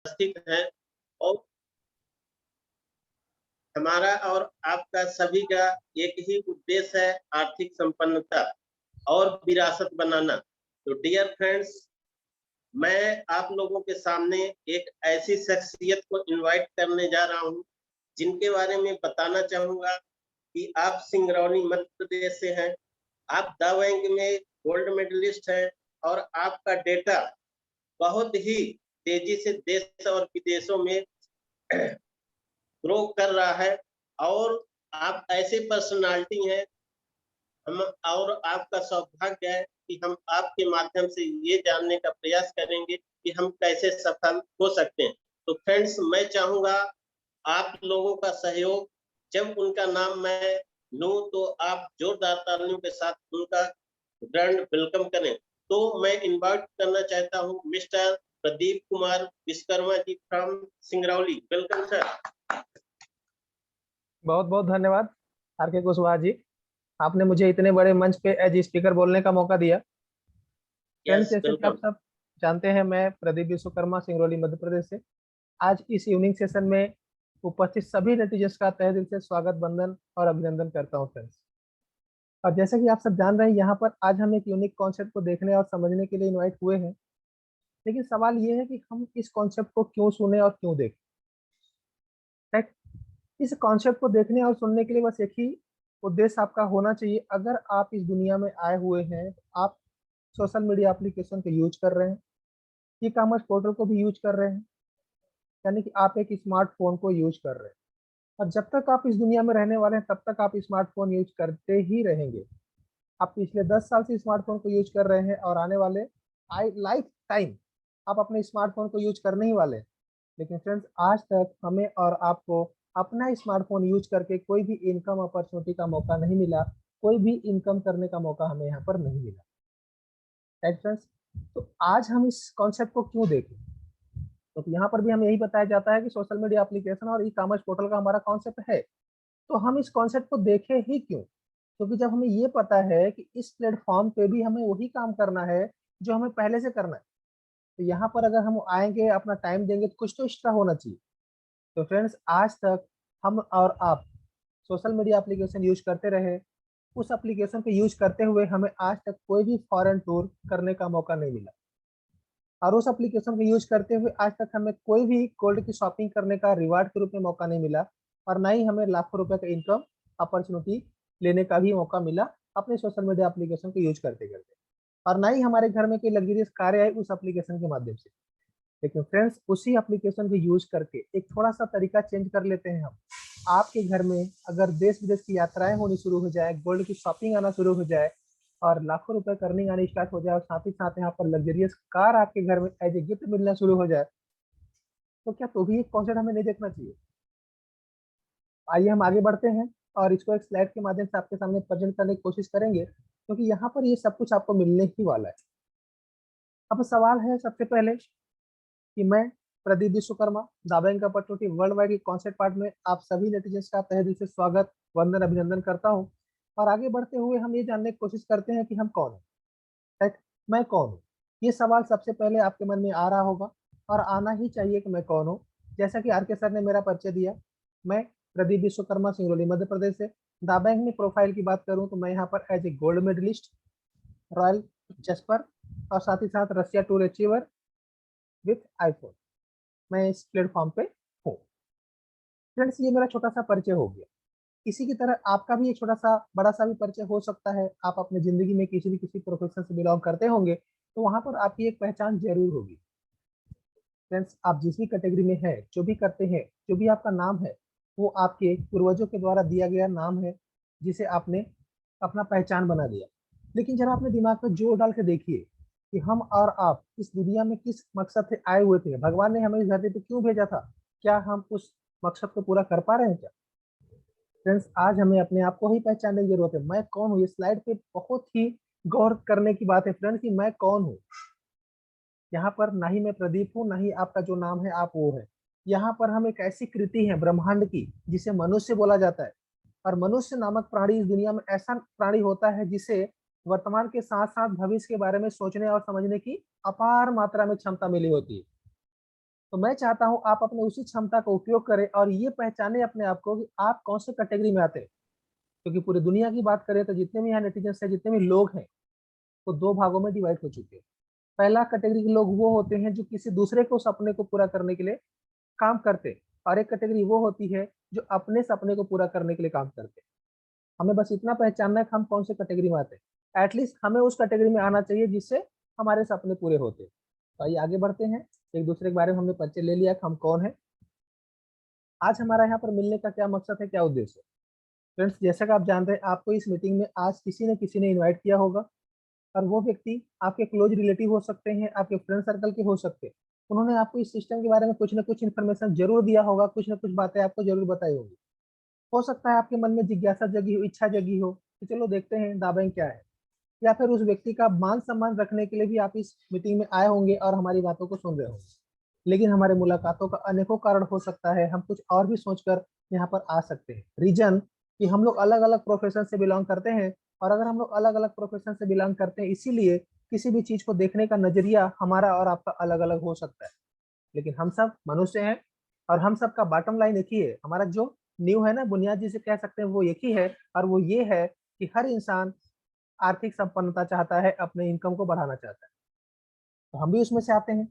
उपस्थित हैं और हमारा और आपका सभी का एक ही उद्देश्य है, आर्थिक संपन्नता और विरासत बनाना। तो डियर फ्रेंड्स, मैं आप लोगों के सामने एक ऐसी शख्सियत को इनवाइट करने जा रहा हूँ, जिनके बारे में बताना चाहूँगा कि आप सिंगरौली मध्य प्रदेश से हैं, आप द बैंक में गोल्ड मेडलिस्ट हैं और आपका डेटा बहुत ही तेजी से देश और विदेशों में ग्रो कर रहा है और आप ऐसे पर्सनालिटी हैं, हम और आपका सौभाग्य है कि हम आपके माध्यम से ये जानने का प्रयास करेंगे कि हम कैसे सफल हो सकते हैं। तो फ्रेंड्स, मैं चाहूँगा आप लोगों का सहयोग। जब उनका नाम मैं लूँ तो आप जोरदार तालियों के साथ उनका ग्रैंड वेलकम करें। तो मैं इनवाइट करना चाहता हूँ mister Pradeep Kumar Vishwakarma ji from Singrauli. Welcome sir. बहुत बहुत धन्यवाद आर के कुशवाहा जी, आपने मुझे इतने बड़े मंच पे एज स्पीकर बोलने का मौका दिया। फ्रेंड्स, यस, जैसे कि आप वेलकम। सब जानते हैं, मैं प्रदीप विश्वकर्मा सिंगरौली मध्य प्रदेश से आज इस इवनिंग सेशन में उपस्थित सभी नेटिजन्स का तहे दिल से स्वागत, वंदन और अभिनंदन करता हूं फ्रेंड्स। और जैसा कि आप सब जान रहे हैं, यहाँ पर आज हम एक यूनिक कॉन्सेप्ट को देखने और समझने के लिए इन्वाइट हुए हैं। लेकिन सवाल ये है कि हम इस कॉन्सेप्ट को क्यों सुने और क्यों देखें। राइट? इस कॉन्सेप्ट को देखने और सुनने के लिए बस एक ही उद्देश्य आपका होना चाहिए। अगर आप इस दुनिया में आए हुए हैं तो आप सोशल मीडिया एप्लीकेशन को यूज कर रहे हैं, ई कॉमर्स पोर्टल को भी यूज कर रहे हैं, यानी कि आप एक स्मार्टफोन को यूज कर रहे हैं। और जब तक आप इस दुनिया में रहने वाले हैं तब तक आप स्मार्टफोन यूज करते ही रहेंगे। आप पिछले 10 साल से स्मार्टफोन को यूज कर रहे हैं और आने वाले लाइफ टाइम आप अपने स्मार्टफोन को यूज करने ही वाले हैं। लेकिन फ्रेंड्स, आज तक हमें और आपको अपना स्मार्टफोन यूज करके कोई भी इनकम अपॉर्चुनिटी का मौका नहीं मिला, कोई भी इनकम करने का मौका हमें यहाँ पर नहीं मिला। Right friends? तो आज हम इस कॉन्सेप्ट को क्यों देखें, तो यहाँ पर भी हमें यही बताया जाता है कि सोशल मीडिया एप्लीकेशन और ई कॉमर्स पोर्टल का हमारा कॉन्सेप्ट है। तो हम इस कॉन्सेप्ट को देखें ही क्यों? क्योंकि जब हमें ये पता है कि इस प्लेटफॉर्म पे भी हमें वही काम करना है जो हमें पहले से करना है, तो यहाँ पर अगर हम आएंगे, अपना टाइम देंगे, तो कुछ तो एक्स्ट्रा होना चाहिए। तो फ्रेंड्स, आज तक हम और आप सोशल मीडिया एप्लीकेशन यूज करते रहे, उस एप्लीकेशन को यूज करते हुए हमें आज तक कोई भी फॉरेन टूर करने का मौका नहीं मिला, और उस एप्लीकेशन को यूज करते हुए आज तक हमें कोई भी गोल्ड की शॉपिंग करने का रिवार्ड के रूप में मौका नहीं मिला, और ना ही हमें लाखों रुपए का इनकम अपॉर्चुनिटी लेने का भी मौका मिला अपने सोशल मीडिया एप्लीकेशन को यूज करते करते, और ना ही हमारे घर में कोई लग्जरियस कार आई उस एप्लीकेशन के माध्यम से। लेकिन फ्रेंड्स, उसी एप्लीकेशन को यूज करके एक थोड़ा सा तरीका चेंज कर लेते हैं हम। आपके घर में अगर देश विदेश की यात्राएं होनी शुरू हो जाए, गोल्ड की शॉपिंग आना शुरू हो जाए और लाखों रुपए करनी आनी स्टार्ट हो जाए, और साथ ही साथ यहाँ पर लग्जरियस कार आपके घर में एज ए गिफ्ट मिलना शुरू हो जाए, तो क्या तो भी एक कॉन्सेप्ट हमें नहीं देखना चाहिए? आइए हम आगे बढ़ते हैं और इसको एक स्लाइड के माध्यम से आपके सामने प्रेजेंट करने की कोशिश करेंगे, क्योंकि यहाँ पर ये सब कुछ आपको मिलने ही वाला है। अब सवाल है सबसे पहले कि मैं प्रदीप विश्वकर्मा, दावा इनका अपॉर्चुनिटी वर्ल्ड वाइड के कॉन्सेप्ट पार्ट में आप सभी नेटिजन्स का तहे दिल से स्वागत, वंदन, अभिनंदन करता हूं। और आगे बढ़ते हुए हम ये जानने की कोशिश करते हैं कि हम कौन है। राइट? मैं कौन हूँ, ये सवाल सबसे पहले आपके मन में आ रहा होगा, और आना ही चाहिए कि मैं कौन हूँ। जैसा कि आर के सर ने मेरा परिचय दिया, मैं प्रदीप विश्वकर्मा, सिंगरौली मध्य प्रदेश से। दा बैंक में प्रोफाइल की बात करूं तो मैं यहाँ पर as a gold medalist, royal चेस्पर, और साथ ही साथ Russia tour achiever with iPhone, मैं इस प्लेटफॉर्म पे हूँ। फ्रेंड्स, ये मेरा छोटा सा परिचय हो गया। इसी की तरह आपका भी एक छोटा सा बड़ा सा भी परिचय हो सकता है। आप अपने जिंदगी में किसी प्रोफेशन से बिलोंग करते होंगे, तो वहां पर आपकी एक पहचान जरूर होगी। फ्रेंड्स, आप जिस भी कैटेगरी में हैं, जो भी करते हैं, जो भी आपका नाम है, वो आपके पूर्वजों के द्वारा दिया गया नाम है, जिसे आपने अपना पहचान बना दिया। लेकिन जरा अपने दिमाग में जोर डाल के देखिए कि हम और आप इस दुनिया में किस मकसद से आए हुए थे, भगवान ने हमें इस धरती पे क्यों भेजा था, क्या हम उस मकसद को पूरा कर पा रहे हैं क्या? फ्रेंड्स, आज हमें अपने आप को ही पहचानने की जरूरत है। मैं कौन हूँ, ये स्लाइड पे बहुत ही गौर करने की बात है फ्रेंड्स, कि मैं कौन हूँ। यहाँ पर ना ही मैं प्रदीप हूँ, ना ही आपका जो नाम है आप वो है। यहाँ पर हम एक ऐसी कृति है ब्रह्मांड की जिसे मनुष्य बोला जाता है, और मनुष्य नामक प्राणी इस दुनिया में ऐसा प्राणी होता है जिसे वर्तमान के साथ साथ भविष्य के बारे में सोचने और समझने की अपार मात्रा में क्षमता मिली होती है। तो मैं चाहता हूं आप अपने उसी क्षमता का उपयोग करें और ये पहचाने अपने आप को कि आप कौन से कैटेगरी में आते हैं। क्योंकि पूरी दुनिया की बात करें तो जितने भी यहाँ नेटिजन्स हैं, जितने भी लोग हैं, वो दो भागों में डिवाइड हो चुके हैं। पहला कैटेगरी के लोग वो होते हैं जो किसी दूसरे को सपने को पूरा करने के लिए काम करते हैं, और एक कैटेगरी वो होती है जो अपने सपने को पूरा करने के लिए काम करते हैं। हमें बस इतना पहचानना है कि हम कौन से कैटेगरी में आते हैं। एटलीस्ट हमें उस कैटेगरी में आना चाहिए जिससे हमारे सपने पूरे होते हैं। तो आइए आगे बढ़ते हैं। एक दूसरे के बारे में हमने परिचय ले लिया कि हम कौन है। आज हमारा यहाँ पर मिलने का क्या मकसद है, क्या उद्देश्य है। फ्रेंड्स, जैसा कि आप जानते हैं, आपको इस मीटिंग में आज किसी न किसी ने इन्वाइट किया होगा, और वो व्यक्ति आपके क्लोज रिलेटिव हो सकते हैं, आपके फ्रेंड सर्कल के हो सकते हैं। उन्होंने आपको इस सिस्टम के बारे में कुछ ना कुछ इन्फॉर्मेशन जरूर दिया होगा, कुछ ना कुछ बातें आपको जरूर बताई होगी। हो सकता है आपके मन में जिज्ञासा जगी हो, इच्छा जगी हो कि चलो देखते हैं दावें क्या है, या फिर उस व्यक्ति का मान सम्मान रखने के लिए भी आप इस मीटिंग में आए होंगे और हमारी बातों को सुन रहे होंगे। लेकिन हमारे मुलाकातों का अनेकों कारण हो सकता है, हम कुछ और भी सोचकर यहाँ पर आ सकते हैं। रीजन कि हम लोग अलग अलग प्रोफेशन से बिलोंग करते हैं, और अगर हम लोग अलग अलग प्रोफेशन से बिलोंग करते हैं, इसीलिए किसी भी चीज को देखने का नजरिया हमारा और आपका अलग अलग हो सकता है। लेकिन हम सब मनुष्य हैं, और हम सब का बॉटम लाइन एक ही है। हमारा जो न्यू है ना, बुनियाद जिसे कह सकते हैं, वो एक ही है, और वो ये है कि हर इंसान आर्थिक संपन्नता चाहता है, अपने इनकम को बढ़ाना चाहता है। तो हम भी उसमें से आते हैं।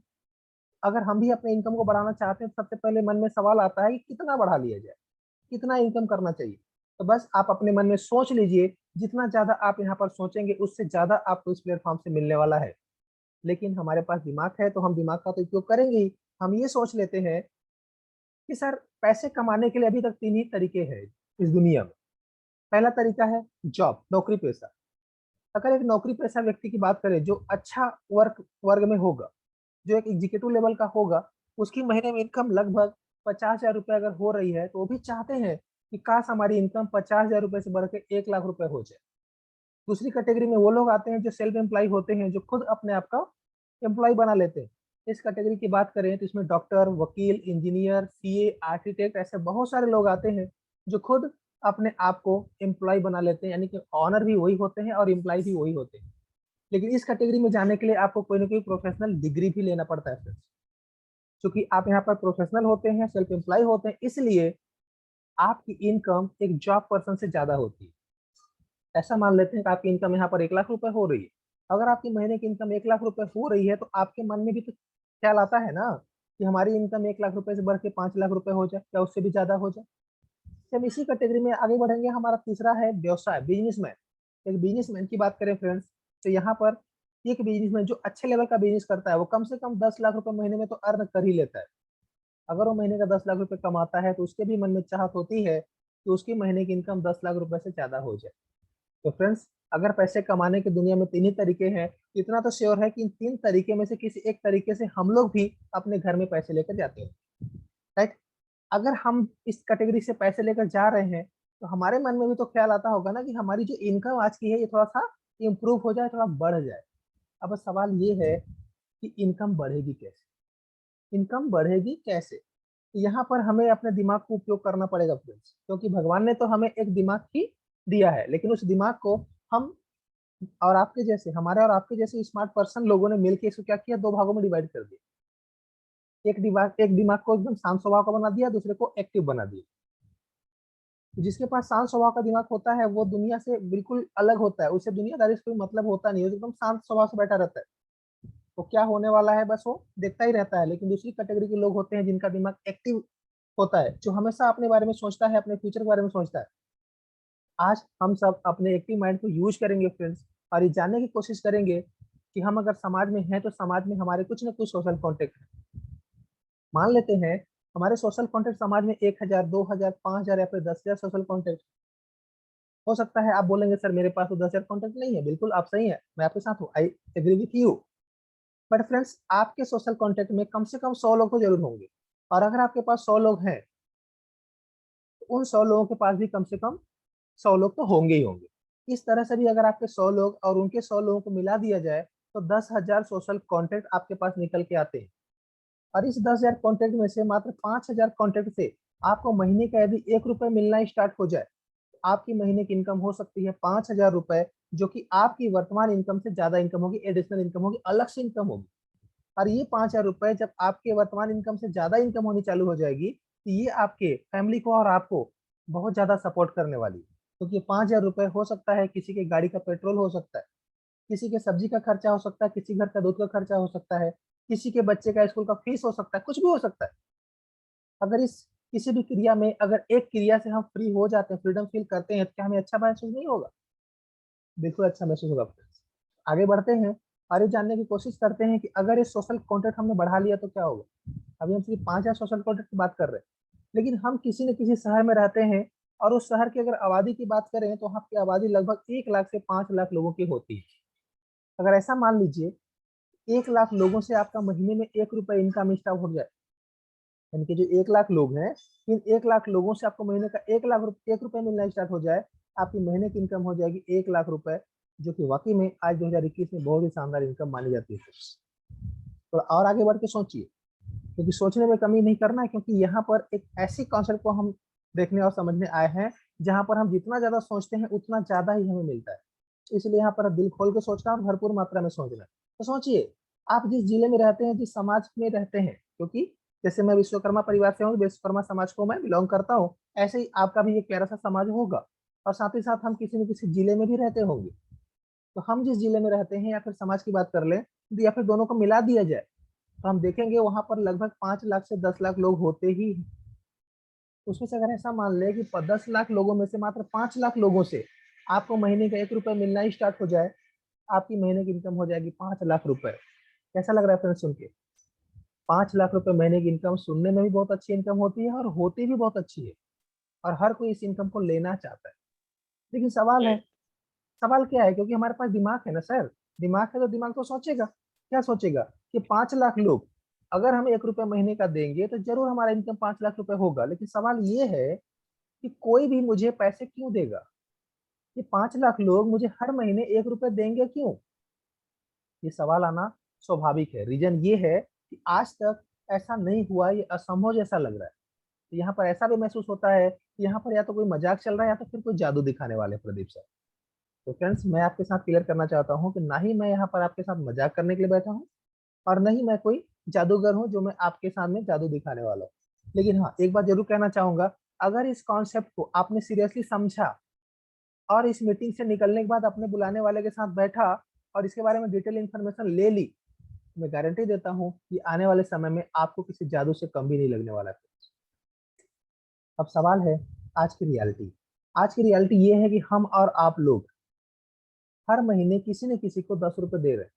अगर हम भी अपने इनकम को बढ़ाना चाहते हैं, तो सबसे पहले मन में सवाल आता है कि कितना बढ़ा लिया जाए, कितना इनकम करना चाहिए। तो बस आप अपने मन में सोच लीजिए, जितना ज्यादा आप यहाँ पर सोचेंगे उससे ज्यादा आपको इस प्लेटफॉर्म से मिलने वाला है। लेकिन हमारे पास दिमाग है तो हम दिमाग का तो उपयोग करेंगे ही। हम ये सोच लेते हैं कि सर, पैसे कमाने के लिए अभी तक तीन ही तरीके हैं इस दुनिया में। पहला तरीका है जॉब, नौकरी पेशा। अगर एक नौकरी पेशा व्यक्ति की बात करें जो अच्छा वर्ग में होगा, जो एक एग्जीक्यूटिव लेवल का होगा, उसकी महीने में इनकम लगभग 50,000 रुपये अगर हो रही है, तो वो भी चाहते हैं कि काश हमारी इनकम 50,000 रुपये से बढ़ के 1 लाख रुपए हो जाए। दूसरी कैटेगरी में वो लोग आते हैं जो सेल्फ एम्प्लॉय होते हैं, जो खुद अपने आप का एम्प्लॉय बना लेते हैं। इस कैटेगरी की बात करें तो इसमें डॉक्टर, वकील, इंजीनियर, सीए, आर्किटेक्ट, ऐसे बहुत सारे लोग आते हैं जो खुद अपने आप को एम्प्लॉय बना लेते हैं। यानी कि ऑनर भी वही होते हैं और एम्प्लॉय भी वही होते हैं। लेकिन इस कैटेगरी में जाने के लिए आपको कोई ना कोई प्रोफेशनल डिग्री भी लेना पड़ता है फ्रेंड्स। क्योंकि आप यहाँ पर प्रोफेशनल होते हैं, सेल्फ एम्प्लॉय होते हैं, इसलिए आपकी इनकम एक जॉब पर्सन से ज्यादा होती है। ऐसा मान लेते हैं कि आपकी इनकम यहाँ पर 1 लाख रुपए हो रही है। अगर आपकी महीने की इनकम 1 लाख रुपए हो रही है, तो आपके मन में भी तो ख्याल आता है ना कि हमारी इनकम 1 लाख रुपए से बढ़ के 5 लाख रुपए हो जाए, या उससे भी ज्यादा हो जाए। तो हम इसी कैटेगरी में आगे बढ़ेंगे। हमारा तीसरा है व्यवसाय, बिजनेसमैन। एक बिजनेसमैन की बात करें फ्रेंड्स, तो यहाँ पर एक बिजनेसमैन जो अच्छे लेवल का बिजनेस करता है, वो कम से कम 10 लाख रुपए महीने में तो अर्न कर ही लेता है। अगर वो महीने का 10 लाख रुपए कमाता है, तो उसके भी मन में चाहत होती है कि उसकी महीने की इनकम 10 लाख रुपए से ज्यादा हो जाए। तो फ्रेंड्स, अगर पैसे कमाने की दुनिया में तीन ही तरीके हैं, तो इतना तो श्योर है कि इन तीन तरीके में से किसी एक तरीके से हम लोग भी अपने घर में पैसे लेकर जाते हैं। राइट। अगर हम इस कैटेगरी से पैसे लेकर जा रहे हैं, तो हमारे मन में भी तो ख्याल आता होगा ना कि हमारी जो इनकम आज की है, ये थोड़ा सा इम्प्रूव हो जाए, थोड़ा बढ़ जाए। अब सवाल ये है कि इनकम बढ़ेगी कैसे, इनकम बढ़ेगी कैसे। तो यहाँ पर हमें अपने दिमाग को उपयोग करना पड़ेगा फ्रेंड्स, क्योंकि भगवान ने तो हमें एक दिमाग ही दिया है, लेकिन उस दिमाग को हम और आपके जैसे, हमारे और आपके जैसे स्मार्ट पर्सन लोगों ने मिलकर इसको क्या किया, दो भागों में डिवाइड कर दिया। एक दिमाग को एकदम शांत स्वभाव का बना दिया, दूसरे को एक्टिव बना दिया। तो जिसके पास शांत स्वभाव का दिमाग होता है, वो दुनिया से बिल्कुल अलग होता है, उसे दुनियादारी से कोई मतलब होता नहीं है, वो एकदम शांत स्वभाव से बैठा रहता है। तो क्या होने वाला है बस वो देखता ही रहता है। लेकिन दूसरी कैटेगरी के लोग होते हैं जिनका दिमाग एक्टिव होता है, जो हमेशा अपने बारे में सोचता है, अपने फ्यूचर के बारे में सोचता है। आज हम सब अपने एक्टिव माइंड को यूज करेंगे फ्रेंड्स, और ये जानने की कोशिश करेंगे कि हम अगर समाज में हैं, तो समाज में हमारे कुछ ना कुछ सोशल कॉन्टेक्ट है। मान लेते हैं हमारे सोशल कॉन्टेक्ट समाज में 1,000, 2,000, 5,000 या फिर 10,000 सोशल कॉन्टेक्ट हो सकता है। आप बोलेंगे सर मेरे पास तो 10,000 कॉन्टेक्ट नहीं है। बिल्कुल आप सही है, मैं आपके साथ हूँ, I agree with you. But friends, आपके सोशल कॉन्टेक्ट में कम से कम 100 लोग तो जरूर होंगे। और अगर आपके पास 100 लोग हैं, तो उन 100 लोगों के पास भी कम से कम 100 लोग तो होंगे ही होंगे। इस तरह से भी अगर आपके 100 लोग और उनके 100 लोगों को मिला दिया जाए, तो 10,000 सोशल कॉन्टेक्ट आपके पास निकल के आते हैं। और इस 10,000 कॉन्टेक्ट में से मात्र 5,000 कॉन्टेक्ट से आपको महीने का यदि 1 रुपए मिलना स्टार्ट हो जाए, तो आपकी महीने की इनकम हो सकती है 5,000 रुपए, जो कि आपकी वर्तमान इनकम से ज्यादा इनकम होगी, एडिशनल इनकम होगी, अलग से इनकम होगी। और ये 5,000 रुपए जब आपके वर्तमान इनकम से ज्यादा इनकम होनी चालू हो जाएगी तो ये आपके फैमिली को और आपको बहुत ज्यादा सपोर्ट करने वाली है। क्योंकि 5,000 रुपए हो सकता है किसी के गाड़ी का पेट्रोल हो सकता है, किसी के सब्जी का खर्चा हो सकता है, किसी घर का दूध का खर्चा हो सकता है, किसी के बच्चे का स्कूल का फीस हो सकता है, कुछ भी हो सकता है। अगर इस किसी भी क्रिया में अगर एक क्रिया से हम फ्री हो जाते हैं, फ्रीडम फील करते हैं, तो क्या हमें अच्छा महसूस नहीं होगा? बिल्कुल अच्छा महसूस होगा फ्रेंड्स। आगे बढ़ते हैं और ये जानने की कोशिश करते हैं कि अगर ये सोशल कॉन्ट्रैक्ट हमने बढ़ा लिया तो क्या होगा। अभी हम सिर्फ 5,000 सोशल कॉन्ट्रैक्ट की बात कर रहे हैं, लेकिन हम किसी न किसी शहर में रहते हैं और उस शहर की अगर आबादी की बात करें तो वहाँ की आबादी लगभग 1 लाख से 5 लाख लोगों की होती है। अगर ऐसा मान लीजिए 1 लाख लोगों से आपका महीने में 1 रुपए इनकम स्टार्ट हो जाए, यानी कि जो 1 लाख लोग हैं, इन 1 लाख लोगों से आपको महीने का 1 रुपए मिलना स्टार्ट हो जाए, आपकी महीने की इनकम हो जाएगी 1 लाख रुपए, जो कि वाकई में आज 2021 में बहुत ही शानदार इनकम मानी जाती है। तो और आगे बढ़ के सोचिए, क्योंकि सोचने में कमी नहीं करना है, क्योंकि यहाँ पर एक ऐसी कॉन्सेप्ट को हम देखने और समझने आए हैं जहाँ पर हम जितना ज्यादा सोचते हैं उतना ज्यादा ही हमें मिलता है। इसलिए यहाँ पर दिल खोल के सोचना और भरपूर मात्रा में सोचना। तो सोचिए, आप जिस जिले में रहते हैं, जिस समाज में रहते हैं, क्योंकि जैसे मैं विश्वकर्मा परिवार से हूँ, विश्वकर्मा समाज को मैं बिलोंग करता हूँ, ऐसे ही आपका भी एक प्यारा सा समाज होगा। और साथ ही साथ हम किसी न किसी जिले में भी रहते होंगे। तो हम जिस जिले में रहते हैं या फिर समाज की बात कर लें, या फिर दोनों को मिला दिया जाए, तो हम देखेंगे वहां पर लगभग 5 लाख से 10 लाख लोग होते ही हैं। उसमें से अगर ऐसा मान ले कि 10 लाख लोगों में से मात्र 5 लाख लोगों से आपको महीने का 1 रुपए मिलना ही स्टार्ट हो जाए, आपकी महीने की इनकम हो जाएगी 5 लाख रुपए। कैसा लग रहा है फ्रेंड सुन के? 5 लाख रुपए महीने की इनकम सुनने में भी बहुत अच्छी इनकम होती है और होती भी बहुत अच्छी है, और हर कोई इस इनकम को लेना चाहता है। लेकिन सवाल है, सवाल क्या है? क्योंकि हमारे पास दिमाग है ना सर, दिमाग है तो दिमाग तो सोचेगा। क्या सोचेगा कि 5 लाख लोग अगर हम 1 रुपए महीने का देंगे तो जरूर हमारा इनकम 5 लाख रुपए होगा। लेकिन सवाल ये है कि कोई भी मुझे पैसे क्यों देगा? ये 5 लाख लोग मुझे हर महीने 1 रुपए देंगे क्यों? ये सवाल आना स्वाभाविक है। रीजन ये है कि आज तक ऐसा नहीं हुआ, ये असंभव जैसा लग रहा है। तो यहाँ पर ऐसा भी महसूस होता है कि यहाँ पर या तो कोई मजाक चल रहा है या तो फिर कोई जादू दिखाने वाले हैं प्रदीप सर। तो फ्रेंड्स, मैं आपके साथ क्लियर करना चाहता हूँ कि ना ही मैं यहाँ पर आपके साथ मजाक करने के लिए बैठा हूँ और न ही मैं कोई जादूगर हूँ जो मैं आपके सामने जादू दिखाने वाला हूँ। लेकिन हाँ, एक बात जरूर कहना चाहूंगा, अगर इस कॉन्सेप्ट को आपने सीरियसली समझा और इस मीटिंग से निकलने के बाद अपने बुलाने वाले के साथ बैठा और इसके बारे में डिटेल इन्फॉर्मेशन ले ली, मैं गारंटी देता हूँ कि आने वाले समय में आपको किसी जादू से कम भी नहीं लगने वाला है। अब सवाल है आज की रियलिटी। आज की रियलिटी ये है कि हम और आप लोग हर महीने किसी न किसी को 10 रुपए दे रहे हैं।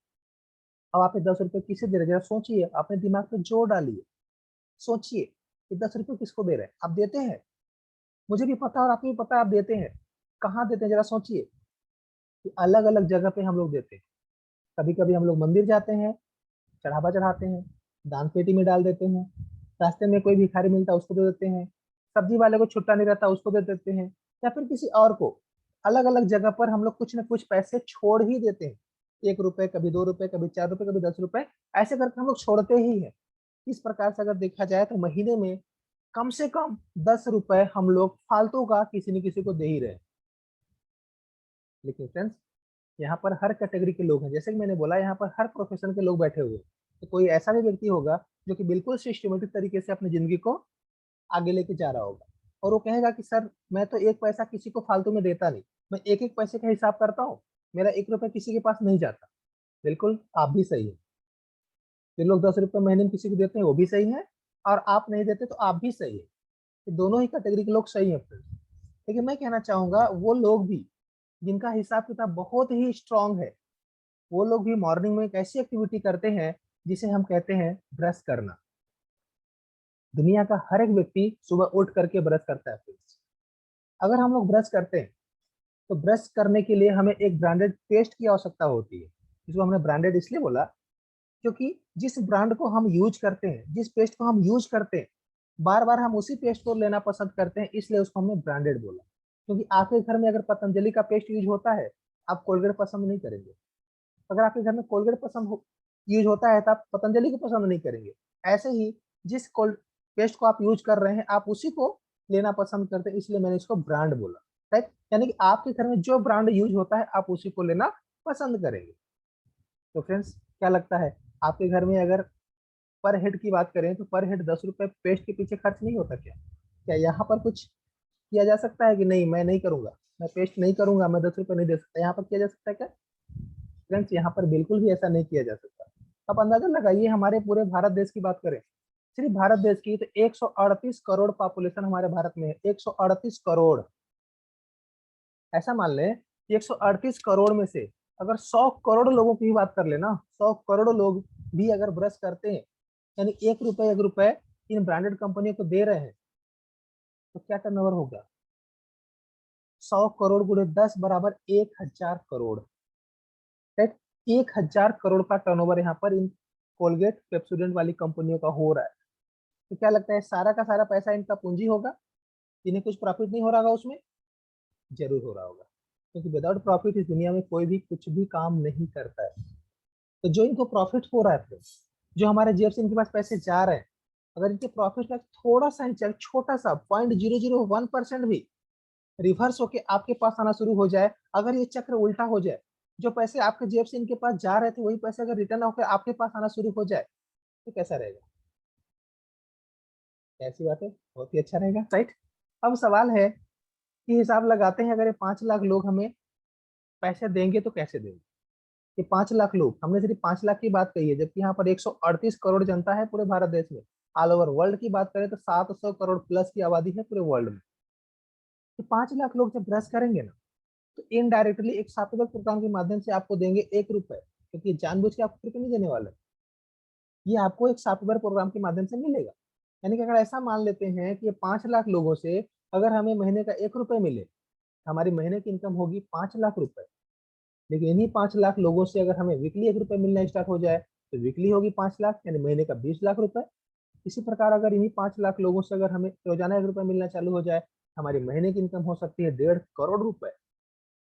अब आप 10 रुपए किसे दे रहे हैं, जरा सोचिए, अपने दिमाग पे जोर डालिए, सोचिए कि 10 रुपए किसको दे रहे हैं। आप देते हैं, मुझे भी पता है और आपको भी पता है आप देते हैं। कहाँ देते हैं जरा सोचिए, कि अलग अलग जगह पे हम लोग देते हैं। कभी कभी हम लोग मंदिर जाते हैं, चढ़ावा चढ़ाते हैं, दान पेटी में डाल देते हैं, रास्ते में कोई भिखारी मिलता है उसको दे देते हैं, सब्जी वाले को छुट्टा नहीं रहता उसको दे देते हैं, या फिर किसी और को। अलग अलग जगह पर हम लोग कुछ न कुछ पैसे छोड़ ही देते हैं। 1 रुपए, कभी 2 रुपए, कभी 4 रुपए, कभी 10 रुपए, ऐसे करके हम लोग छोड़ते ही हैं। इस प्रकार से अगर देखा जाए तो महीने में कम से कम 10 रुपए हम लोग फालतू का किसी न किसी को दे ही रहे हैं। लेकिन फ्रेंड्स, यहाँ पर हर कैटेगरी के लोग हैं, जैसे कि मैंने बोला यहाँ पर हर प्रोफेशन के लोग बैठे हुए हैं। तो कोई ऐसा भी व्यक्ति होगा जो कि बिल्कुल सिस्टमेटिक तरीके से अपनी जिंदगी को आगे लेके जा रहा होगा, और वो कहेगा कि सर मैं तो एक पैसा किसी को फालतू में देता नहीं, मैं एक एक पैसे का हिसाब करता हूँ, मेरा 1 रुपए किसी के पास नहीं जाता। बिल्कुल आप भी सही है। जो लोग 10 रुपए महीने में किसी को देते हैं वो भी सही है, और आप नहीं देते तो आप भी सही है। ये दोनों ही कैटेगरी के लोग सही है फ्रेंड्स। लेकिन मैं कहना चाहूंगा वो लोग भी जिनका हिसाब किताब बहुत ही स्ट्रांग है, वो लोग भी मॉर्निंग में एक ऐसी एक्टिविटी करते हैं जिसे हम कहते हैं ब्रश करना। दुनिया का हर एक व्यक्ति सुबह उठ करके ब्रश करता है फ्रेंड्स। अगर हम लोग ब्रश करते हैं तो ब्रश करने के लिए हमें एक ब्रांडेड पेस्ट की आवश्यकता होती है। इसको हमने ब्रांडेड इसलिए बोला क्योंकि जिस ब्रांड को हम यूज करते हैं, जिस पेस्ट को हम यूज करते हैं, बार बार हम उसी पेस्ट को लेना पसंद करते हैं, इसलिए उसको हमने ब्रांडेड बोला। क्योंकि आपके घर में अगर पतंजलि का पेस्ट यूज होता है, आप कोलगेट पसंद नहीं करेंगे। अगर आपके घर में कोलगेट यूज होता है तो आप पतंजलि को पसंद नहीं करेंगे। ऐसे ही जिस कोल्ड पेस्ट को आप यूज कर रहे हैं, आप उसी को लेना पसंद करते हैं, इसलिए मैंने इसको ब्रांड बोला। राइट, यानी कि आपके घर में जो ब्रांड यूज होता है आप उसी को लेना पसंद करेंगे। तो फ्रेंड्स, क्या लगता है आपके घर में अगर पर हेड की बात करें तो पर हेड 10 रुपए पेस्ट के पीछे खर्च नहीं होता क्या? क्या यहाँ पर कुछ किया जा सकता है कि नहीं मैं नहीं करूंगा, मैं पेस्ट नहीं करूंगा, मैं 10 रुपए नहीं दे सकता, यहाँ पर किया जा सकता है क्या? फ्रेंड्स यहाँ पर बिल्कुल भी ऐसा नहीं किया जा सकता। अब अंदाजा लगाइए, हमारे पूरे भारत देश की बात करें, सिर्फ भारत देश की, तो 138 करोड़ पॉपुलेशन हमारे भारत में है। 138 करोड़। ऐसा मान लें कि 138 करोड़ में से अगर 100 करोड़ लोगों की भी बात कर लेना, 100 करोड़ लोग भी अगर ब्रश करते हैं, यानी 1 रुपए इन ब्रांडेड कंपनियों को दे रहे हैं, तो क्या टर्नओवर होगा? 100 करोड़ गुणे 10 बराबर 1000 करोड़। राइट, 1000 करोड़ का टर्नओवर यहाँ पर इन कोलगेट पेप्सोडेंट वाली कंपनियों का हो रहा है। तो क्या लगता है सारा का सारा पैसा इनका पूंजी होगा? इन्हें कुछ प्रॉफिट नहीं हो रहा होगा उसमें? जरूर हो रहा होगा, क्योंकि विदाउट प्रॉफिट इस दुनिया में कोई भी कुछ भी काम नहीं करता है। तो जो इनको प्रॉफिट हो रहा है, जो हमारे जेब से इनके पास पैसे जा रहे हैं, अगर इनके प्रॉफिट का थोड़ा सा ही चल, छोटा सा 0.001% भी रिवर्स होके आपके पास आना शुरू हो जाए, अगर ये चक्र उल्टा हो जाए, जो पैसे आपके जेब से इनके पास जा रहे थे वही पैसे अगर रिटर्न होकर आपके पास आना शुरू हो जाए, तो कैसा रहेगा? ऐसी बात है, बहुत ही अच्छा रहेगा, राइट। अब सवाल है कि हिसाब लगाते हैं, अगर ये 5 लाख लोग हमें पैसे देंगे तो कैसे देंगे? ये 5 लाख लोग, हमने सिर्फ 5 लाख की बात कही है, जबकि यहाँ पर 138 करोड़ जनता है पूरे भारत देश में। ऑल ओवर वर्ल्ड की बात करें तो 700 करोड़ प्लस की आबादी है पूरे वर्ल्ड में। तो 5 लाख लोग जब ब्रश करेंगे ना, तो इनडायरेक्टली एक सॉफ्टवेयर प्रोग्राम के माध्यम से आपको देंगे 1 रुपए, क्योंकि जानबूझ के आपको रुपए नहीं देने वाले, ये आपको एक सॉफ्टवेयर प्रोग्राम के माध्यम से मिलेगा। यानी कि अगर ऐसा मान लेते हैं कि ये 5 लाख लोगों से अगर हमें महीने का 1 रुपए मिले, हमारी महीने की इनकम होगी 5 लाख रुपए। लेकिन इन्हीं 5 लाख लोगों से अगर हमें वीकली 1 रुपए मिलना स्टार्ट हो जाए, तो वीकली होगी 5 लाख, यानी महीने का 20 लाख रुपए। इसी प्रकार अगर इन्हीं 5 लाख लोगों से अगर हमें रोजाना 1 रुपए मिलना चालू हो जाए, हमारी महीने की इनकम हो सकती है 1.5 करोड़ रुपए।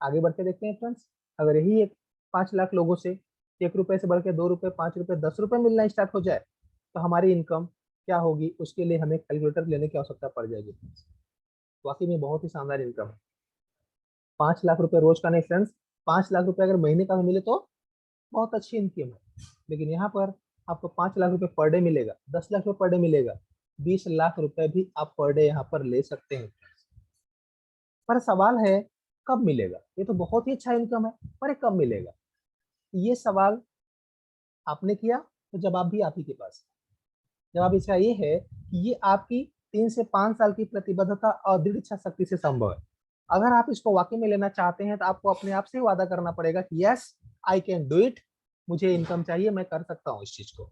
आगे बढ़ के देखते हैं फ्रेंड्स, अगर यही एक 5 लाख लोगों से 1 रुपए से बढ़ के 2 रुपए, 5 रुपए, 10 रुपए मिलना स्टार्ट हो जाए, तो हमारी इनकम क्या होगी, उसके लिए हमें कैलकुलेटर लेने की आवश्यकता पड़ जाएगी। वाकई में बहुत ही शानदार इनकम है। 5 लाख रुपए रोज का नहीं फ्रेंड्स, 5 लाख रुपए अगर महीने का भी मिले तो बहुत अच्छी इनकम है। लेकिन यहाँ पर आपको 5 लाख रुपए पर डे मिलेगा, 10 लाख रुपए पर डे मिलेगा, 20 लाख रुपए भी आप पर डे यहाँ पर ले सकते हैं। पर सवाल है कब मिलेगा? ये तो बहुत ही अच्छा इनकम है, पर ये कब मिलेगा? ये सवाल आपने किया तो जवाब भी आप ही के पास है। जवाब इसका ये है कि ये आपकी 3 से 5 साल की प्रतिबद्धता और दृढ़ इच्छा शक्ति से संभव है। अगर आप इसको वाकई में लेना चाहते हैं तो आपको अपने आप से वादा करना पड़ेगा कि yes I can do it, मुझे इनकम चाहिए, मैं कर सकता हूँ इस चीज को।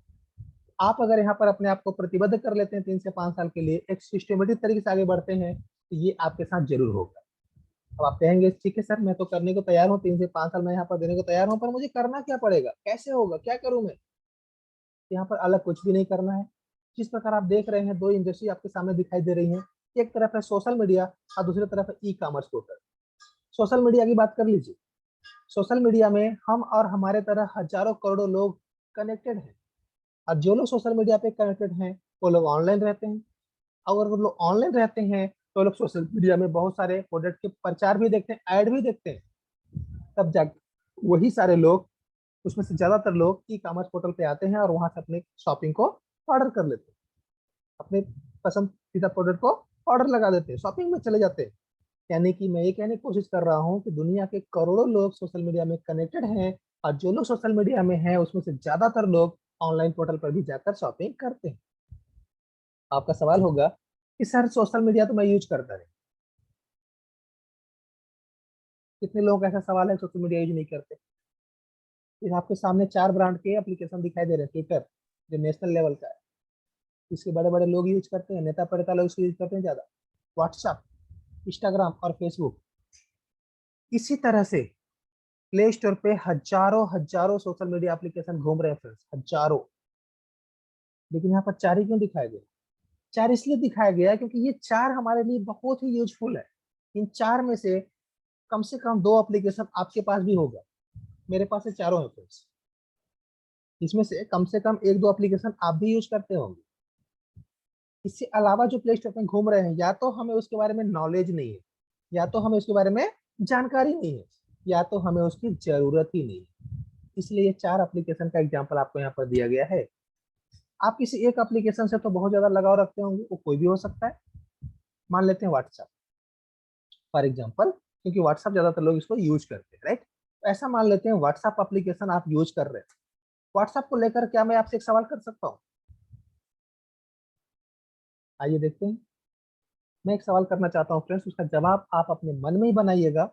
आप अगर यहाँ पर अपने आप को प्रतिबद्ध कर लेते हैं 3 से 5 साल के लिए, एक सिस्टमेटिक तरीके से आगे बढ़ते हैं, तो ये आपके साथ जरूर होगा। अब आप कहेंगे ठीक है सर, मैं तो करने को तैयार हूँ, 3 से 5 साल मैं यहाँ पर देने को तैयार हूँ, पर मुझे करना क्या पड़ेगा, कैसे होगा, क्या करूँ मैं? यहाँ पर अलग कुछ भी नहीं करना है। जिस प्रकार आप देख रहे हैं, दो इंडस्ट्री आपके सामने दिखाई दे रही है, एक तरफ है सोशल मीडिया और दूसरी तरफ है e commerce portal. Social media की बात कर लीजिए, सोशल मीडिया में हम और हमारे तरह हजारों करोड़ों लोग कनेक्टेड हैं, और जो लोग सोशल मीडिया पे कनेक्टेड हैं वो लोग ऑनलाइन रहते हैं। अगर वो लोग ऑनलाइन रहते हैं तो लोग सोशल मीडिया में बहुत सारे प्रोडक्ट के प्रचार भी देखते हैं, ऐड भी देखते हैं। तब जा वही सारे लोग, उसमें से ज्यादातर लोग ई कॉमर्स पोर्टल पे आते हैं और वहां से अपने शॉपिंग को ऑर्डर कर लेते हैं, अपने पसंदीदा प्रोडक्ट को ऑर्डर लगा देते हैं, शॉपिंग में चले जाते हैं। यानी कि मैं ये कहने की कोशिश कर रहा हूँ कि दुनिया के करोड़ों लोग सोशल मीडिया में कनेक्टेड हैं, और जो लोग सोशल मीडिया में हैं उसमें से ज्यादातर लोग ऑनलाइन पोर्टल पर भी जाकर शॉपिंग करते हैं। आपका सवाल होगा कि सर सोशल मीडिया तो मैं यूज करता नहीं, कितने लोग ऐसा सवाल है सोशल मीडिया यूज नहीं करते? फिर आपके सामने 4 ब्रांड के एप्लीकेशन दिखाई दे रहे हैं। ट्विटर जो नेशनल लेवल का है, इसके बड़े बड़े लोग यूज करते हैं, नेता पार्टी लोग इसको यूज करते हैं ज्यादा। व्हाट्सएप, इंस्टाग्राम और फेसबुक। इसी तरह से प्ले स्टोर पे हजारों हजारों सोशल मीडिया एप्लीकेशन घूम रहे हैं फ्रेंड्स, हजारों। लेकिन यहाँ पर 4 ही क्यों दिखाया गया? 4 इसलिए दिखाया गया है क्योंकि ये 4 हमारे लिए बहुत ही यूजफुल है। इन 4 में से कम 2 एप्लीकेशन आपके पास भी होगा, मेरे पास से चारों है फ्रेंड्स। इसमें से कम 1-2 एप्लीकेशन आप भी यूज करते होंगे। इससे अलावा जो प्ले स्टोर पे घूम रहे हैं, या तो हमें उसके बारे में नॉलेज नहीं है, या तो हमें उसके बारे में जानकारी नहीं है, या तो हमें उसकी जरूरत ही नहीं है। इसलिए ये 4 एप्लीकेशन का एग्जांपल आपको यहाँ पर दिया गया है। आप किसी एक एप्लीकेशन से तो बहुत ज्यादा लगाव रखते होंगे, वो कोई भी हो सकता है। मान लेते हैं व्हाट्सएप फॉर एग्जाम्पल, क्योंकि व्हाट्सएप ज्यादातर लोग इसको यूज करते हैं, राइट। ऐसा मान लेते हैं व्हाट्सएप एप्लीकेशन आप यूज कर रहे हैं। व्हाट्सएप को लेकर क्या मैं आपसे एक सवाल कर सकता हूँ? आइए देखते हैं। मैं एक सवाल करना चाहता हूँ फ्रेंड्स, उसका जवाब आप अपने मन में ही बनाइएगा,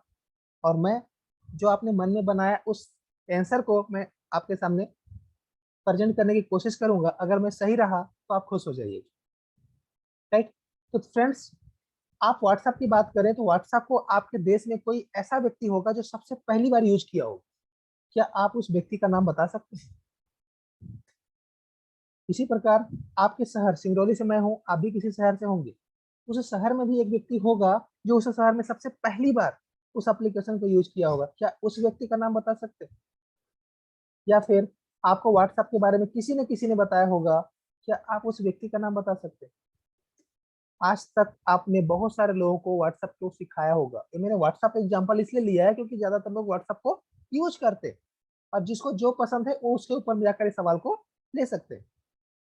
और मैं जो आपने मन में बनाया उस आंसर को मैं आपके सामने प्रेजेंट करने की कोशिश करूंगा। अगर मैं सही रहा तो आप खुश हो जाइएगा, राइट। तो फ्रेंड्स, आप व्हाट्सएप की बात करें तो व्हाट्सएप को आपके देश में कोई ऐसा व्यक्ति होगा जो सबसे पहली बार यूज किया होगा। क्या आप उस व्यक्ति का नाम बता सकते हैं? इसी प्रकार आपके शहर सिंगरौली से मैं हूं, आप भी किसी शहर से होंगे, उस शहर में भी एक व्यक्ति होगा जो उस शहर में सबसे पहली बार उस एप्लीकेशन को यूज किया होगा। क्या उस व्यक्ति का नाम बता सकते हैं? या फिर आपको व्हाट्सएप के बारे में किसी ने बताया होगा, क्या आप उस व्यक्ति का नाम बता सकते हैं? आज तक आपने बहुत सारे लोगों को व्हाट्सएप को सिखाया होगा। ये मैंने व्हाट्सएप एग्जांपल इसलिए लिया है क्योंकि ज्यादातर लोग व्हाट्सएप को यूज करते हैं, और जिसको जो पसंद है वो उसके ऊपर जाकर इस सवाल को ले सकते हैं।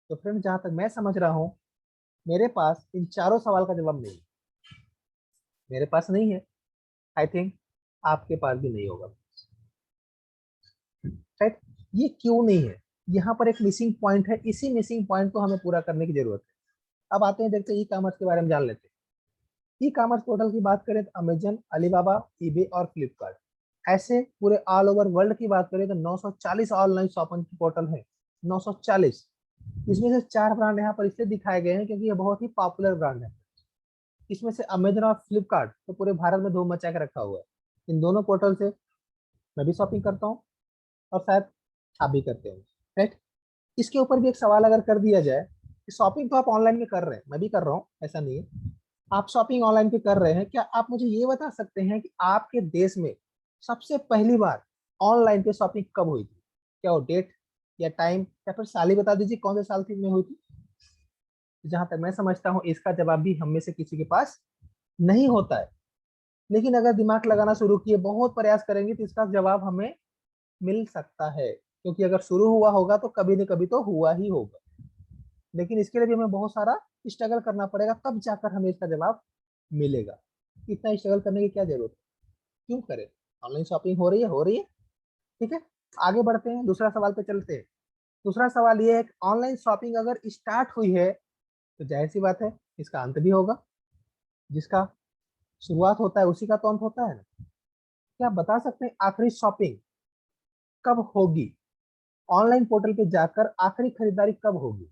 तो फ्रेंड, जहां तक मैं समझ रहा हूँ, मेरे पास इन चारों सवाल का जवाब नहीं है। मेरे पास नहीं है, आई थिंक आपके पास भी नहीं होगा, राइट। ये क्यों नहीं है? यहाँ पर एक मिसिंग पॉइंट है, इसी मिसिंग पॉइंट को हमें पूरा करने की जरूरत है। अब आते हैं, देखते हैं ई कॉमर्स के बारे में जान लेते हैं। ई कॉमर्स पोर्टल की बात करें तो अमेजन, अलीबाबा, ईबे और फ्लिपकार्ट, ऐसे पूरे ऑल ओवर वर्ल्ड की बात करें तो 940 ऑनलाइन शॉपिंग पोर्टल है। 940। इसमें से 4 ब्रांड यहाँ पर इसलिए दिखाए गए हैं क्योंकि ये बहुत ही पॉपुलर ब्रांड है। इसमें से अमेजन और फ्लिपकार्ट तो पूरे भारत में धूम मचा के रखा हुआ है। इन दोनों पोर्टल से मैं भी शॉपिंग करता हूँ, और शायद आप भी करते हो, राइट। इसके ऊपर भी एक सवाल अगर कर दिया जाए कि शॉपिंग तो आप ऑनलाइन में कर रहे हैं, मैं भी कर रहा हूँ, ऐसा नहीं है, आप शॉपिंग ऑनलाइन पे कर रहे हैं, क्या आप मुझे ये बता सकते हैं कि आपके देश में सबसे पहली बार ऑनलाइन पे शॉपिंग कब हुई थी? क्या वो डेट या टाइम या फिर साल ही बता दीजिए, कौन से साल थी में हुई थी? जहां तक मैं समझता हूँ इसका जवाब भी हम में से किसी के पास नहीं होता है। लेकिन अगर दिमाग लगाना शुरू किए, बहुत प्रयास करेंगे, तो इसका जवाब हमें मिल सकता है, क्योंकि अगर शुरू हुआ होगा तो कभी न कभी तो हुआ ही होगा। लेकिन इसके लिए भी हमें बहुत सारा स्ट्रगल करना पड़ेगा, तब जाकर हमें इसका जवाब मिलेगा। इतना स्ट्रगल करने की क्या जरूरत है? क्यों करें? ऑनलाइन शॉपिंग हो रही है, हो रही है, ठीक है। आगे बढ़ते हैं, दूसरा सवाल पे चलते हैं। दूसरा सवाल ये है कि ऑनलाइन शॉपिंग अगर स्टार्ट हुई है तो जाहिर सी बात है इसका अंत भी होगा। जिसका शुरुआत होता है उसी का तो अंत होता है ना। क्या आप बता सकते हैं आखिरी शॉपिंग कब होगी? ऑनलाइन पोर्टल पे जाकर आखिरी खरीदारी कब होगी?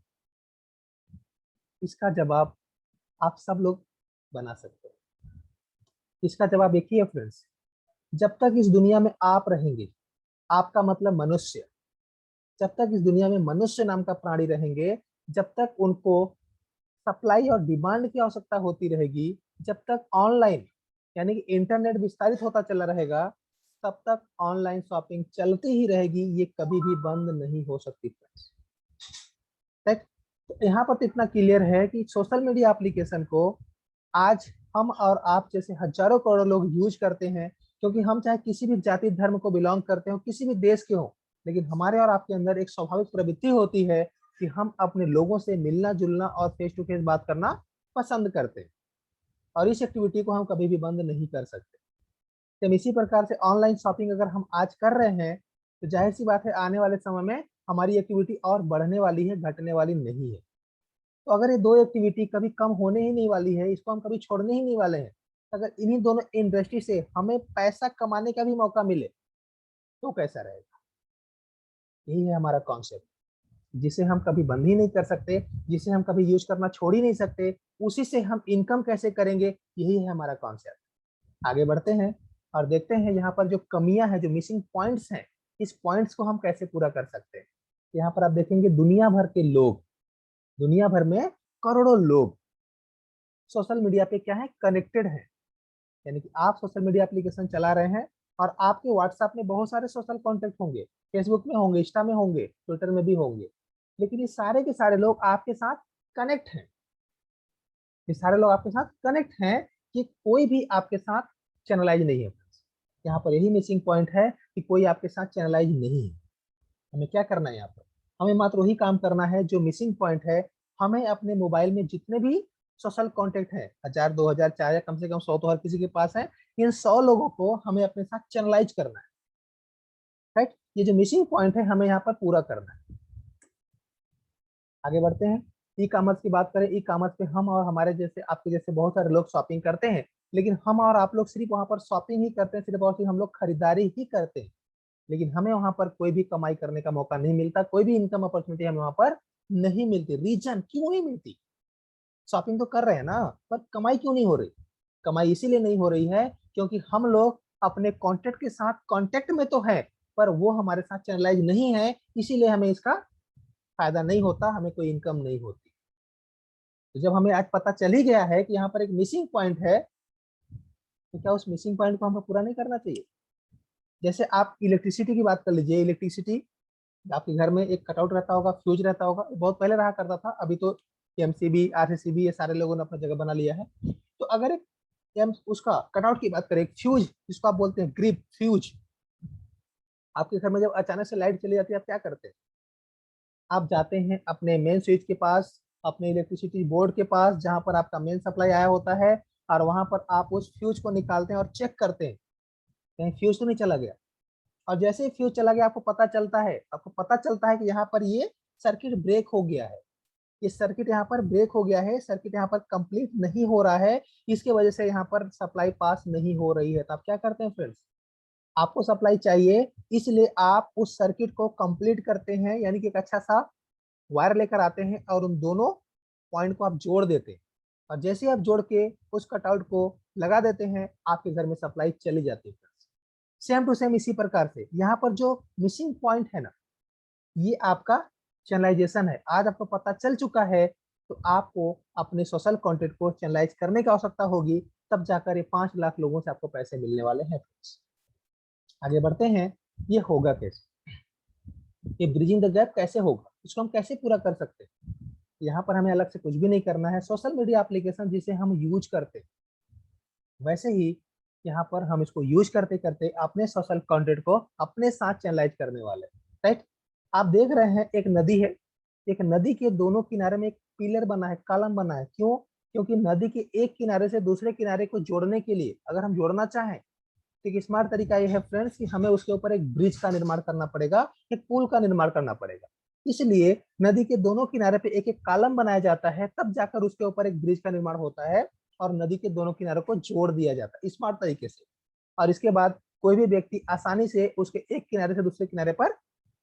इसका जवाब आप सब लोग बना सकते हैं। इसका जवाब एक ही है फ्रेंड्स, जब तक इस दुनिया में आप रहेंगे, आपका मतलब मनुष्य, जब तक इस दुनिया में मनुष्य नाम का प्राणी रहेंगे, जब तक उनको सप्लाई और डिमांड की आवश्यकता होती रहेगी, जब तक ऑनलाइन यानी कि इंटरनेट विस्तारित होता चला रहेगा, तब तक ऑनलाइन शॉपिंग चलती ही रहेगी। ये कभी भी बंद नहीं हो सकती फ्रेंड्स, राइट। तो यहाँ पर तो इतना क्लियर है कि सोशल मीडिया एप्लीकेशन को आज हम और आप जैसे हजारों करोड़ों लोग यूज करते हैं, क्योंकि हम चाहे किसी भी जाति धर्म को बिलोंग करते हो, किसी भी देश के हो, लेकिन हमारे और आपके अंदर एक स्वाभाविक प्रवृत्ति होती है कि हम अपने लोगों से मिलना जुलना और फेस टू फेस बात करना पसंद करते हैं, और इस एक्टिविटी को हम कभी भी बंद नहीं कर सकते। तो इसी प्रकार से ऑनलाइन शॉपिंग अगर हम आज कर रहे हैं तो जाहिर सी बात है आने वाले समय में हमारी एक्टिविटी और बढ़ने वाली है, घटने वाली नहीं है। तो अगर ये दो एक्टिविटी कभी कम होने ही नहीं वाली है, इसको हम कभी छोड़ने ही नहीं वाले हैं, अगर इन्हीं दोनों इंडस्ट्री से हमें पैसा कमाने का भी मौका मिले तो कैसा रहेगा? यही है हमारा कॉन्सेप्ट, जिसे हम कभी बंद ही नहीं कर सकते, जिसे हम कभी यूज करना छोड़ ही नहीं सकते, उसी से हम इनकम कैसे करेंगे, यही है हमारा कॉन्सेप्ट। आगे बढ़ते हैं और देखते हैं यहाँ पर जो कमियां हैं, जो मिसिंग पॉइंट्स हैं, इस पॉइंट्स को हम कैसे पूरा कर सकते हैं। यहाँ पर आप देखेंगे दुनिया भर के लोग, दुनिया भर में करोड़ों लोग सोशल मीडिया पे क्या है, कनेक्टेड है। यानी कि आप सोशल मीडिया एप्लीकेशन चला रहे हैं और आपके व्हाट्सएप में बहुत सारे सोशल कॉन्टेक्ट होंगे, फेसबुक में होंगे, इंस्टा में होंगे, ट्विटर में भी होंगे, लेकिन ये सारे के सारे लोग आपके साथ कनेक्ट हैं। ये सारे लोग आपके साथ कनेक्ट हैं कि कोई भी आपके साथ चैनलाइज नहीं है। यहाँ पर यही मिसिंग पॉइंट है कि कोई आपके साथ चैनलाइज नहीं है। हमें क्या करना है यहाँ पर, हमें मात्र वही काम करना है जो मिसिंग पॉइंट है। हमें अपने मोबाइल में जितने भी सोशल कॉन्टेक्ट है, 1000 2000 4000 कम से कम 100 तो हर किसी के पास है, इन 100 लोगों को हमें अपने साथ चैनलाइज करना है। राइट, ये जो मिसिंग पॉइंट है हमें यहाँ पर पूरा करना है। आगे बढ़ते हैं। ई कॉमर्स की बात करें, ई कॉमर्स पे हम और हमारे जैसे आपके जैसे बहुत सारे लोग शॉपिंग करते हैं, लेकिन हम और आप लोग सिर्फ वहां पर शॉपिंग ही करते हैं, सिर्फ और सिर्फ हम लोग खरीदारी ही करते हैं, लेकिन हमें वहां पर कोई भी कमाई करने का मौका नहीं मिलता, कोई भी इनकम अपॉर्चुनिटी हमें वहां पर नहीं मिलती। रीजन क्यों नहीं मिलती? शॉपिंग तो कर रहे हैं ना, पर कमाई क्यों नहीं हो रही? कमाई इसीलिए नहीं हो रही है क्योंकि हम लोग अपने कॉन्टेक्ट के साथ कांटेक्ट में तो है, पर वो हमारे साथ चैनलाइज नहीं है, इसीलिए हमें इसका फायदा नहीं होता, हमें कोई इनकम नहीं होती। तो जब हमें आज पता चल ही गया है कि यहाँ पर एक मिसिंग पॉइंट है, तो क्या उस मिसिंग पॉइंट को हमें पूरा नहीं करना चाहिए? जैसे आप इलेक्ट्रिसिटी की बात कर लीजिए, इलेक्ट्रिसिटी आपके घर में एक कटआउट रहता होगा, फ्यूज रहता होगा, बहुत पहले रहा करता था, अभी तो एमसीबी आरसीसीबी ये सारे लोगों ने अपना जगह बना लिया है। तो अगर एक उसका कटआउट की बात करें, एक फ्यूज जिसको आप बोलते हैं ग्रिप फ्यूज, आपके घर में जब अचानक से लाइट चली जाती है आप क्या करते हैं? आप जाते हैं अपने मेन स्विच के पास, अपने इलेक्ट्रिसिटी बोर्ड के पास जहां पर आपका मेन सप्लाई आया होता है, और वहां पर आप उस फ्यूज को निकालते हैं और चेक करते हैं कहीं फ्यूज तो नहीं चला गया। और जैसे ही फ्यूज चला गया आपको पता चलता है कि यहाँ पर ये सर्किट ब्रेक हो गया है, ये सर्किट यहाँ पर ब्रेक हो गया है, सर्किट यहाँ पर कंप्लीट नहीं हो रहा है, इसके वजह से यहाँ पर सप्लाई पास नहीं हो रही है। तो आप क्या करते हैं फ्रेंड्स? आपको सप्लाई चाहिए, इसलिए आप उस सर्किट को कंप्लीट करते हैं, यानी कि एक अच्छा सा वायर लेकर आते हैं और उन दोनों पॉइंट को आप जोड़ देते हैं, और जैसे ही आप जोड़ के उस कटआउट को लगा देते हैं, आपके घर में सप्लाई चली जाती है। सेम टू सेम इसी प्रकार से यहाँ पर जो मिसिंग पॉइंट है ना, ये आपका चैनलाइजेशन है। आज आपको पता चल चुका है, तो आपको अपने सोशल कंटेंट को चैनलाइज करने की आवश्यकता होगी, तब जाकर ये 5 लाख लोगों से आपको पैसे मिलने वाले हैं। आगे बढ़ते हैं। ये होगा कैसे, ये ब्रिजिंग द गैप कैसे होगा, इसको हम कैसे पूरा कर सकते हैं? यहाँ पर हमें अलग से कुछ भी नहीं करना है। सोशल मीडिया एप्लीकेशन जिसे हम यूज करते हैं, वैसे ही यहाँ पर हम इसको यूज करते करते अपने सोशल कंटेंट को अपने साथ चैनलाइज करने वाले हैं। राइट, आप देख रहे हैं एक नदी है, एक नदी के दोनों किनारे में एक पिलर बना है, कॉलम बना है। क्यों? क्योंकि नदी के एक किनारे से दूसरे किनारे को जोड़ने के लिए, अगर हम जोड़ना चाहें तो एक स्मार्ट तरीका ये है फ्रेंड्स कि हमें उसके ऊपर एक ब्रिज का निर्माण करना पड़ेगा, एक पुल का निर्माण करना पड़ेगा। इसलिए नदी के दोनों किनारे पे एक एक कॉलम बनाया जाता है, तब जाकर उसके ऊपर एक ब्रिज का निर्माण होता है और नदी के दोनों किनारों को जोड़ दिया जाता है स्मार्ट तरीके से। और इसके बाद कोई भी व्यक्ति आसानी से उसके एक किनारे से दूसरे किनारे पर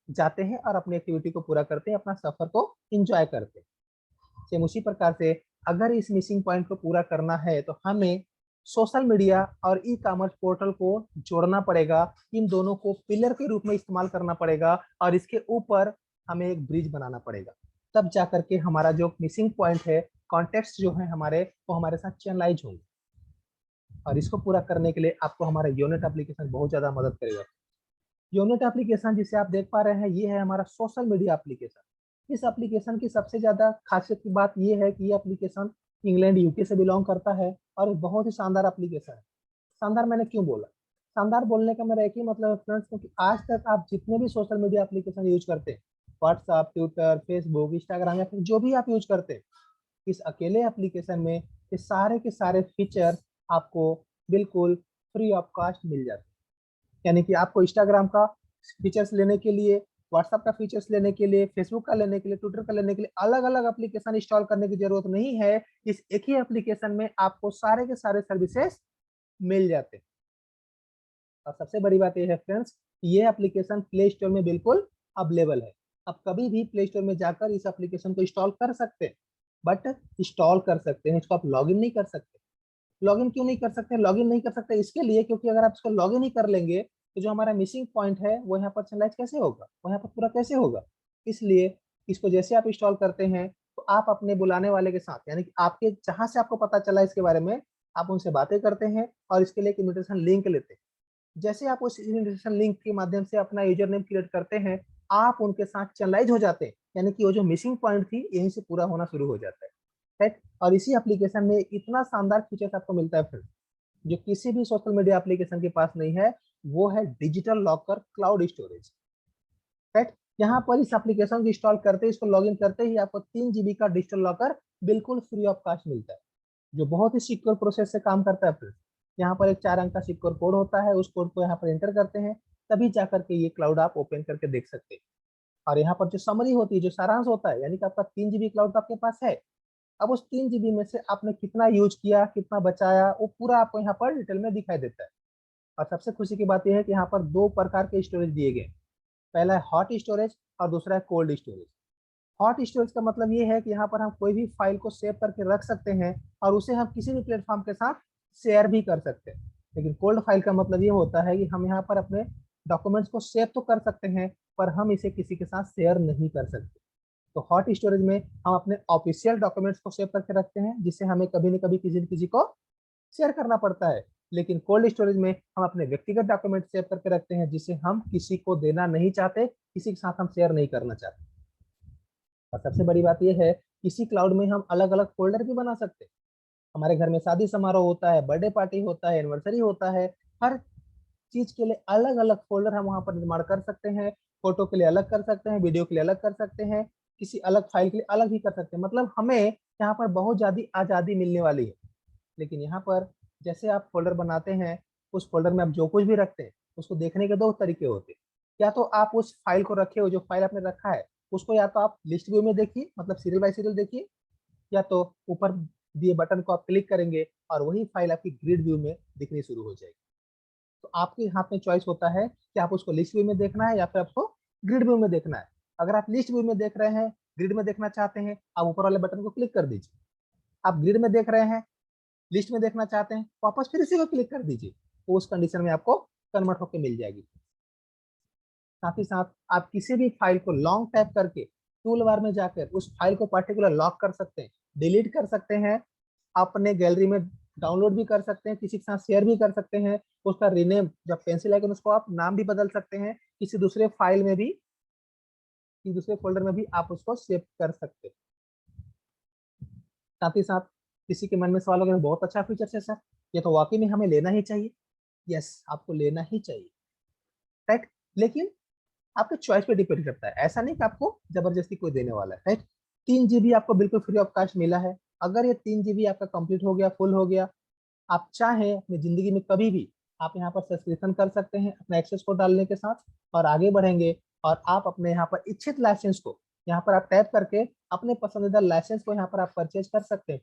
जाते हैं और अपनी एक्टिविटी को पूरा करते हैं, अपना सफर को एंजॉय करते हैं। सेम उसी प्रकार से अगर इस मिसिंग पॉइंट को पूरा करना है तो हमें सोशल मीडिया और ई कॉमर्स पोर्टल को जोड़ना पड़ेगा, इन दोनों को पिलर के रूप में इस्तेमाल करना पड़ेगा, और इसके ऊपर हमें एक ब्रिज बनाना पड़ेगा। तब जाकर के हमारा जो मिसिंग पॉइंट है, कॉन्टेक्स्ट जो है हमारे, वो हमारे साथ चैनलाइज होंगे। और इसको पूरा करने के लिए आपको हमारा यूनिट एप्लीकेशन बहुत ज्यादा मदद करेगा। यूनिट एप्लीकेशन जिसे आप देख पा रहे हैं, ये है हमारा सोशल मीडिया एप्लीकेशन। इस एप्लीकेशन की सबसे ज्यादा खासियत की बात ये है कि ये एप्लीकेशन इंग्लैंड यूके से बिलोंग करता है, और बहुत ही शानदार एप्लीकेशन है। शानदार मैंने क्यों बोला? शानदार बोलने का मेरा एक ही मतलब है फ्रेंड्स, क्योंकि आज तक आप जितने भी सोशल मीडिया एप्लीकेशन यूज करते हैं, व्हाट्सएप, ट्विटर, फेसबुक, इंस्टाग्राम, या फिर जो भी आप यूज करते हैं, इस अकेले एप्लीकेशन में ये सारे के सारे फीचर आपको बिल्कुल फ्री ऑफ कॉस्ट मिल जाते हैं। यानी कि आपको इंस्टाग्राम का फीचर्स लेने के लिए, व्हाट्सएप का फीचर्स लेने के लिए, फेसबुक का लेने के लिए, ट्विटर का लेने के लिए अलग अलग एप्लीकेशन इंस्टॉल करने की जरूरत नहीं है। इस एक ही एप्लीकेशन में आपको सारे के सारे सर्विसेज मिल जाते हैं। और सबसे बड़ी बात यह है फ्रेंड्स, ये एप्लीकेशन प्ले स्टोर में बिल्कुल अवेलेबल है। आप कभी भी प्ले स्टोर में जाकर इस एप्लीकेशन को इंस्टॉल कर सकते हैं, बट इंस्टॉल कर सकते हैं, इसको आप लॉगिन नहीं कर सकते। लॉगिन क्यों नहीं कर सकते? लॉगिन नहीं कर सकते इसके लिए क्योंकि अगर आप इसको लॉगिन ही कर लेंगे तो जो हमारा मिसिंग पॉइंट है वो यहाँ पर चैनलाइज कैसे होगा, वो यहाँ पर पूरा कैसे होगा? इसलिए इसको जैसे आप इंस्टॉल करते हैं तो आप अपने बुलाने वाले के साथ, यानी कि आपके जहां से आपको पता चला इसके बारे में, आप उनसे बातें करते हैं और इसके लिए एक इन्विटेशन लिंक लेते हैं। जैसे आप उस इन्विटेशन लिंक के माध्यम से अपना यूजर नेम क्रिएट करते हैं, आप उनके साथ चैनलाइज हो जाते हैं, यानी कि वो जो मिसिंग पॉइंट थी यहीं से पूरा होना शुरू हो जाता है। राइट, और इसी एप्लीकेशन में इतना शानदार फीचर्स आपको मिलता है फिर, जो किसी भी सोशल मीडिया एप्लीकेशन के पास नहीं है, वो है digital locker cloud storage. Right, यहाँ पर इस एप्लीकेशन को इंस्टॉल करते ही, इसको लॉगिन करते ही आपको 3 GB का डिजिटल लॉकर बिल्कुल फ्री ऑफ कॉस्ट मिलता है, जो बहुत ही सिक्योर प्रोसेस से काम करता है फ्रेंड्स। यहाँ पर एक 4 अंक का सिक्योर कोड होता है, उस कोड को यहाँ पर एंटर करते हैं, तभी जाकर के ये क्लाउड आप ओपन करके देख सकते हैं। और यहाँ पर जो समरी होती है, जो सारांश होता है, यानी कि आपका 3 GB क्लाउड आपके पास है, अब उस 3 GB में से आपने कितना यूज किया, कितना बचाया, वो पूरा आपको यहाँ पर डिटेल में दिखाई देता है। और सबसे खुशी की बात यह है कि यहाँ पर 2 प्रकार के स्टोरेज दिए गए। पहला है हॉट स्टोरेज और दूसरा है कोल्ड स्टोरेज। हॉट स्टोरेज का मतलब ये है कि यहाँ पर हम कोई भी फाइल को सेव करके रख सकते हैं और उसे हम किसी भी प्लेटफॉर्म के साथ शेयर भी कर सकते हैं। लेकिन कोल्ड फाइल का मतलब ये होता है कि हम यहाँ पर अपने डॉक्यूमेंट्स को सेव तो कर सकते हैं, पर हम इसे किसी के साथ शेयर नहीं कर सकते। तो हॉट स्टोरेज में हम अपने ऑफिशियल डॉक्यूमेंट्स को सेव करके रखते हैं, जिसे हमें कभी न कभी किसी न किसी को शेयर करना पड़ता है। लेकिन कोल्ड स्टोरेज में हम अपने व्यक्तिगत डॉक्यूमेंट सेव करके रखते हैं, जिसे हम किसी को देना नहीं चाहते, किसी के साथ हम शेयर नहीं करना चाहते। और सबसे बड़ी बात यह है, इसी क्लाउड में हम अलग अलग फोल्डर भी बना सकते हैं। हमारे घर में शादी समारोह होता है, बर्थडे पार्टी होता है, एनिवर्सरी होता है, हर चीज के लिए अलग अलग फोल्डर हम वहां पर निर्माण कर सकते हैं। फोटो के लिए अलग कर सकते हैं, वीडियो के लिए अलग कर सकते हैं, किसी अलग फाइल के लिए अलग भी कर सकते हैं। मतलब हमें यहाँ पर बहुत ज्यादा आजादी मिलने वाली है। लेकिन यहाँ पर जैसे आप फोल्डर बनाते हैं, उस फोल्डर में आप जो कुछ भी रखते हैं, उसको देखने के 2 तरीके होते हैं। या तो आप उस फाइल को रखे हो, जो फाइल आपने रखा है उसको या तो आप लिस्ट व्यू में देखिए, मतलब सीरियल बाय सीरियल देखिए, या तो ऊपर दिए बटन को आप क्लिक करेंगे और वही फाइल आपकी ग्रिड व्यू में दिखनी शुरू हो जाएगी। तो आपके हाथ में चॉइस होता है कि आप उसको लिस्ट व्यू में देखना है या फिर आपको ग्रिड व्यू में देखना है। अगर आप लिस्ट व्यू में देख रहे हैं, ग्रिड में देखना चाहते हैं, आप ऊपर वाले बटन को क्लिक कर दीजिए। आप ग्रिड में देख रहे हैं, लिस्ट में देखना चाहते हैं, वापस फिर इसी को क्लिक कर दीजिए, तो उस कंडीशन में आपको कन्वर्ट होकर मिल जाएगी। साथ ही साथ आप किसी भी फाइल को लॉन्ग टैप करके टूल बार में जाकर उस फाइल को पर्टिकुलर लॉक कर सकते हैं, डिलीट कर सकते हैं, अपने गैलरी में डाउनलोड भी कर सकते हैं, किसी के साथ शेयर भी कर सकते हैं। उसका रीनेम, जब पेंसिल आइकन, उसको आप नाम भी बदल सकते हैं, किसी दूसरे फाइल में भी, किसी दूसरे फोल्डर में भी आप उसको सेव कर सकते हैं। साथ ही साथ किसी के मन में सवाल होगा, बहुत अच्छा फीचर है सर, ये तो वाकई में हमें लेना ही चाहिए। यस, आपको लेना ही चाहिए, राइट। लेकिन आपके चॉइस पे डिपेंड करता है, ऐसा नहीं कि आपको जबरदस्ती कोई देने वाला है, राइट। 3 GB आपको बिल्कुल फ्री ऑफ कॉस्ट मिला है। अगर ये 3 GB आपका कंप्लीट हो गया, फुल हो गया, आप चाहें अपनी जिंदगी में कभी भी आप यहाँ पर सब्सक्रिप्शन कर सकते हैं अपना एक्सेस कोड डालने के साथ, और आगे बढ़ेंगे और आप अपने यहाँ पर इच्छित लाइसेंस को यहाँ पर आप टैप करके अपने पसंदीदा लाइसेंस को यहाँ पर आप परचेज कर सकते हैं।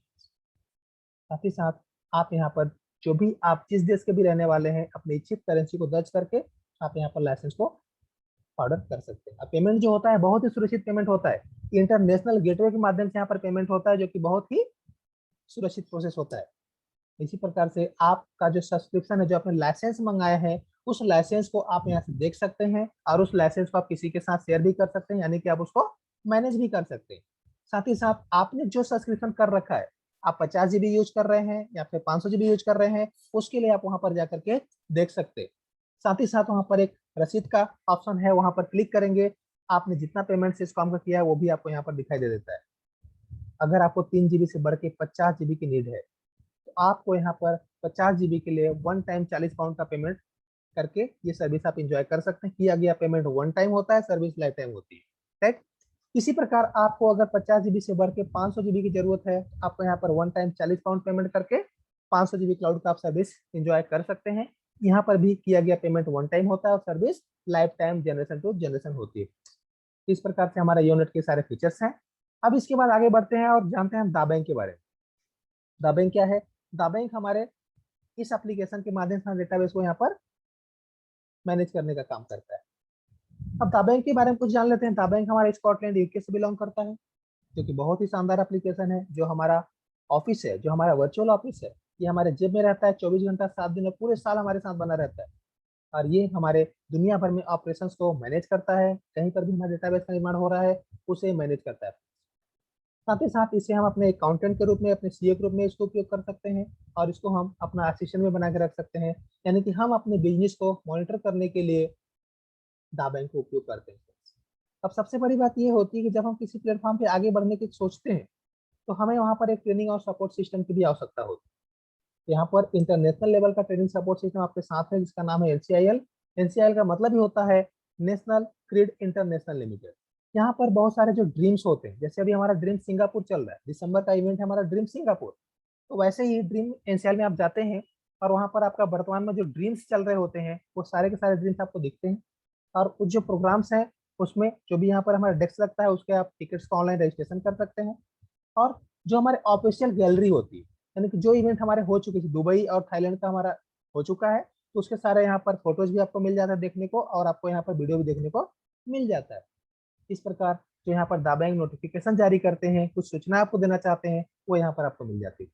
साथ ही साथ आप यहाँ पर जो भी आप जिस देश के भी रहने वाले हैं, अपनी इच्छित करेंसी को दर्ज करके आप यहाँ पर लाइसेंस को ऑर्डर कर सकते हैं। पेमेंट जो होता है बहुत ही सुरक्षित पेमेंट होता है, इंटरनेशनल गेटवे के माध्यम से यहाँ पर पेमेंट होता है, जो कि बहुत ही सुरक्षित प्रोसेस होता है। इसी प्रकार से आपका जो सब्सक्रिप्शन है, जो आपने लाइसेंस मंगाया है, उस लाइसेंस को आप यहाँ से देख सकते हैं और उस लाइसेंस को आप किसी के साथ शेयर भी कर सकते हैं, यानी कि आप उसको मैनेज भी कर सकते हैं। साथ ही साथ आपने जो सब्सक्रिप्शन कर रखा है, आप 50 GB यूज कर रहे हैं या फिर 500 GB यूज कर रहे हैं, उसके लिए आप वहां पर जाकर के देख सकते हैं। साथ ही साथ वहां पर एक रसीद का ऑप्शन है, वहां पर क्लिक करेंगे, आपने जितना पेमेंट से इस काम का किया है वो भी आपको यहाँ पर दिखाई दे देता है। अगर आपको 3 GB से बढ़ के 50 GB की नीड है, तो आपको यहाँ पर 50 GB के लिए वन टाइम 40 पाउंड का पेमेंट करके ये सर्विस आप इंजॉय कर सकते हैं। किया गया पेमेंट वन टाइम होता है, सर्विस लाइफ टाइम होती है, राइट। इसी प्रकार आपको अगर 50 GB से बढ़ के 500 GB की जरूरत है, आपको यहाँ पर वन टाइम 40 पाउंड पेमेंट करके 500 GB क्लाउड का आप सर्विस इंजॉय कर सकते हैं। यहाँ पर भी किया गया पेमेंट वन टाइम होता है और service life time generation to generation होती है। इस प्रकार से हमारा यूनिट के सारे फीचर्स हैं। अब इसके बाद आगे बढ़ते हैं और जानते हैं हम दाबैंक के बारे में। दाबैंक क्या है? दाबैंक हमारे इस एप्लीकेशन के माध्यम से डेटाबेस को यहाँ पर मैनेज करने का काम करता है। अब दाबैंक के बारे में कुछ जान लेते हैं। दाबैंक हमारा स्कॉटलैंड यूके से बिलोंग करता है, जो कि बहुत ही शानदार एप्लीकेशन है। जो हमारा ऑफिस है, जो हमारा वर्चुअल ऑफिस है, ये हमारे जेब में रहता है, 24 घंटा 7 दिन और पूरे साल हमारे साथ बना रहता है। और ये हमारे दुनिया भर में ऑपरेशंस को मैनेज करता है। कहीं पर भी हमारे डेटाबेस का निर्माण हो रहा है, उसे मैनेज करता है। साथ ही साथ इसे हम अपने अकाउंटेंट के रूप में, अपने सीए के रूप में इसको उपयोग कर सकते हैं, और इसको हम अपना असिस्टेंट में बना के रख सकते हैं। यानी कि हम अपने बिजनेस को मॉनिटर करने के लिए दाबैंक का उपयोग करते हैं। अब सबसे बड़ी बात यह होती है कि जब हम किसी प्लेटफॉर्म पे आगे बढ़ने की सोचते हैं, तो हमें वहाँ पर एक ट्रेनिंग और सपोर्ट सिस्टम की भी आवश्यकता होती है। यहाँ पर इंटरनेशनल लेवल का ट्रेनिंग सपोर्ट सिस्टम आपके साथ है, जिसका नाम है एनसीआईएल। एनसीआईएल का मतलब ही होता है नेशनल ग्रिड इंटरनेशनल लिमिटेड। यहाँ पर बहुत सारे जो ड्रीम्स होते हैं, जैसे अभी हमारा ड्रीम सिंगापुर चल रहा है, दिसंबर का इवेंट है हमारा ड्रीम सिंगापुर, तो वैसे ही ड्रीम एनसीएल में आप जाते हैं और वहाँ पर आपका वर्तमान में जो ड्रीम्स चल रहे होते हैं वो सारे के सारे ड्रीम्स आपको दिखते हैं। और कुछ जो प्रोग्राम्स हैं उसमें जो भी यहाँ पर हमारा डेस्क लगता है उसके आप टिकट्स का ऑनलाइन रजिस्ट्रेशन कर सकते हैं। और जो हमारे ऑफिशियल गैलरी होती है, यानी कि जो इवेंट हमारे हो चुके थे, दुबई और थाईलैंड का हमारा हो चुका है, तो उसके सारे यहाँ पर फोटोज भी आपको मिल जाता है देखने को, और आपको यहाँ पर वीडियो भी देखने को मिल जाता है। इस प्रकार जो यहाँ पर दाबैंग नोटिफिकेशन जारी करते हैं, कुछ सूचना आपको देना चाहते हैं, वो यहाँ पर आपको मिल जाती है।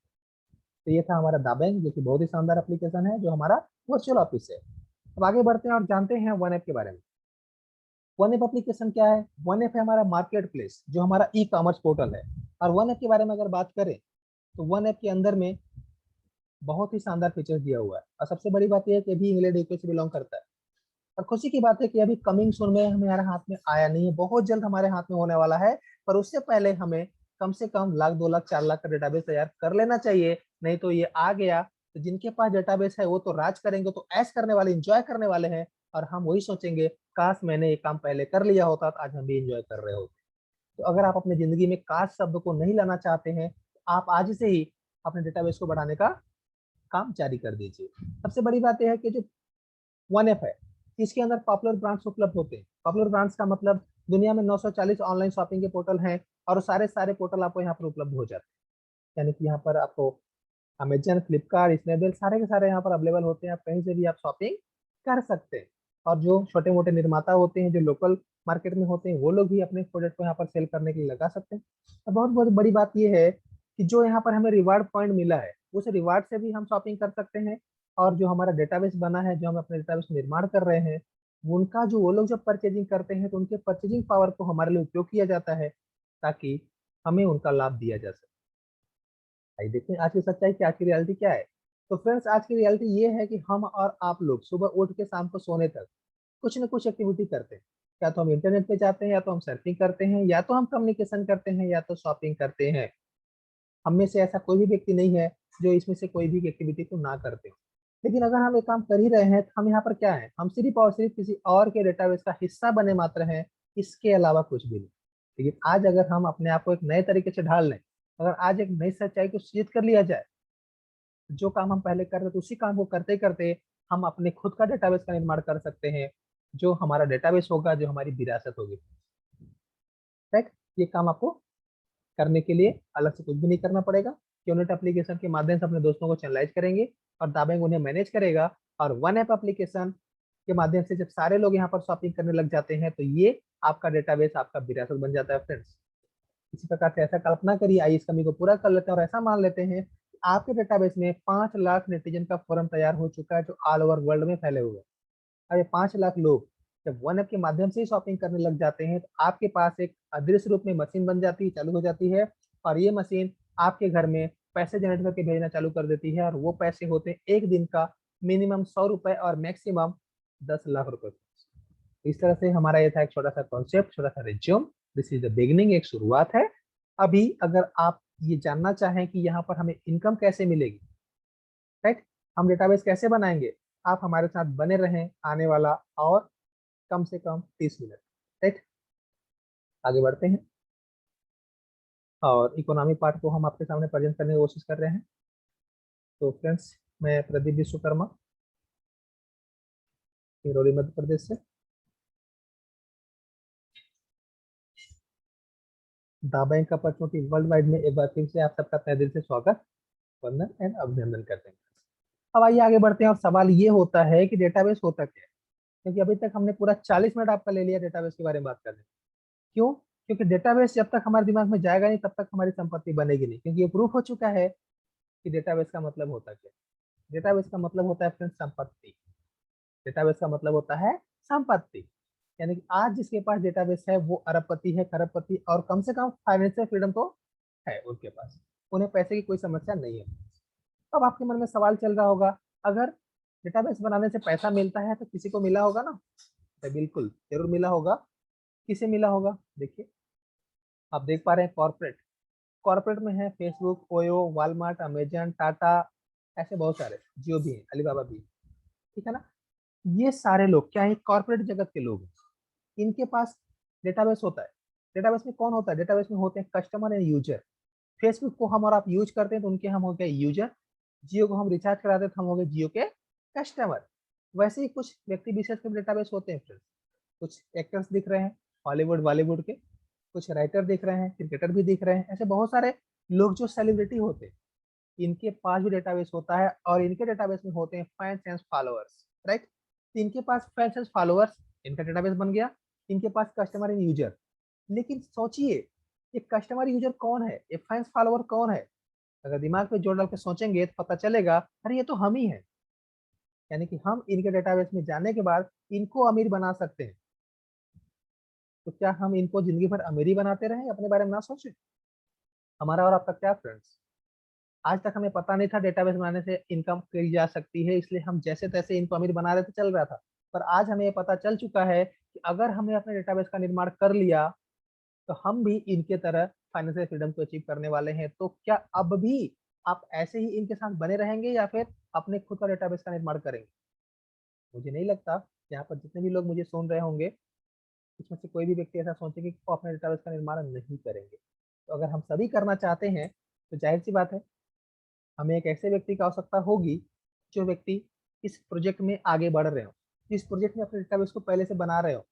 तो ये था हमारा दाबैंग, जो कि बहुत ही शानदार एप्लीकेशन है, जो हमारा वर्चुअल ऑफिस है। अब आगे बढ़ते हैं और जानते हैं वन ऐप के बारे में। वन ऐप एप्लीकेशन क्या है? वन ऐप है हमारा मार्केट प्लेस, जो हमारा ई कॉमर्स पोर्टल है। और वन ऐप के बारे में अगर बात करें तो वन ऐप के अंदर में बहुत ही शानदार फीचर्स दिया हुआ है, और सबसे बड़ी बात यह है कि अभी इंग्लैंड यूके से बिलोंग करता है। और खुशी की बात है कि अभी कमिंग सून में हमारे हाथ में आया नहीं है, बहुत जल्द हमारे हाथ में होने वाला है। पर उससे पहले हमें कम से कम लाख 2 लाख 4 लाख का डेटाबेस तैयार कर लेना चाहिए, नहीं तो ये आ गया तो जिनके पास डेटाबेस है वो तो राज करेंगे, तो ऐश करने वाले, इंजॉय करने वाले हैं। और हम वही सोचेंगे काश मैंने ये काम पहले कर लिया होता तो आज हम भी इंजॉय कर रहे होते। तो अगर आप अपनी जिंदगी में काश शब्द को नहीं लाना चाहते हैं तो आप आज से ही अपने डेटाबेस को बढ़ाने का काम जारी कर दीजिए। सबसे बड़ी बात यह है कि जो वन ऐप है इसके अंदर पॉपुलर ब्रांड्स उपलब्ध होते हैं। पॉपुलर ब्रांड्स का मतलब दुनिया में 940 ऑनलाइन शॉपिंग के पोर्टल हैं, और सारे सारे पोर्टल आपको यहाँ पर उपलब्ध हो जाते हैं। यानी कि यहाँ पर आपको अमेजन, फ्लिपकार्ट, स्नैपडील सारे के सारे यहाँ पर अवेलेबल होते हैं, आप कहीं से भी आप शॉपिंग कर सकते हैं। और जो छोटे मोटे निर्माता होते हैं जो लोकल मार्केट में होते हैं वो लोग भी अपने प्रोडक्ट को यहाँ पर सेल करने के लिए लगा सकते हैं। और बहुत बहुत बड़ी बात यह है कि जो यहाँ पर हमें रिवार्ड पॉइंट मिला है उस रिवार्ड से भी हम शॉपिंग कर सकते हैं। और जो हमारा डेटाबेस बना है, जो हम अपने डेटाबेस निर्माण कर रहे हैं, उनका जो वो लोग जब परचेजिंग करते हैं तो उनके परचेजिंग पावर को हमारे लिए उपयोग किया जाता है, ताकि हमें उनका लाभ दिया जा सके। आइए देखते हैं आज की सच्चाई की, आज की रियलिटी क्या है। तो फ्रेंड्स, आज की रियलिटी ये है कि हम और आप लोग सुबह उठ के शाम को सोने तक कुछ न कुछ एक्टिविटी करते हैं। या तो हम इंटरनेट पे जाते हैं, या तो हम सर्फिंग करते हैं, या तो हम कम्युनिकेशन करते हैं, या तो शॉपिंग करते हैं। हम में से ऐसा कोई भी व्यक्ति नहीं है जो इसमें से कोई भी एक्टिविटी को ना करते हो। लेकिन अगर हम एक काम कर ही रहे हैं तो हम यहाँ पर क्या है, हम सिर्फ और सिर्फ किसी और के डेटाबेस का हिस्सा बने मात्र हैं, इसके अलावा कुछ भी नहीं। लेकिन आज अगर हम अपने आप को एक नए तरीके से ढाल लें, अगर आज एक नई सच्चाई को सूचित कर लिया जाए, जो काम हम पहले कर रहे थे उसी काम को करते करते हम अपने खुद का डेटाबेस का निर्माण कर सकते हैं, जो हमारा डेटाबेस होगा, जो हमारी विरासत होगी। राइट? ये काम आपको करने के लिए अलग से कुछ भी नहीं करना पड़ेगा। क्यूनेट एप्लीकेशन के माध्यम से अपने दोस्तों को चैनलाइज करेंगे और दाबेंग उन्हें मैनेज करेगा। और वन ऐप एप्लीकेशन के माध्यम से जब सारे लोग यहाँ पर शॉपिंग करने लग जाते हैं तो ये आपका डेटाबेस, आपका विरासत बन जाता है फ्रेंड्स। इसी प्रकार से ऐसा कल्पना करिए, आइए इस कमी को पूरा कर लेते हैं और ऐसा मान लेते हैं कि आपके डेटाबेस में 5 लाख नेटिजन का फोरम तैयार हो चुका है, जो ऑल ओवर वर्ल्ड में फैले हुए हैं। अब ये 5 लाख लोग जब वन ऐप के माध्यम से ही शॉपिंग करने लग जाते हैं तो आपके पास एक अदृश्य रूप में मशीन बन जाती है, चालू हो जाती है। और ये मशीन आपके घर में पैसे जनरेट करके भेजना चालू कर देती है, और वो पैसे होते हैं एक दिन का मिनिमम 100 रुपए और मैक्सिमम 10 लाख रुपए। इस तरह से हमारा ये था एक छोटा सा कॉन्सेप्ट, छोटा सा resume. This is the beginning, एक शुरुआत है। अभी अगर आप ये जानना चाहें कि यहाँ पर हमें इनकम कैसे मिलेगी, राइट, हम डेटाबेस कैसे बनाएंगे, आप हमारे साथ बने रहें आने वाला और कम से कम 30 मिनट। राइट, आगे बढ़ते हैं और इकोनॉमी पार्ट को हम आपके सामने प्रेजेंट करने की कोशिश कर रहे हैं। तो फ्रेंड्स, मैं प्रदीप विश्वकर्मा, सिंगरौली मध्य प्रदेश से। The bank opportunity world wide में एक बार फिर से आप सबका तहे दिल से स्वागत, वंदन एंड अभिनंदन करते हैं। अब आइए आगे बढ़ते हैं, और सवाल ये होता है कि डेटाबेस होता क्या है। क्योंकि अभी तक हमने पूरा 40 मिनट आपका ले लिया डेटाबेस के बारे में बात करने। क्यों? क्योंकि डेटाबेस जब तक हमारे दिमाग में जाएगा नहीं तब तक हमारी संपत्ति बनेगी नहीं, क्योंकि ये प्रूफ हो चुका है कि डेटाबेस का मतलब होता क्या है। डेटाबेस का मतलब होता है फ्रेंड्स संपत्ति। डेटाबेस का मतलब होता है संपत्ति। यानी कि आज जिसके पास डेटाबेस है वो अरबपति है, खरबपति, और कम से कम फाइनेंशियल फ्रीडम तो है उनके पास, उन्हें पैसे की कोई समस्या नहीं है। अब आपके मन में सवाल चल रहा होगा, अगर डेटाबेस बनाने से पैसा मिलता है तो किसी को मिला होगा ना? तो बिल्कुल जरूर मिला होगा। किसे मिला होगा? देखिए, आप देख पा रहे हैं कॉर्पोरेट, कॉर्पोरेट में है Facebook, OYO, Walmart, Amazon, Tata, ऐसे बहुत सारे, जियो भी है, अलीबाबा भी है। ठीक है ना? ये सारे लोग क्या है? कॉर्पोरेट जगत के लोग हैं। इनके पास डेटाबेस होता है। डेटाबेस में कौन होता है? डेटाबेस में होते हैं कस्टमर एंड यूजर। फेसबुक को हम और आप यूज करते हैं तो उनके हम हो गए यूजर। जियो को हम रिचार्ज कराते हैं तो हम हो गए जियो के कस्टमर। वैसे ही कुछ व्यक्ति विशेष के डेटाबेस होते हैं फ्रेंड्स। कुछ एक्टर्स दिख रहे हैं हॉलीवुड बॉलीवुड के, कुछ राइटर दिख रहे हैं, क्रिकेटर भी दिख रहे हैं, ऐसे बहुत सारे लोग जो सेलिब्रिटी होते हैं, इनके पास भी डेटाबेस होता है और इनके डेटाबेस में होते हैं फैंस एंड फॉलोअर्स, राइट। तो इनके पास फैंस एंड फॉलोअर्स, इनका डेटाबेस बन गया। इनके पास कस्टमर एंड यूजर। लेकिन सोचिए ये कस्टमर यूजर कौन है, ये फैंस फॉलोअर कौन है? अगर दिमाग पे जोर डाल के सोचेंगे तो पता चलेगा अरे ये तो हम ही हैं। यानी कि हम इनके डेटाबेस में जाने के बाद इनको अमीर बना सकते हैं। तो क्या हम इनको जिंदगी भर अमीरी बनाते रहें, अपने बारे में ना सोचें? हमारा और आपका क्या फ्रेंड्स, आज तक हमें पता नहीं था डेटाबेस बनाने से इनकम करी जा सकती है, इसलिए हम जैसे तैसे इनको अमीर बना रहे थे, चल रहा था। पर आज हमें ये पता चल चुका है कि अगर हमने अपने डेटाबेस का निर्माण कर लिया तो हम भी इनके तरह फाइनेंशियल फ्रीडम को अचीव करने वाले हैं। तो क्या अब भी आप ऐसे ही इनके साथ बने रहेंगे या फिर अपने खुद का डेटाबेस का निर्माण करेंगे? मुझे नहीं लगता यहाँ पर जितने भी लोग मुझे सुन रहे होंगे इसमें से कोई भी व्यक्ति ऐसा सोचेंगे कि वो अपने डेटाबेस का निर्माण नहीं करेंगे। तो अगर हम सभी करना चाहते हैं तो जाहिर सी बात है हमें एक ऐसे व्यक्ति की आवश्यकता होगी जो व्यक्ति इस प्रोजेक्ट में आगे बढ़ रहे हो, इस प्रोजेक्ट में अपने डेटाबेस को पहले से बना रहे हो।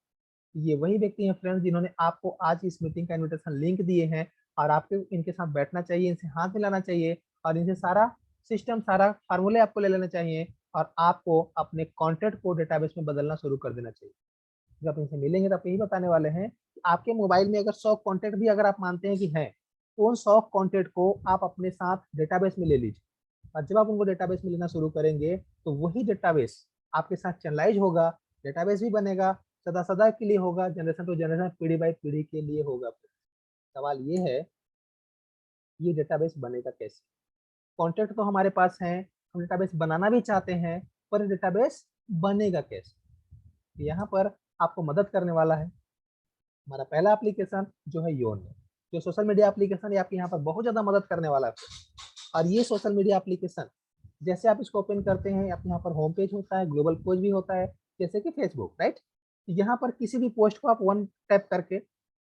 ये वही व्यक्ति हैं फ्रेंड्स जिन्होंने आपको आज इस मीटिंग का इनविटेशन लिंक दिए हैं और आपको इनके साथ बैठना चाहिए, इनसे हाथ मिलाना चाहिए और इनसे सारा सिस्टम, सारा फार्मूले आपको ले लेना चाहिए और आपको अपने कॉन्टेंट को डेटाबेस में बदलना शुरू कर देना चाहिए। जब आप इनसे मिलेंगे तो आप यही बताने वाले हैं कि आपके मोबाइल में अगर 100 कॉन्टेंट भी अगर आप मानते हैं कि हैं, तो उन 100 कॉन्टेंट को आप अपने साथ डेटाबेस में ले लीजिए और जब आप उनको डेटाबेस में लेना शुरू करेंगे तो वही डेटाबेस आपके साथ चैनलाइज होगा, डेटाबेस भी बनेगा, सदा सदा के लिए होगा, जनरेशन टू जनरेशन, पीढ़ी बाई पीढ़ी के लिए होगा। सवाल ये है ये डेटाबेस बनेगा कैसे? कॉन्टेंट तो हमारे पास है, हम डेटाबेस बनाना भी चाहते हैं, पर डेटाबेस बनेगा कैसे? यहाँ पर आपको मदद करने वाला है हमारा पहला एप्लीकेशन जो है योनो, जो सोशल मीडिया एप्लीकेशन है आपकी यहाँ पर बहुत ज्यादा मदद करने वाला है। और ये सोशल मीडिया एप्लीकेशन जैसे आप इसको ओपन करते हैं आपके यहाँ पर होम पेज होता है, ग्लोबल पेज भी होता है जैसे कि फेसबुक, राइट। यहाँ पर किसी भी पोस्ट को आप वन टैप करके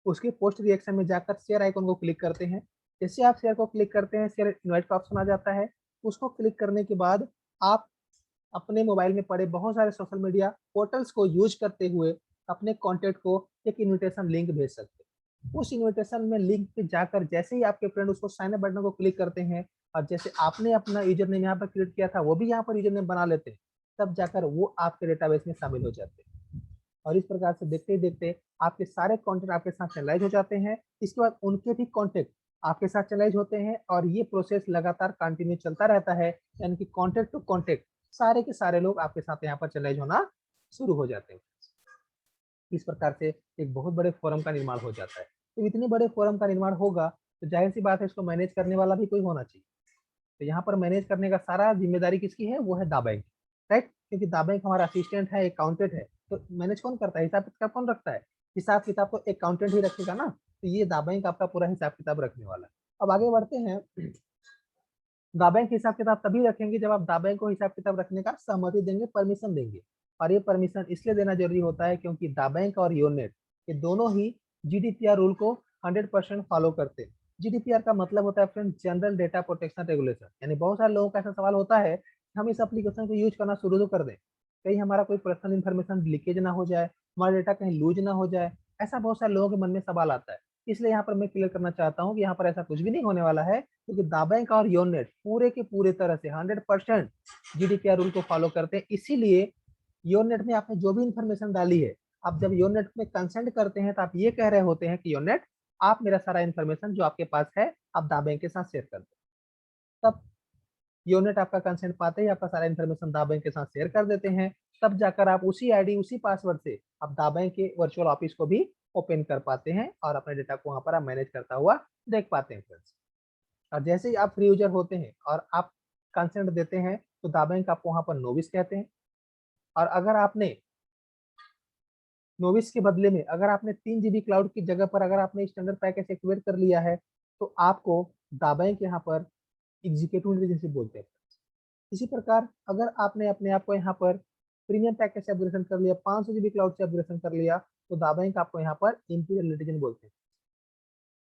उसके पोस्ट रिएक्शन में जाकर शेयर आइकन को क्लिक करते हैं। जैसे आप शेयर को क्लिक करते हैं शेयर इनवाइट का ऑप्शन आ जाता है। उसको क्लिक करने के बाद आप अपने मोबाइल में पड़े बहुत सारे सोशल मीडिया पोर्टल्स को यूज करते हुए अपने कॉन्टेंट को एक इन्विटेशन लिंक भेज सकते हैं। उस इन्विटेशन में लिंक पे जाकर जैसे ही आपके फ्रेंड उसको साइन अप बटन को क्लिक करते हैं और जैसे आपने अपना यूजर नेम यहाँ पर क्रिएट किया था वो भी यहाँ पर यूजर नेम बना लेते हैं, तब जाकर वो आपके डेटाबेस में शामिल हो जाते हैं। और इस प्रकार से देखते ही देखते आपके सारे कंटेंट आपके साथ चैनलाइज हो जाते हैं। इसके बाद उनके भी कंटेंट आपके साथ चैनलाइज होते हैं और ये प्रोसेस लगातार कंटिन्यू चलता रहता है। यानी कि कॉन्टेक्ट टू कॉन्टेक्ट सारे के सारे लोग आपके साथ यहाँ पर चैनलाइज होना शुरू हो जाते हैं। इस प्रकार से एक बहुत बड़े फोरम का निर्माण हो जाता है। तो इतने बड़े फोरम का निर्माण होगा तो जाहिर सी बात है इसको मैनेज करने वाला भी कोई होना चाहिए। तो यहाँ पर मैनेज करने का सारा जिम्मेदारी किसकी है? वो है दा बैंक, राइट। क्योंकि दा बैंक हमारा असिस्टेंट है, अकाउंटेंट है। तो मैनेज कौन करता है? हिसाब किताब कौन रखता है? हिसाब किताब तो अकाउंटेंट ही रखेगा ना। तो ये दा बैंक आपका पूरा हिसाब किताब रखने वाला है। अब आगे बढ़ते हैं। दा बैंक हिसाब किताब तभी रखेंगे जब आप दा बैंक को हिसाब किताब रखने का सहमति देंगे, परमिशन देंगे। और ये परमिशन इसलिए देना जरूरी होता है क्योंकि दा बैंक और योनेट ये दोनों ही जीडीपीआर रूल को 100% फॉलो करते हैं। जीडीपीआर का मतलब होता है friend general data protection regulation. यानी बहुत सारे लोगों का ऐसा सवाल होता है कि हम इस एप्लीकेशन को यूज करना शुरू तो कर दें, कहीं हमारा कोई पर्सनल इन्फॉर्मेशन लीकेज ना हो जाए, हमारा डेटा कहीं लूज ना हो जाए। ऐसा बहुत सारे लोगों के मन में सवाल आता है। इसलिए यहाँ पर मैं क्लियर करना चाहता हूँ कि यहाँ पर ऐसा कुछ भी नहीं होने वाला है क्योंकि दा बैंक और योनेट पूरे के पूरे तरह से 100% जीडीपीआर रूल को फॉलो करते हैं। इसीलिए योनेट में आपने जो भी इंफॉर्मेशन डाली है, आप जब योनेट में कंसेंट करते हैं तो आप ये कह रहे होते हैं कि योनेट आप मेरा सारा इन्फॉर्मेशन जो आपके पास है आप दा बैंक के साथ शेयर कर दो। तब योनेट आपका कंसेंट पाते ही आपका सारा इन्फॉर्मेशन दा बैंक के साथ शेयर कर देते हैं। तब जाकर आप उसी आईडी उसी पासवर्ड से आप दा बैंक के वर्चुअल ऑफिस को भी ओपन कर पाते हैं और अपने डेटा को वहां पर आप मैनेज करता हुआ देख पाते हैं फ्रेंड्स। और जैसे ही आप फ्री यूजर होते हैं और आप कंसेंट देते हैं तो दा बैंक आपको वहां पर नोविस कहते हैं। और अगर आपने नोविस के बदले में अगर आपने 3 GB क्लाउड की जगह पर अगर आपने स्टैंडर्ड पैकेज एक्टिवेट कर लिया है तो आपको दा बैंक यहाँ पर एग्जीक्यूटिव इंटेलिजेंस बोलते हैं। इसी प्रकार अगर आपने अपने आप को यहाँ पर प्रीमियम पैकेज से अपग्रेडेशन कर लिया, 500 GB क्लाउड से अपग्रेडेशन कर लिया, तो दा बैंक आपको यहाँ पर इंपीरियल नटिजन बोलते हैं।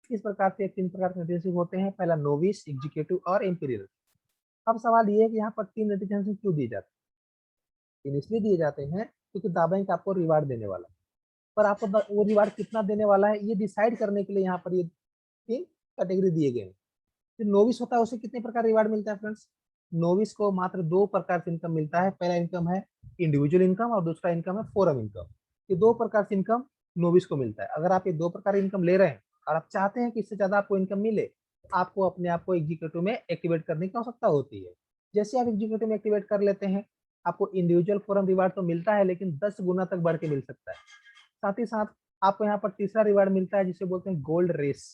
इस प्रकार से 3 प्रकार के नटिजनशिप होते हैं, पहला नोविस, एग्जीक्यूटिव और इंपीरियल। अब सवाल ये है कि यहाँ पर 3 नटिजनशिप क्यों दिए जाते हैं? इसलिए दिए जाते हैं क्योंकि दा बैंक आपको रिवार्ड देने वाला है, पर आपको वो रिवार्ड कितना देने वाला है ये डिसाइड करने के लिए यहाँ पर ये 3 कैटेगरी दिए गए हैं। जो नोविस होता है उसे कितने प्रकार रिवार्ड मिलता है फ्रेंड्स? नोविस को मात्र 2 प्रकार से इनकम मिलता है। पहला इनकम है इंडिविजुअल इनकम और दूसरा इनकम है फोरम इनकम। ये 2 प्रकार से इनकम नोविस को मिलता है। अगर आप ये 2 प्रकार इनकम ले रहे हैं और आप चाहते हैं कि इससे ज्यादा आपको इनकम मिले, तो आपको अपने आप को एग्जीक्यूटिव में एक्टिवेट करने की आवश्यकता होती है। जैसे आप एग्जीक्यूटिव में एक्टिवेट कर लेते हैं, आपको इंडिविजुअल फोरम रिवार्ड तो मिलता है, लेकिन 10 गुना तक बढ़ के मिल सकता है। साथ ही साथ आपको यहाँ पर तीसरा रिवार्ड मिलता है जिसे बोलते हैं गोल्ड रेस।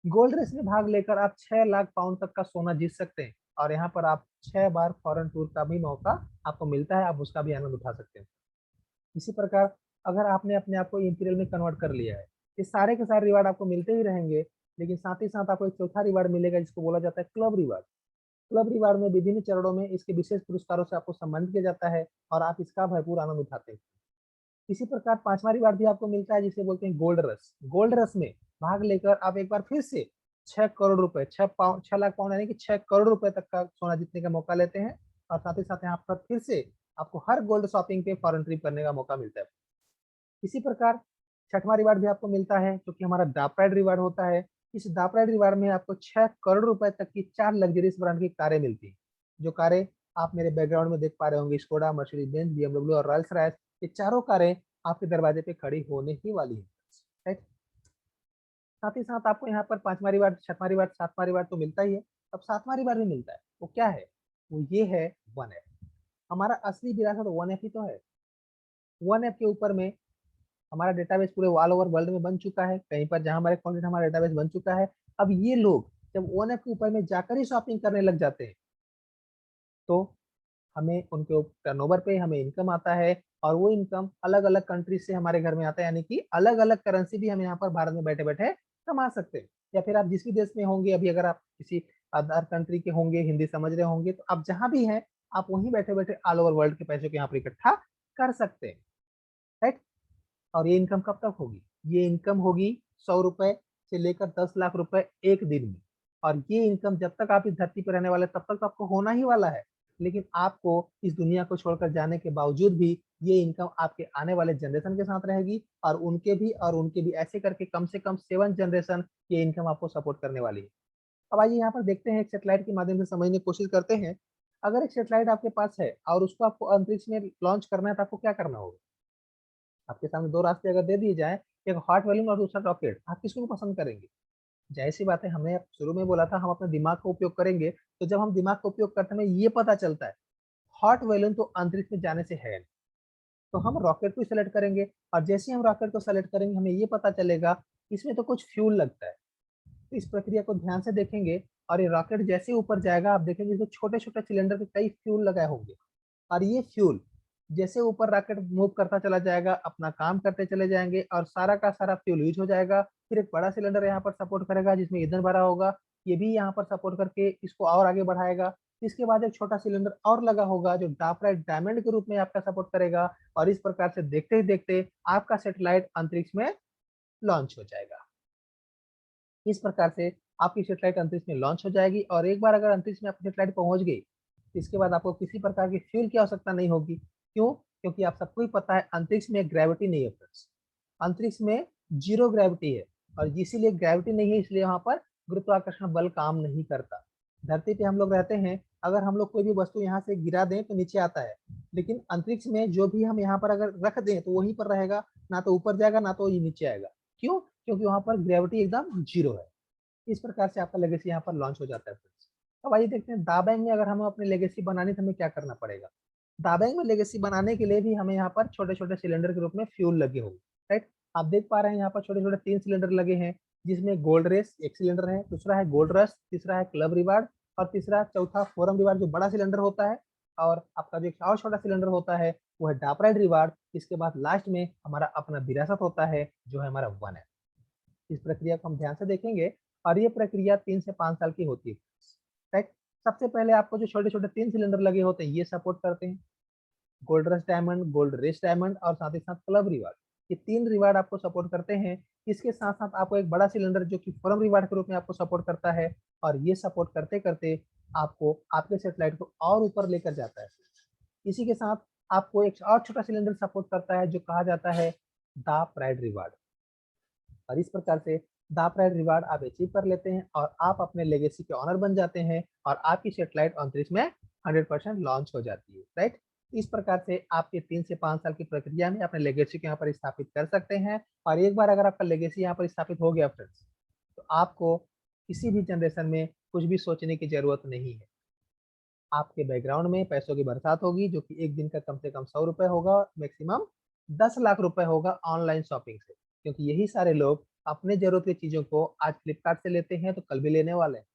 गोल्ड रेस में भाग लेकर आप 6 लाख पाउंड तक का सोना जीत सकते हैं, और यहाँ पर आप 6 बार फॉरेन टूर का भी मौका आपको मिलता है, आप उसका भी आनंद उठा सकते हैं। इसी प्रकार अगर आपने अपने आप को इंपीरियल में कन्वर्ट कर लिया है, ये सारे के सारे रिवार्ड आपको मिलते ही रहेंगे, लेकिन साथ ही साथ आपको एक चौथा रिवार्ड मिलेगा जिसको बोला जाता है क्लब रिवार्ड। क्लब रिवार्ड में विभिन्न चरणों में इसके विशेष पुरस्कारों से आपको सम्मानित किया जाता है और आप इसका भरपूर आनंद उठाते हैं। इसी प्रकार 5वां रिवार्ड भी आपको मिलता है जिसे बोलते हैं गोल्ड रश। गोल्ड रश में भाग लेकर आप एक बार फिर से 6 करोड़ रुपए, 6 लाख पाउंड यानी कि 6 करोड़ रुपए तक का सोना जीतने का मौका लेते हैं, और साथ ही साथ यहाँ पर फिर से आपको हर गोल्ड शॉपिंग पे फॉरेन ट्रिप करने का मौका मिलता है। इसी प्रकार 6वां रिवार्ड भी आपको मिलता है जो कि हमारा दापराइड रिवार्ड होता है। इस दापराइड रिवार्ड में आपको 6 करोड़ रुपए तक की 4 लग्जरियस ब्रांड की कारें मिलती हैं। जो कारें आप मेरे बैकग्राउंड में देख पा रहे होंगे, स्कोडा, मर्सिडीज बेंज, बीएमडब्ल्यू और रॉयल्स रॉयस, ये चारों कारें आपके दरवाजे पे खड़ी होने ही वाली है। राइट। साथ ही साथ आपको यहाँ पर 5वां रिवार्ड, 6वां रिवार्ड, 7वां रिवार्ड तो मिलता ही है। अब 7वां रिवार्ड भी मिलता है, वो क्या है? वो ये है वन ऐप। हमारा असली विरासत वन ऐप ही तो है। वन ऐप के ऊपर में हमारा डेटाबेस पूरे ऑल ओवर वर्ल्ड में बन चुका है, कहीं पर जहां हमारे कंटेंट हमारा डेटाबेस बन चुका है। अब ये लोग जब वन ऐप के ऊपर में जाकर ही शॉपिंग करने लग जाते हैं, तो हमें उनके टर्नओवर पे हमें इनकम आता है, और वो इनकम अलग अलग कंट्री से हमारे घर में आता है, यानी कि अलग अलग करेंसी भी हम यहाँ पर भारत में बैठे बैठे कमा सकते हैं। या फिर आप जिस भी देश में होंगे, अभी अगर आप किसी अदर कंट्री के होंगे, हिंदी समझ रहे होंगे, तो आप जहां भी हैं आप वहीं बैठे बैठे ऑल ओवर वर्ल्ड के पैसे को यहाँ पर इकट्ठा कर सकते हैं। राइट। और ये इनकम कब तक होगी? ये इनकम होगी 100 रुपए से लेकर 10 लाख रुपए एक दिन में। और ये इनकम जब तक आप इस धरती पर रहने वाले तब तक तो आपको होना ही वाला है, लेकिन आपको इस दुनिया को छोड़कर जाने के बावजूद भी ये इनकम आपके आने वाले जनरेशन के साथ रहेगी, और उनके भी ऐसे करके कम से कम 7 जनरेशन ये इनकम आपको सपोर्ट करने वाली है। अब आइए यहाँ पर देखते हैं, एक सेटेलाइट के माध्यम से समझने की कोशिश करते हैं। अगर एक सेटेलाइट आपके पास है और उसको आपको अंतरिक्ष में लॉन्च करना है, तो आपको क्या करना होगा? आपके सामने 2 रास्ते अगर दे दिए जाए, एक हॉट बैलून और दूसरा रॉकेट, आप किसको पसंद करेंगे? जाहिर सी बात है, हमने शुरू में बोला था हम अपने दिमाग का उपयोग करेंगे, तो जब हम दिमाग का उपयोग करते हैं ये पता चलता है हॉट बैलून तो अंतरिक्ष में जाने से है नहीं, तो हम रॉकेट को सेलेक्ट करेंगे। और जैसे ही हम रॉकेट को सेलेक्ट करेंगे हमें ये पता चलेगा इसमें तो कुछ फ्यूल लगता है। तो इस प्रक्रिया को ध्यान से देखेंगे, और ये रॉकेट जैसे ही ऊपर जाएगा आप देखेंगे इसमें छोटे छोटे सिलेंडर के कई फ्यूल लगाए होंगे, और ये फ्यूल जैसे ऊपर रॉकेट मूव करता चला जाएगा, अपना काम करते चले जाएंगे, और सारा का सारा फ्यूल यूज हो जाएगा। फिर एक बड़ा सिलेंडर यहाँ पर सपोर्ट करेगा जिसमें ईंधन भरा होगा, ये भी यहाँ पर सपोर्ट करके इसको और आगे बढ़ाएगा। इसके बाद एक छोटा सिलेंडर और लगा होगा जो डार्क डायमंड के रूप में आपका सपोर्ट करेगा, और इस प्रकार से देखते ही देखते आपका सैटेलाइट अंतरिक्ष में लॉन्च हो जाएगा। इस प्रकार से आपकी सैटेलाइट अंतरिक्ष में लॉन्च हो जाएगी, और एक बार अगर अंतरिक्ष में आपकी सैटेलाइट पहुंच गई, इसके बाद आपको किसी प्रकार की फ्यूल की आवश्यकता नहीं होगी। क्यों? क्योंकि आप सबको ही पता है अंतरिक्ष में ग्रेविटी नहीं है फ्रेंड्स। अंतरिक्ष में जीरो ग्रेविटी है, और इसीलिए ग्रेविटी नहीं है इसलिए वहां पर गुरुत्वाकर्षण बल काम नहीं करता। धरती पे हम लोग रहते हैं, अगर हम लोग कोई भी वस्तु यहाँ से गिरा दें तो नीचे आता है, लेकिन अंतरिक्ष में जो भी हम यहाँ पर अगर रख दें तो वहीं पर रहेगा, ना तो ऊपर जाएगा ना तो ये नीचे आएगा। क्यों? क्योंकि वहां पर ग्रेविटी एकदम जीरो है। इस प्रकार से आपका लेगेसी यहाँ पर लॉन्च हो जाता है फ्रेंड्स। अब आइए देखते हैं दाबैंग में अगर हमें अपनी लेगेसी बनानी तो हमें क्या करना पड़ेगा। दाबैंग में लेगेसी बनाने के लिए भी हमें यहाँ पर छोटे छोटे सिलेंडर के रूप में फ्यूल लगे होंगे। राइट। आप देख पा रहे हैं यहाँ पर छोटे छोटे 3 सिलेंडर लगे हैं, जिसमें गोल्ड रेस एक सिलेंडर है, दूसरा है गोल्ड रश, तीसरा है क्लब रिवार्ड, और तीसरा चौथा फोरम रिवार्ड जो बड़ा सिलेंडर होता है, और आपका जो एक और छोटा सिलेंडर होता है वो है डापराइड रिवार्ड। इसके बाद लास्ट में हमारा अपना विरासत होता है जो है हमारा वन है। इस प्रक्रिया को हम ध्यान से देखेंगे, और ये प्रक्रिया 3 से 5 साल की होती है। राइट। सबसे पहले आपको जो छोटे छोटे 3 सिलेंडर लगे होते हैं ये सपोर्ट करते हैं, gold rush diamond, gold race diamond, और साथ ही साथ क्लब रिवार्ड। ये 3 रिवार्ड आपको सपोर्ट करते हैं। इसके साथ साथ आपको एक बड़ा सिलेंडर जो कि फोरम रिवार्ड के रूप में आपको सपोर्ट करता है, और ये सपोर्ट करते करते आपको आपके सेटेलाइट को और ऊपर लेकर जाता है। इसी के साथ आपको एक और छोटा सिलेंडर सपोर्ट करता है जो कहा जाता है द प्राइड रिवार्ड। और इस प्रकार से द प्राइड रिवार्ड आप अचीव कर लेते हैं और आप अपने लेगेसी के ऑनर बन जाते हैं और आपकी सेटेलाइट अंतरिक्ष में 100% लॉन्च हो जाती है, राइट। इस प्रकार से आपके 3 से 5 साल की प्रक्रिया में अपने लेगेसी को यहाँ पर स्थापित कर सकते हैं। और एक बार अगर आपका लेगेसी यहाँ पर स्थापित हो गया फ्रेंड्स, तो आपको किसी भी जनरेशन में कुछ भी सोचने की जरूरत नहीं है। आपके बैकग्राउंड में पैसों की बरसात होगी, जो कि एक दिन का कम से कम 100 रुपए होगा, मैक्सिमम 10 लाख रुपए होगा ऑनलाइन शॉपिंग से। क्योंकि यही सारे लोग अपने जरूरत की चीजों को आज फ्लिपकार्ट से लेते हैं तो कल भी लेने वाले हैं,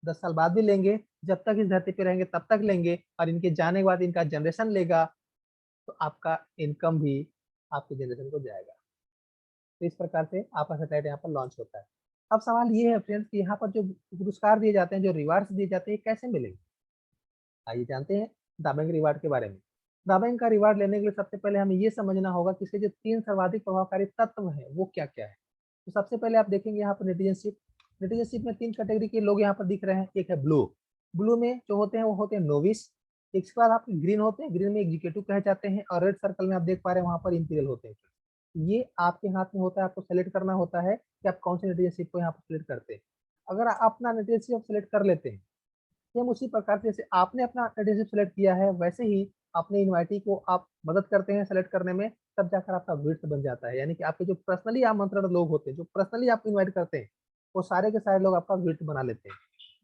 10 साल बाद भी लेंगे, जब तक इस धरती पे रहेंगे तब तक लेंगे, और इनके जाने के बाद इनका जनरेशन लेगा, तो आपका इनकम भी आपके जनरेशन को जाएगा। तो इस प्रकार से आपका सैटेलाइट यहाँ पर लॉन्च होता है। अब सवाल ये है फ्रेंड्स कि यहाँ पर जो पुरस्कार दिए जाते हैं, जो रिवार्ड्स दिए जाते हैं, कैसे मिलेंगे? आइए जानते हैं दाबेंग रिवार्ड के बारे में। दाबेंग का रिवार्ड लेने के लिए सबसे पहले हमें ये समझना होगा कि इसके जो 3 सर्वाधिक प्रभावकारी तत्व हैं वो क्या क्या है। तो सबसे पहले आप देखेंगे यहाँ पर नेटिजनशिप। नेटिजनशिप में 3 कैटेगरी के लोग यहाँ पर दिख रहे हैं। एक है ब्लू, ब्लू में जो होते हैं वो होते हैं नोविस। इसके बाद आपके ग्रीन होते हैं, ग्रीन में एग्जीक्यूटिव कहे जाते हैं, और रेड सर्कल में आप देख पा रहे हैं वहां पर इंपीरियल होते हैं। ये आपके हाथ में होता है, आपको सेलेक्ट करना होता है कि आप कौन से नेटिजनशिप को यहाँ पर सिलेक्ट करते हैं। अगर आप अपना नेटिजनशिप सेलेक्ट कर लेते हैं, सेम उसी प्रकार से जैसे आपने अपना एडहेसिव सेलेक्ट किया है, वैसे ही अपने इनवाइटी को आप मदद करते हैं सेलेक्ट करने में, तब जाकर आपका विड्थ बन जाता है। यानी कि आपके जो पर्सनली आमंत्रण लोग होते हैं, जो पर्सनली आप इनवाइट करते हैं, वो सारे के सारे लोग आपका विड्थ बना लेते हैं।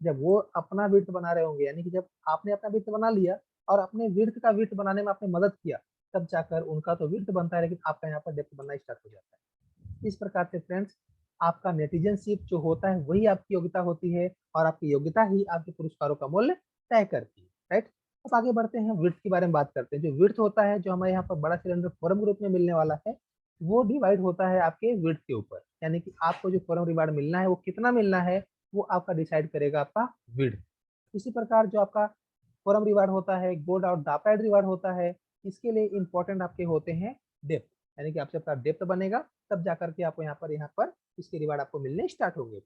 जब वो अपना विड्थ बना रहे होंगे, यानी कि जब आपने अपना विड्थ बना लिया और अपने विड्थ का विड्थ बनाने में आपने मदद किया, तब जाकर उनका तो विड्थ बनता है, लेकिन आपका यहाँ पर डेप्थ बनना स्टार्ट हो जाता है। इस प्रकार से फ्रेंड्स, आपका नेटिजनशिप जो होता है वही आपकी योग्यता होती है, और आपकी योग्यता ही आपके पुरस्कारों का मूल्य तय करती है, राइट। अब आगे बढ़ते हैं, विड्थ के बारे में बात करते हैं। जो विड्थ होता है, जो हमारे यहाँ पर बड़ा सिलेंडर फोरम ग्रुप में मिलने वाला है, वो डिवाइड होता है आपके विड्थ के ऊपर। यानी कि आपको जो फोरम रिवार्ड मिलना है वो कितना मिलना है, वो आपका डिसाइड करेगा आपका विड्थ। इसी प्रकार जो आपका फोरम रिवार्ड होता है, गोल्ड और डापाइड रिवार्ड होता है, इसके लिए इंपॉर्टेंट आपके होते हैं डेप्थ। यानी कि आपसे आपका डेप्थ बनेगा, तब जाकर के आपको यहाँ पर इसके रिवार्ड आपको मिलने स्टार्ट होंगे।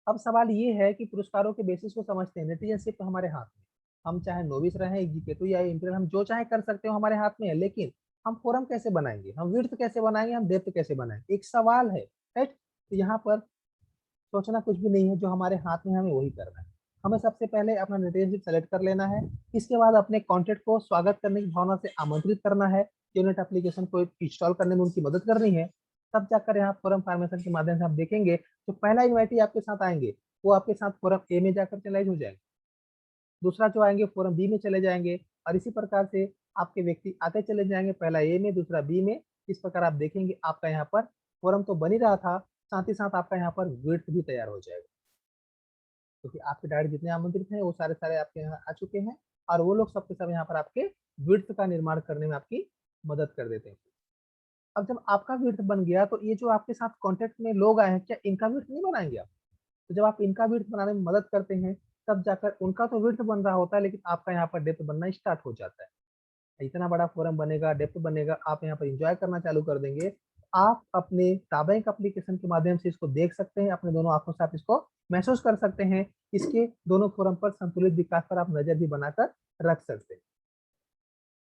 अब सवाल ये है कि पुरस्कारों के बेसिस को समझते हैं। नेटिजनशिप तो हमारे हाथ में, हम चाहे नोविस रहे, एग्जीक्यूटिव या इंपीरियल, हम जो चाहे कर सकते हो, हमारे हाथ में है। लेकिन हम फोरम कैसे बनाएंगे, हम विड्थ कैसे बनाएंगे, हम डेप्थ कैसे बनाएंगे, एक सवाल है, राइट। तो यहाँ पर सोचना कुछ भी नहीं है, जो हमारे हाथ में हमें वही करना है। हमें सबसे पहले अपना नेटिजनशिप सेलेक्ट कर लेना है। इसके बाद अपने कॉन्टेक्ट को स्वागत करने की भावना से आमंत्रित करना है, यूनिट एप्लीकेशन को इंस्टॉल करने में उनकी मदद करनी है। तब जाकर यहाँ फोरम फॉर्मेशन के माध्यम से आप देखेंगे जो पहला इन्वाइटी आपके साथ आएंगे, वो आपके साथ फोरम ए में जाकर चलाइज हो जाएंगे, दूसरा जो आएंगे फोरम बी में चले जाएंगे, और इसी प्रकार से आपके व्यक्ति आते चले जाएंगे, पहला ए में, दूसरा बी में। इस प्रकार आप देखेंगे आपका यहाँ पर फोरम तो बन ही रहा था, साथ ही साथ आपका यहाँ पर विड्थ भी तैयार हो जाएगा, क्योंकि आपके डायरेक्ट जितने आमंत्रित हैं वो सारे सारे आपके यहाँ आ चुके हैं, और वो लोग सबके सब यहाँ पर आपके विड्थ का निर्माण करने में आपकी मदद कर देते हैं। अब जब आपका विड्थ बन गया, तो ये जो आपके साथ कॉन्टेक्ट में लोग आए हैं, क्या इनका विड्थ नहीं बनाएंगे आप? तो जब आप इनका विड्थ बनाने में मदद करते हैं, तब जाकर उनका तो विड्थ बन रहा होता है, लेकिन आपका यहाँ पर डेप्थ बनना स्टार्ट हो जाता है। इतना बड़ा फोरम बनेगा, डेप्थ बनेगा, आप यहाँ पर इंजॉय करना चालू कर देंगे। आप अपने ताबैंक एप्लीकेशन के माध्यम से इसको देख सकते हैं, अपने दोनों आंखों से आप इसको महसूस कर सकते हैं। इसके दोनों फोरम पर संतुलित विकास पर आप नजर भी बनाकर रख सकते हैं।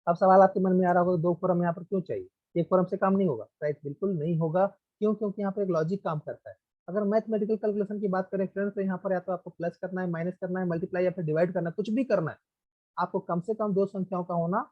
अब सवाल आपके मन में आ रहा होगा, दो फोरम यहाँ पर क्यों चाहिए, एक फोरम से काम नहीं होगा? राइट, बिल्कुल नहीं होगा। क्यों? क्योंकि यहाँ पर एक लॉजिक काम करता है। अगर मैथमेटिकल कैलकुलेशन की बात करें फ्रेंड्स, तो यहाँ पर या तो आपको प्लस करना है, माइनस करना है, मल्टीप्लाई या फिर डिवाइड करना है, कुछ भी करना है, आपको कम से कम दो संख्याओं का होना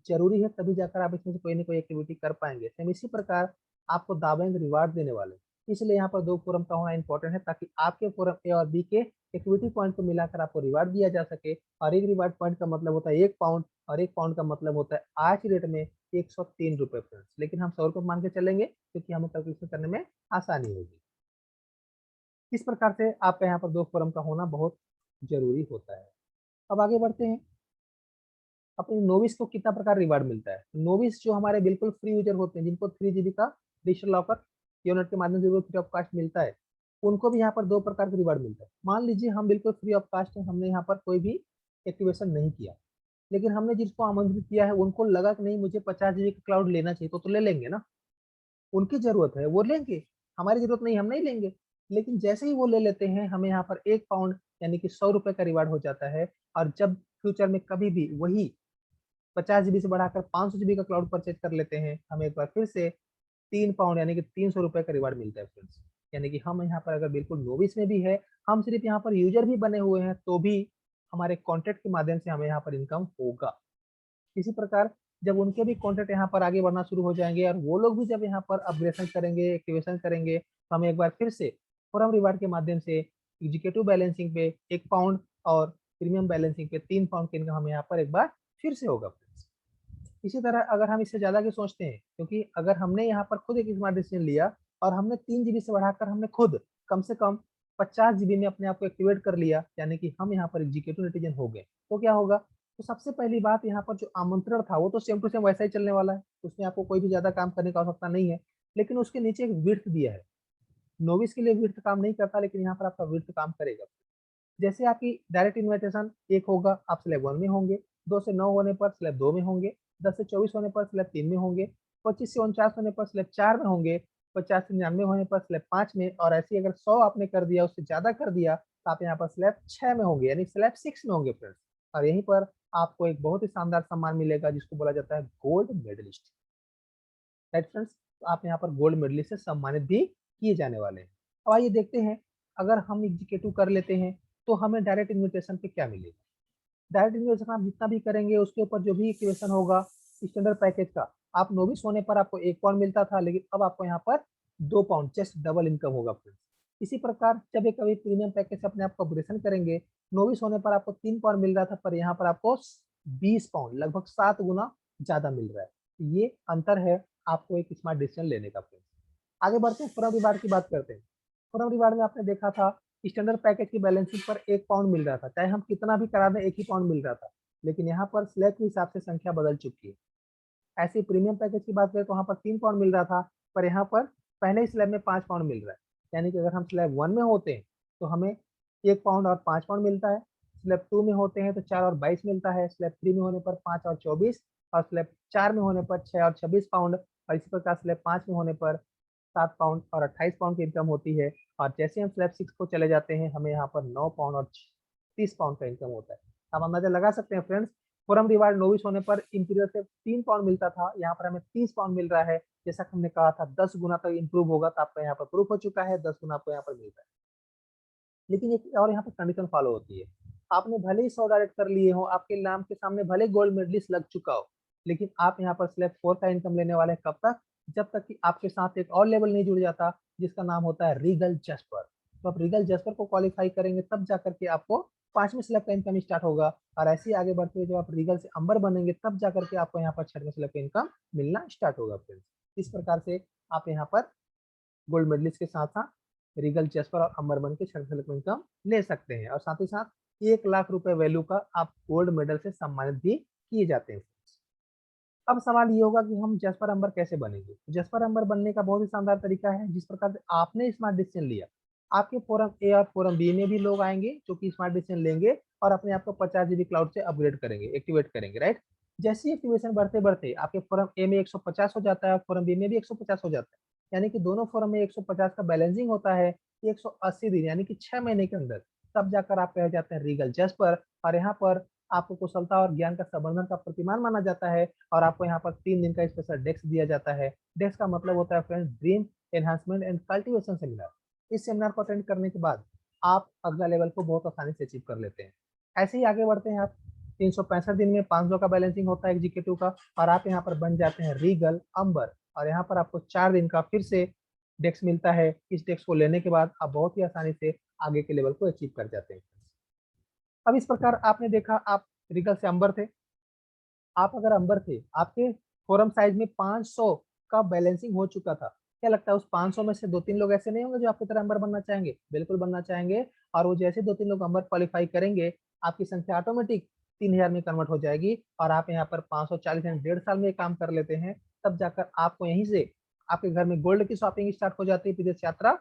जरूरी है, तभी जाकर आप इसमें से कोई ना कोई एक्टिविटी कर पाएंगे। सेम इसी प्रकार आपको दावेंगे रिवार्ड देने वाले, इसलिए यहाँ पर दो फोरम का होना इंपॉर्टेंट है, ताकि आपके फोरम ए और बी के एक्टिविटी पॉइंट को मिलाकर आपको रिवार्ड दिया जा सके। और एक रिवार्ड पॉइंट का मतलब होता है 1 पाउंड, और 1 पाउंड का मतलब होता है आज की डेट में 103 रुपए फ्रेंड्स। लेकिन हम 100 रुपए मान के चलेंगे, क्योंकि हमें कैलकुलेशन करने में आसानी होगी। इस प्रकार से आपका यहाँ पर दो फोरम का होना बहुत जरूरी होता है। अब आगे बढ़ते हैं, अपने नोविस को कितना प्रकार रिवार्ड मिलता है। नोविस जो हमारे बिल्कुल फ्री यूजर होते हैं, जिनको 3 GB का डिजिटल लॉकर यूनिट के माध्यम से फ्री ऑफ कास्ट मिलता है, उनको भी यहाँ पर दो प्रकार के रिवार्ड मिलता है। मान लीजिए हम बिल्कुल फ्री ऑफ कास्ट है, हमने यहाँ पर कोई भी एक्टिवेशन नहीं किया, लेकिन हमने जिसको आमंत्रित किया है उनको लगा कि नहीं मुझे 50 GB का क्लाउड लेना चाहिए, तो ले लेंगे ना। उनकी जरूरत है वो लेंगे, हमारी जरूरत नहीं, हम नहीं लेंगे। लेकिन जैसे ही वो ले लेते हैं हमें यहाँ पर 1 पाउंड यानी कि 100 रुपए का रिवार्ड हो जाता है। और जब फ्यूचर में कभी भी वही 50 GB से बढ़ाकर 500 GB का क्लाउड परचेज कर लेते हैं, हमें एक बार फिर से 3 पाउंड यानी कि 300 रुपए का रिवार्ड मिलता है फ्रेंड्स। यानी कि हम यहाँ पर अगर बिल्कुल नोविस में भी है, हम सिर्फ यहाँ पर यूजर भी बने हुए हैं, तो भी हमारे कॉन्टेक्ट के माध्यम से हमें यहाँ पर इनकम होगा। इसी प्रकार जब उनके भी कॉन्टेक्ट यहाँ पर आगे बढ़ना शुरू हो जाएंगे और वो लोग भी जब यहाँ पर अपग्रेडेशन करेंगे, एक्टिवेशन करेंगे, तो हमें एक बार फिर से फोरम रिवार्ड के माध्यम से एग्जीक्यूटिव बैलेंसिंग पे 1 पाउंड और प्रीमियम बैलेंसिंग पे 3 पाउंड की इनकम हमें यहाँ पर एक बार फिर से होगा। इसी तरह अगर हम इससे ज्यादा की सोचते हैं, क्योंकि अगर हमने यहाँ पर खुद एक स्मार्ट डिसीजन लिया और हमने 3 GB से बढ़ाकर हमने खुद कम से कम 50 GB में अपने आप को एक्टिवेट कर लिया, यानी कि हम यहाँ पर एग्जीक्यूटिव नेटिजन हो गए, तो क्या होगा? तो सबसे पहली बात, यहाँ पर जो आमंत्रण था वो तो सेम टू सेम वैसा ही चलने वाला है, उसमें आपको कोई भी ज्यादा काम करने की आवश्यकता नहीं है। लेकिन उसके नीचे एक विड्थ दिया है। नोविस के लिए विड्थ काम नहीं करता, लेकिन यहाँ पर आपका विड्थ काम करेगा। जैसे आपकी डायरेक्ट इन्विटेशन 1 होगा, आप स्लैब 1 में होंगे। 2 से 9 होने पर स्लैब 2 में होंगे। 10 से 24 होने पर स्लैब 3 में होंगे। 25 से 49 होने पर स्लैब 4 में होंगे। 50 से 99 होने पर स्लैब 5 में, और ऐसे अगर 100 आपने कर दिया, उससे ज्यादा कर दिया, तो आप यहाँ पर स्लैब 6 में होंगे, यानी स्लैब 6 में होंगे फ्रेंड्स। और यहीं पर आपको एक बहुत ही शानदार सम्मान मिलेगा जिसको बोला जाता है गोल्ड मेडलिस्ट। राइट फ्रेंड्स, तो आप यहाँ पर गोल्ड मेडलिस्ट से सम्मानित भी किए जाने वाले हैं। अब आइए देखते हैं, अगर हम एग्जीक्यूटिव कर लेते हैं तो हमें डायरेक्ट इन्विटेशन पे क्या मिलेगा। डायरेक्ट इन्वेस्टमेंट आप जितना भी करेंगे उसके ऊपर जो भी इक्वेशन होगा स्टैंडर्ड पैकेज का, आप नोविस होने पर आपको 1 पाउंड मिलता था, लेकिन अब आपको यहाँ पर 2 पाउंड, जस्ट डबल इनकम होगा फ्रेंड्स। इसी प्रकार जब ये कभी प्रीमियम पैकेज से अपने आप को अपग्रेडेशन करेंगे, नोविस होने पर आपको 3 पाउंड मिल रहा था, पर यहाँ पर आपको 20 पाउंड, लगभग 7 गुना ज्यादा मिल रहा है। ये अंतर है आपको एक स्मार्ट डिसीजन लेने का फ्रेंड्स। आगे बढ़ते हैं, फोरम रिवार्ड की बात करते हैं। फोरम रिवार्ड में आपने देखा था स्टैंडर्ड पैकेज की बैलेंसिंग पर 1 पाउंड मिल रहा था, चाहे हम कितना भी करा दें 1 ही पाउंड मिल रहा था। लेकिन यहाँ पर स्लैब के हिसाब से संख्या बदल चुकी है। ऐसे प्रीमियम पैकेज की बात करें तो वहाँ पर 3 पाउंड मिल रहा था, पर यहाँ पर पहले ही स्लैब में 5 पाउंड मिल रहा है। यानी कि अगर हम स्लैब 1 में होते हैं तो हमें 1 पाउंड और 5 पाउंड मिलता है। स्लैब 2 में होते हैं तो 4 और 22 मिलता है। स्लैब 3 में होने पर 5 और 24, और स्लैब 4 में होने पर 6 और 26 पाउंड, और इसी प्रकार स्लैब 5 में होने पर 7 पाउंड और 28 पाउंड की इनकम होती है। और जैसे हम स्लैब 6 को चले जाते हैं हमें यहाँ पर 9 पाउंड और 30 पाउंड का इनकम होता है। आप अंदाजा लगा सकते हैं फ्रेंड्स, फोरम रिवार्ड नोविस होने पर इंपीरियल से 3 पाउंड मिलता था, यहाँ पर हमें 30 पाउंड मिल रहा है। जैसा कि हमने कहा था 10 गुना तक इंप्रूव होगा, तो आपका यहाँ पर प्रूफ हो चुका है, 10 गुना आपको यहाँ पर मिल रहा है। लेकिन एक और यहाँ पर कंडीशन फॉलो होती है। आपने भले ही 100 डायरेक्ट कर लिए हो, आपके नाम के सामने भले गोल्ड मेडलिस्ट लग चुका हो, लेकिन आप यहाँ पर स्लैब 4 का इनकम लेने वाले हैं। कब तक? जब तक कि आपके साथ एक और लेवल नहीं जुड़ जाता जिसका नाम होता है रीगल जस्पर। तो आप रीगल जस्पर को क्वालिफाई करेंगे तब जाकर के आपको 5वें स्लैब का इनकम स्टार्ट होगा। और ऐसे ही आगे बढ़ते हुए जब आप रीगल से अंबर बनेंगे तब जाकर के आपको यहाँ पर 6वें स्लैब का इनकम मिलना स्टार्ट होगा फ्रेंड्स। इस प्रकार से आप यहाँ पर गोल्ड मेडलिस्ट के साथ साथ रीगल जैस्पर और अंबर बन के 6वें स्लैब का इनकम ले सकते हैं। और साथ ही साथ 1 लाख रुपए वैल्यू का आप गोल्ड मेडल से सम्मानित भी किए जाते हैं। अब सवाल ये होगा कि हम जैस्पर अंबर कैसे बनेंगे। जैस्पर अंबर बनने का बहुत ही शानदार तरीका है। जिस प्रकार से आपने स्मार्ट डिसीजन लिया, आपके फोरम ए और फोरम बी में भी लोग आएंगे जो कि स्मार्ट डिसीजन लेंगे और अपने आप को 50 GB क्लाउड से अपग्रेड करेंगे, एक्टिवेट करेंगे, राइट। जैसे एक्टिवेशन बढ़ते बढ़ते आपके फोरम ए में 150 हो जाता है और फोरम बी में भी 150 हो जाता है, यानी कि दोनों फोरम में 150 का बैलेंसिंग होता है 180 दिन, यानी कि 6 महीने के अंदर। तब जाकर आप कह जाते हैं रीगल जैस्पर। और यहाँ पर आपको कुशलता और ज्ञान का संवर्धन का प्रतिमान माना जाता है। और आपको यहाँ पर 3 दिन का स्पेशल डेस्क दिया जाता है। डेस्क का मतलब होता है friends dream enhancement and cultivation seminar. इस सेमिनार को अटेंड करने के बाद आप अगला लेवल को बहुत आसानी से अचीव कर लेते हैं। ऐसे ही आगे बढ़ते हैं आप। 365 दिन में 500 का बैलेंसिंग होता है एग्जीक्यूटिव का, और आप यहाँ पर बन जाते हैं रीगल अंबर। और यहाँ पर आपको 4 दिन का फिर से डेस्क मिलता है। इस डेस्क को लेने के बाद आप बहुत ही आसानी से आगे के लेवल को अचीव कर जाते हैं। अब इस प्रकार आपने देखा, आप रीगल से अंबर थे। आप अगर अंबर थे, आपके फोरम साइज में 500 का बैलेंसिंग हो चुका था, क्या लगता है उस 500 में से 2-3 लोग ऐसे नहीं होंगे जो आपकी तरह अंबर बनना चाहेंगे? बिल्कुल बनना चाहेंगे। और वो जैसे 2-3 लोग अंबर क्वालिफाई करेंगे, आपकी संख्या ऑटोमेटिक 3000 में कन्वर्ट हो जाएगी। और आप यहाँ पर 540 यानी 1.5 साल में काम कर लेते हैं। तब जाकर आपको यहीं से आपके घर में गोल्ड की शॉपिंग स्टार्ट हो जाती है, विदेश यात्रा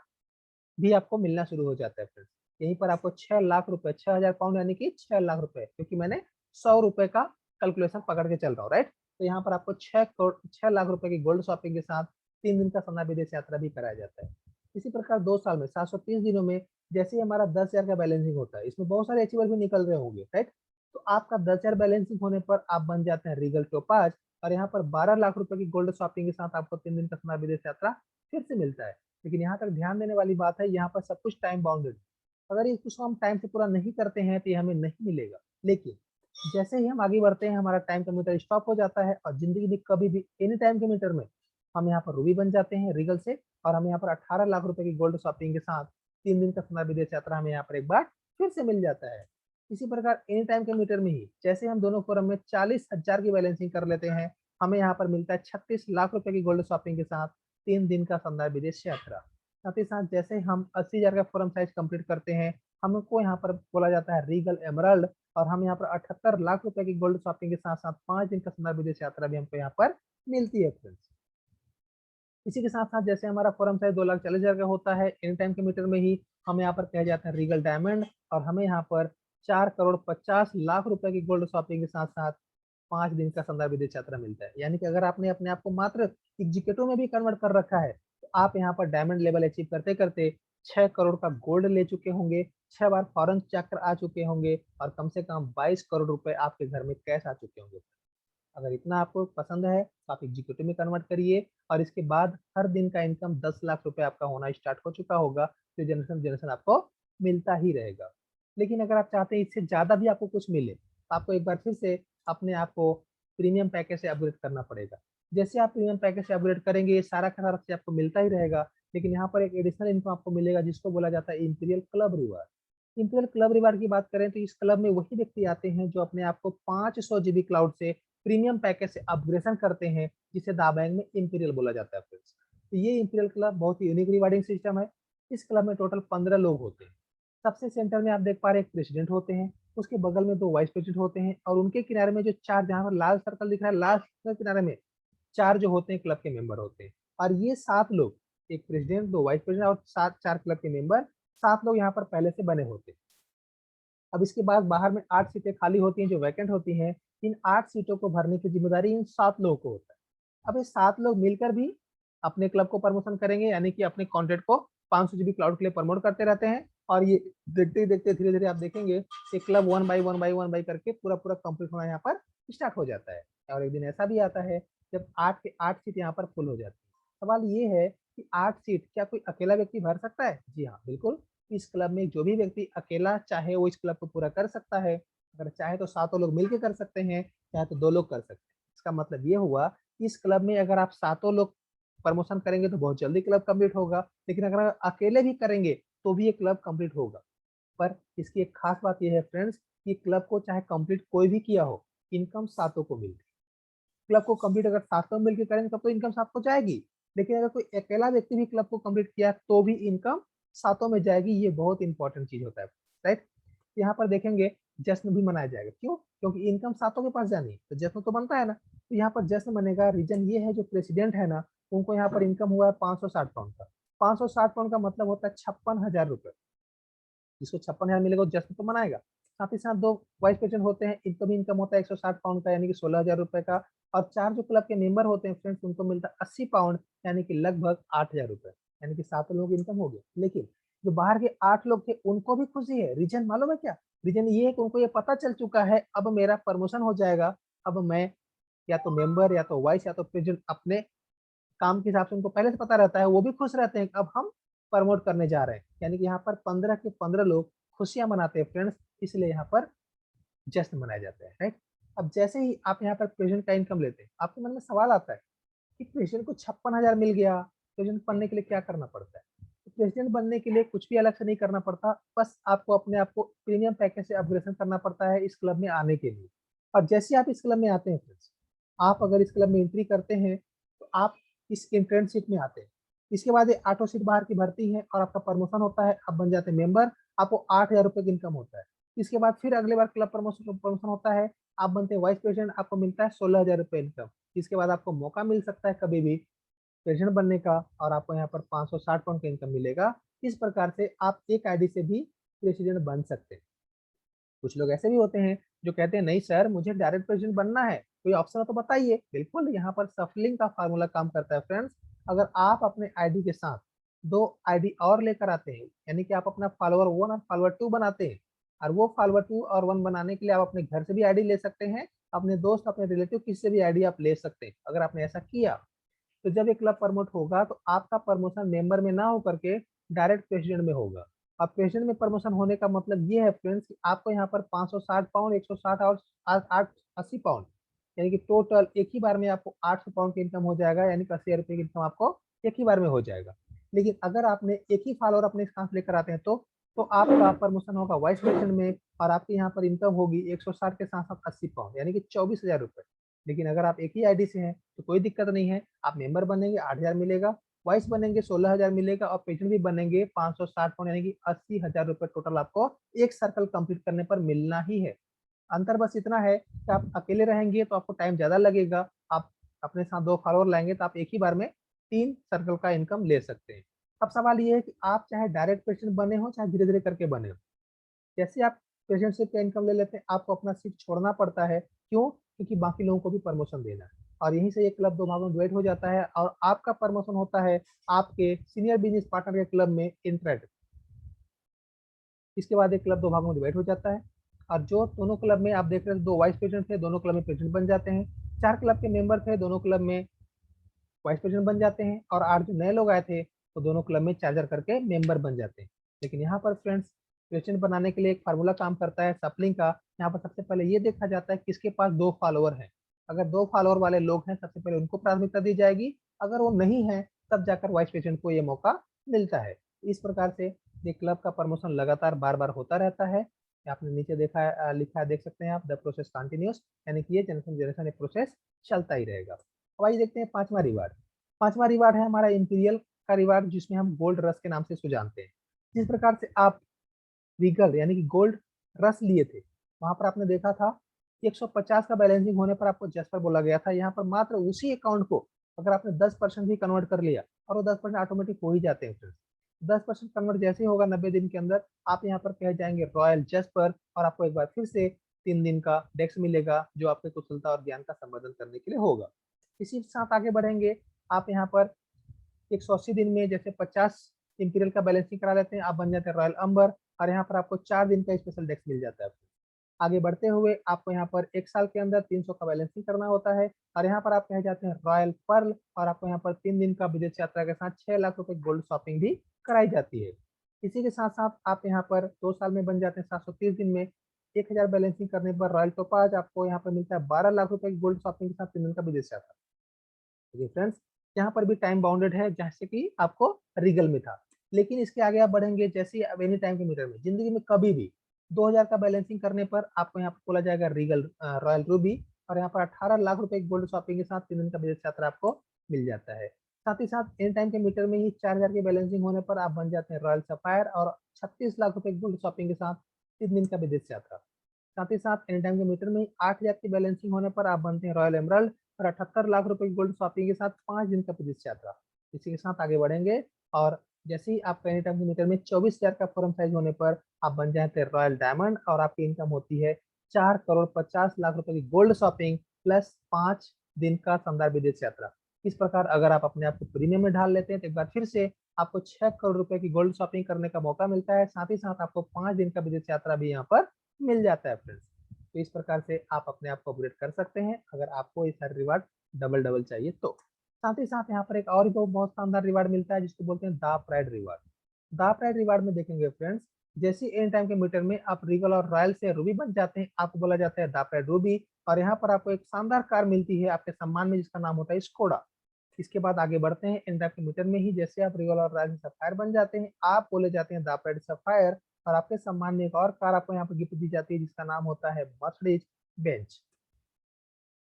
भी आपको मिलना शुरू हो जाता है फ्रेंड्स। यहीं पर आपको 6 लाख रुपए, 6000 पाउंड यानी कि 6 लाख रुपए, क्योंकि मैंने 100 रुपए का कैलकुलेशन पकड़ के चल रहा हूँ, राइट। तो यहाँ पर आपको 6 लाख रुपए की गोल्ड शॉपिंग के साथ 3 दिन का संध्या विदेश यात्रा भी कराया जाता है। इसी प्रकार 2 साल में 730 दिनों में जैसे ही हमारा 10,000 का बैलेंसिंग होता है, इसमें बहुत सारे अचीवर भी निकल रहे होंगे, राइट। तो आपका 10,000 बैलेंसिंग होने पर आप बन जाते हैं रीगल टोपाज, और यहाँ पर 12 लाख रुपए की गोल्ड शॉपिंग के साथ आपको 3 दिन का संध्या विदेश यात्रा फिर से मिलता है। लेकिन यहाँ तक ध्यान देने वाली बात है, यहाँ पर सब कुछ टाइम बाउंडेड। अगर इसको हम टाइम से पूरा नहीं करते हैं तो ये हमें नहीं मिलेगा। लेकिन जैसे ही हम आगे बढ़ते हैं, हमारा टाइम का मीटर स्टॉप हो जाता है, और जिंदगी में कभी भी एनी टाइम के मीटर में हम यहाँ पर रूबी बन जाते हैं रीगल से, और हमें यहाँ पर 18 लाख रुपए की गोल्ड शॉपिंग के साथ 3 दिन का संध्या विदेश यात्रा हमें यहाँ पर एक बार फिर से मिल जाता है। इसी प्रकार एनी टाइम के मीटर में ही जैसे हम दोनों फोरम में 40,000 की बैलेंसिंग कर लेते हैं, हमें यहाँ पर मिलता है 36 लाख रुपए की गोल्ड शॉपिंग के साथ 3 दिन का संध्या विदेश यात्रा। साथ ही साथ जैसे हम 80,000 का फोरम साइज कंप्लीट करते हैं, हमको यहाँ पर बोला जाता है रीगल एमराल्ड, और हम यहाँ पर 78 लाख रुपए की गोल्ड शॉपिंग के साथ साथ 5 दिन का संध्या विदेश यात्रा भी हमको यहाँ पर मिलती है फ्रेंड्स। इसी के साथ साथ जैसे हमारा फोरम साइज 2,40,000 का होता है, एनी टाइम के मीटर में ही हमें यहाँ पर कहा जाता है रीगल डायमंड, और हमें यहाँ पर 4,50,00,000 रुपए की गोल्ड शॉपिंग के साथ साथ 5 दिन का संध्या विदेश यात्रा मिलता है। यानी कि अगर आपने अपने आप को मात्र एग्जीक्यूटिव में भी कन्वर्ट कर रखा है, तो आप यहाँ पर डायमंड लेवल अचीव करते करते 6 करोड़ का गोल्ड ले चुके होंगे, 6 बार फॉरेन चक्कर आ चुके होंगे, और कम से कम 22 करोड़ रुपए आपके घर में कैश आ चुके होंगे। अगर इतना आपको पसंद है तो आप एग्जीक्यूटिव में कन्वर्ट करिए, और इसके बाद हर दिन का इनकम 10 लाख रुपए आपका होना स्टार्ट हो चुका होगा, तो जनरेशन जनरेशन आपको मिलता ही रहेगा। लेकिन अगर आप चाहते हैं इससे ज्यादा भी आपको कुछ मिले, तो आपको एक बार फिर से अपने आप को प्रीमियम पैकेज से अपग्रेड करना पड़ेगा। जैसे आप प्रीमियम पैकेज से अपग्रेड करेंगे, ये सारा का सारा चीज आपको मिलता ही रहेगा, लेकिन यहाँ पर एक एडिशनल इनकम आपको मिलेगा जिसको बोला जाता है imperial club reward. Imperial club reward की बात करें तो इस क्लब में वही व्यक्ति आते हैं जो अपने आप को 500 जीबी क्लाउड से प्रीमियम पैकेज से अपग्रेडेशन करते हैं, जिसे दाबैंग में इंपीरियल बोला जाता है फ्रेंड्स। तो ये इंपीरियल क्लब बहुत ही यूनिक रिवार्डिंग सिस्टम है। इस क्लब में टोटल 15 लोग होते हैं। सबसे सेंटर में आप देख पा रहे हैं एक प्रेसिडेंट होते हैं, उसके बगल में 2 वाइस प्रेसिडेंट होते हैं, और उनके किनारे में जो 4, जहां पर लाल सर्कल दिख रहा है, लास्ट के किनारे में 4 जो होते हैं क्लब के मेंबर होते हैं। और ये 7 लोग, एक प्रेसिडेंट, 2 वाइस प्रेसिडेंट और 4 क्लब के मेंबर, 7 लोग यहाँ पर पहले से बने होते हैं। अब इसके बाद बाहर में 8 सीटें खाली होती हैं जो वैकेंट होती हैं। इन 8 सीटों को भरने की जिम्मेदारी इन 7 लोगों को होता है। अब ये 7 लोग मिलकर भी अपने क्लब को प्रमोशन करेंगे, यानी कि अपने कॉन्टेंट को 500 जीबी क्लाउड के लिए प्रमोट करते रहते हैं, और ये देखते ही देखते धीरे धीरे आप देखेंगे कि क्लब 1 बाई 1 करके पूरा पूरा कंप्लीट होना यहाँ पर स्टार्ट हो जाता है। और एक दिन ऐसा भी आता है जब 8 के 8 सीट यहाँ पर फुल हो जाती है। सवाल ये है कि 8 सीट क्या कोई अकेला व्यक्ति भर सकता है? जी हाँ, बिल्कुल। इस क्लब में जो भी व्यक्ति अकेला चाहे वो इस क्लब को पूरा कर सकता है। अगर चाहे तो 7 लोग मिलकर कर सकते हैं, चाहे तो 2 लोग कर सकते हैं। इसका मतलब ये हुआ कि इस क्लब में अगर आप 7 लोग प्रमोशन करेंगे तो बहुत जल्दी क्लब कंप्लीट होगा, लेकिन अगर अकेले भी करेंगे तो भी ये क्लब कंप्लीट होगा। पर इसकी एक खास बात यह है फ्रेंड्स कि क्लब को चाहे कंप्लीट कोई भी किया हो, इनकम 7 को मिलती है। क्लब को कंप्लीट अगर 7 मिलकर करेंगे तब तो इनकम 7 को जाएगी, लेकिन अगर कोई अकेला व्यक्ति भी क्लब को कंप्लीट किया तो भी इनकम 7 में जाएगी। ये बहुत इंपॉर्टेंट चीज होता है, राइट। यहाँ पर देखेंगे जश्न भी मनाया जाएगा। क्यों? क्योंकि इनकम 7 के पास जानी है तो जश्न तो बनता है ना। तो यहाँ पर जश्न बनेगा। रीजन ये है जो प्रेसिडेंट है ना, उनको यहाँ पर इनकम हुआ है 560 पाउंड का। 560 पाउंड का मतलब होता है 56,000 रुपए। जिसको 56,000 मिलेगा वो जश्न तो मनाएगा। साथ ही साथ 2 वाइस प्रेसिडेंट होते हैं, इनको भी इनकम होता है 160 पाउंड का, यानी कि 16,000 रुपए का। और 4 जो क्लब के मेंबर होते हैं फ्रेंड्स, उनको मिलता है 80 पाउंड, यानी कि लगभग 8,000 रुपए। यानी कि 7 लोगों की इनकम हो गया। लेकिन जो बाहर के 8 लोग थे उनको भी खुशी है। रीजन मालूम है क्या? रीजन ये है कि उनको ये पता चल चुका है अब मेरा प्रमोशन हो जाएगा। अब मैं या तो मेंबर या तो वाइस या तो प्रेसिडेंट अपने काम के हिसाब से उनको पहले से पता रहता है, वो भी खुश रहते हैं कि अब हम प्रमोट करने जा रहे हैं। यानी कि यहाँ पर 15 के 15 लोग खुशियां मनाते हैं फ्रेंड्स, इसलिए यहाँ पर जश्न मनाया जाता है, राइट। अब जैसे ही आप यहाँ पर प्रेसिडेंट का इनकम लेते हैं, आपके मन में सवाल आता है कि प्रेसिडेंट को 56,000 मिल गया, प्रेसिडेंट बनने के लिए क्या करना पड़ता है? तो प्रेसिडेंट बनने के लिए कुछ भी अलग से नहीं करना पड़ता, बस आपको अपने आप को प्रीमियम पैकेज से अपग्रेडेशन करना पड़ता है इस क्लब में आने के लिए। और जैसे आप इस क्लब में आते हैं फ्रेंड्स, आप अगर इस क्लब में एंट्री करते हैं तो आप इस इंटर्नशिप में आते हैं। इसके बाद ये 8 सीट बाहर की भर्ती है और आपका प्रमोशन होता है, आप बन जाते हैं मेंबर। आपको 8,000 रुपए की इनकम होता है। इसके बाद फिर अगले बार क्लब प्रमोशन होता है, आप बनते हैं वाइस प्रेसिडेंट, आपको मिलता है 16,000 रुपए इनकम। इसके बाद आपको मौका मिल सकता है कभी भी प्रेसिडेंट बनने का, और आपको यहाँ पर 560 पाउंड का इनकम मिलेगा। इस प्रकार से आप एक आईडी से भी प्रेसिडेंट बन सकते हैं। कुछ लोग ऐसे भी होते हैं जो कहते हैं नहीं सर मुझे डायरेक्ट प्रेसिडेंट बनना है, कोई ऑप्शन हो तो बताइए। बिल्कुल, यहाँ पर सफलिंग का फार्मूला काम करता है फ्रेंड्स। अगर आप अपने आईडी के साथ 2 आईडी और लेकर आते हैं, यानी कि आप अपना फॉलोअर 1 और फॉलोअर 2 बनाते हैं, और वो फॉलोअर 2 और 1 बनाने के लिए आप अपने घर से भी आईडी ले सकते हैं, अपने दोस्त अपने रिलेटिव किसी से भी आईडी आप ले सकते हैं। अगर आपने ऐसा किया तो जब ये क्लब प्रमोट होगा तो आपका प्रमोशन मेंबर में ना होकर के डायरेक्ट प्रेसिडेंट में होगा। अब प्रेसिडेंट में प्रमोशन होने का मतलब ये है फ्रेंड्स कि आपको यहाँ पर 560 पाउंड, 160 और 80 पाउंड, यानी कि टोटल एक ही बार में आपको 800 पाउंड की इनकम हो जाएगा, यानी कि 80,000 रुपये की इनकम आपको एक ही बार में हो जाएगा। लेकिन अगर आपने एक ही फॉलोअर अपने साथ लेकर आते हैं तो आपका प्रमोशन होगा वाइस प्रेसिडेंट में, और आपकी यहाँ पर इनकम होगी 160 के साथ साथ 80 पाउंड, यानी कि 24,000 रुपये। लेकिन अगर आप एक ही आईडी से हैं तो कोई दिक्कत नहीं है, आप मेंबर बनेंगे 8,000 मिलेगा, वाइस बनेंगे 16,000 मिलेगा, और प्रेसिडेंट भी बनेंगे 560 पाउंड, यानी कि 80,000 रुपये टोटल आपको एक सर्कल कंप्लीट करने पर मिलना ही है। अंतर बस इतना है कि आप अकेले रहेंगे तो आपको टाइम ज्यादा लगेगा, आप अपने साथ 2 फॉलोअर लाएंगे तो आप एक ही बार में 3 सर्कल का इनकम ले सकते हैं। अब सवाल ये है कि आप चाहे डायरेक्ट प्रेसिडेंट बने हो चाहे धीरे धीरे करके बने हो, जैसे आप प्रेसिडेंटशिप का इनकम ले लेते हैं आपको अपना सीट छोड़ना पड़ता है। क्यों? क्योंकि बाकी लोगों को भी प्रमोशन देना है, और यहीं से ये क्लब 2 भागों में डिवाइड हो जाता है, और आपका प्रमोशन होता है आपके सीनियर बिजनेस पार्टनर के क्लब में इंट्रेड। इसके बाद एक क्लब 2 भागों में डिवाइड हो जाता है, और जो दोनों क्लब में आप देख रहे थे 2 वाइस प्रेसिडेंट थे, दोनों क्लब में प्रेसिडेंट बन जाते हैं। 4 क्लब के मेंबर थे, दोनों क्लब में वाइस प्रेसिडेंट बन जाते हैं, और 8 जो नए लोग आए थे तो दोनों क्लब में 4 करके मेंबर बन जाते हैं। लेकिन यहाँ पर फ्रेंड्स प्रेसिडेंट बनाने के लिए एक फार्मूला काम करता है सप्लिंग का। यहाँ पर सबसे पहले ये देखा जाता है किसके पास 2 फॉलोअर हैं। अगर 2 फॉलोअर वाले लोग हैं सबसे पहले उनको प्राथमिकता दी जाएगी, अगर वो नहीं है तब जाकर वाइस प्रेसिडेंट को ये मौका मिलता है। इस प्रकार से ये क्लब का प्रमोशन लगातार बार बार होता रहता है। आपने नीचे देखा है, लिखा है, देख सकते हैं आप, द प्रोसेस कंटिन्यूस, यानी कि ये जनरेशन जनरेशन प्रोसेस चलता ही रहेगा। अब आइए देखते हैं 5वां रिवार्ड। 5वां रिवार्ड है हमारा इंपीरियल का रिवार्ड, जिसमें हम गोल्ड रस के नाम से इसको जानते हैं। जिस प्रकार से आप रीगल यानी कि गोल्ड रस लिए थे, वहां पर आपने देखा था कि 150 का बैलेंसिंग होने पर आपको जस्पर बोला गया था। यहाँ पर मात्र उसी अकाउंट को अगर आपने 10% भी कन्वर्ट कर लिया, और वो 10% ऑटोमेटिक हो ही जाते हैं फ्रेंड्स। 10% कन्वर्ट जैसे ही होगा 90 दिन के अंदर, आप यहाँ पर कह जाएंगे रॉयल जस्पर, और आपको एक बार फिर से 3 दिन का डेक्स मिलेगा जो आपके कुशलता और ज्ञान का संवर्धन करने के लिए होगा। इसी के साथ आगे बढ़ेंगे। आप यहाँ पर 180 दिन में जैसे 50 इंपीरियल का बैलेंसिंग करा लेते हैं, आप बन जाते हैं रॉयल अंबर, और यहाँ पर आपको 4 दिन का स्पेशल डेक्स मिल जाता है। आगे बढ़ते हुए आपको यहाँ पर 1 साल के अंदर 300 का बैलेंसिंग करना होता है, और यहाँ पर आप कह जाते हैं रॉयल पर्ल, और आपको यहाँ पर 3 दिन का विदेश यात्रा के साथ 6 लाख रुपए गोल्ड शॉपिंग भी कराई जाती है। इसी के साथ साथ आप यहाँ पर 2 साल में बन जाते हैं 730 दिन में। 1,000 बैलेंसिंग करने पर रॉयल टोपाज आपको यहाँ पर मिलता है 12 लाख रुपए की गोल्ड शॉपिंग के साथ 3 दिन का विदेश यात्रा। देखिए फ्रेंड्स, यहाँ पर भी टाइम बाउंडेड है जैसे कि आपको रीगल में था। लेकिन इसके आगे आप बढ़ेंगे, जैसे अब एनी टाइम के मीटर में जिंदगी में कभी भी 2,000 का बैलेंसिंग करने पर आपको यहाँ पर बोला जाएगा रीगल रॉयल रूबी, और यहाँ पर 18 लाख रुपए की गोल्ड शॉपिंग के साथ 3 दिन का विदेश यात्रा आपको मिल जाता है। साथ ही साथ एनी टाइम के मीटर में ही 4,000 की बैलेंसिंग होने पर आप बन जाते हैं रॉयल सफायर, और 36 लाख रुपए की गोल्ड शॉपिंग के साथ 3 दिन का विदेश यात्रा। साथ ही साथ एनी टाइम के मीटर में 8,000 की बैलेंसिंग होने पर आप बनते हैं रॉयल एमरल्ड, और 78 लाख रुपए की गोल्ड शॉपिंग के साथ 5 दिन का विदेश यात्रा। इसी के साथ आगे बढ़ेंगे, और जैसे ही आप एनी टाइम के मीटर में 24,000 का फॉरम साइज होने पर आप बन जाते हैं रॉयल डायमंड, और आपकी इनकम होती है 4,50,00,000 रुपए की गोल्ड शॉपिंग प्लस 5 दिन का शानदार विदेश यात्रा। इस प्रकार अगर आप अपने आप को प्रीमियम में ढाल लेते हैं तो एक बार फिर से आपको 6 करोड़ रुपए की गोल्ड शॉपिंग करने का मौका मिलता है, साथ ही साथ आपको 5 दिन का विदेश यात्रा भी यहाँ पर मिल जाता है फ्रेंड्स। तो इस प्रकार से आप अपने आप को अपग्रेड कर सकते हैं अगर आपको ये सारे रिवार्ड डबल डबल चाहिए तो। साथ ही साथ यहाँ पर एक और भी बहुत शानदार रिवार्ड मिलता है जिसको बोलते हैं the pride reward. The pride reward में देखेंगे फ्रेंड्स, जैसे एन टाइम के मीटर में आप रीगल और रॉयल से रूबी बन जाते हैं, आपको बोला जाता है द प्राइड रूबी, और यहाँ पर आपको एक शानदार कार मिलती है आपके सम्मान में जिसका नाम होता है स्कोडा। इसके बाद आगे बढ़ते हैं, एन टाइम के मीटर में ही जैसे आप रीगल और रॉयल से सफायर बन जाते हैं, आप बोले जाते हैं द प्राइड सफायर, और आपके सम्मान में एक और कार आपको यहाँ पर गिफ्ट दी जाती है जिसका नाम होता है मर्सिडीज बेंच।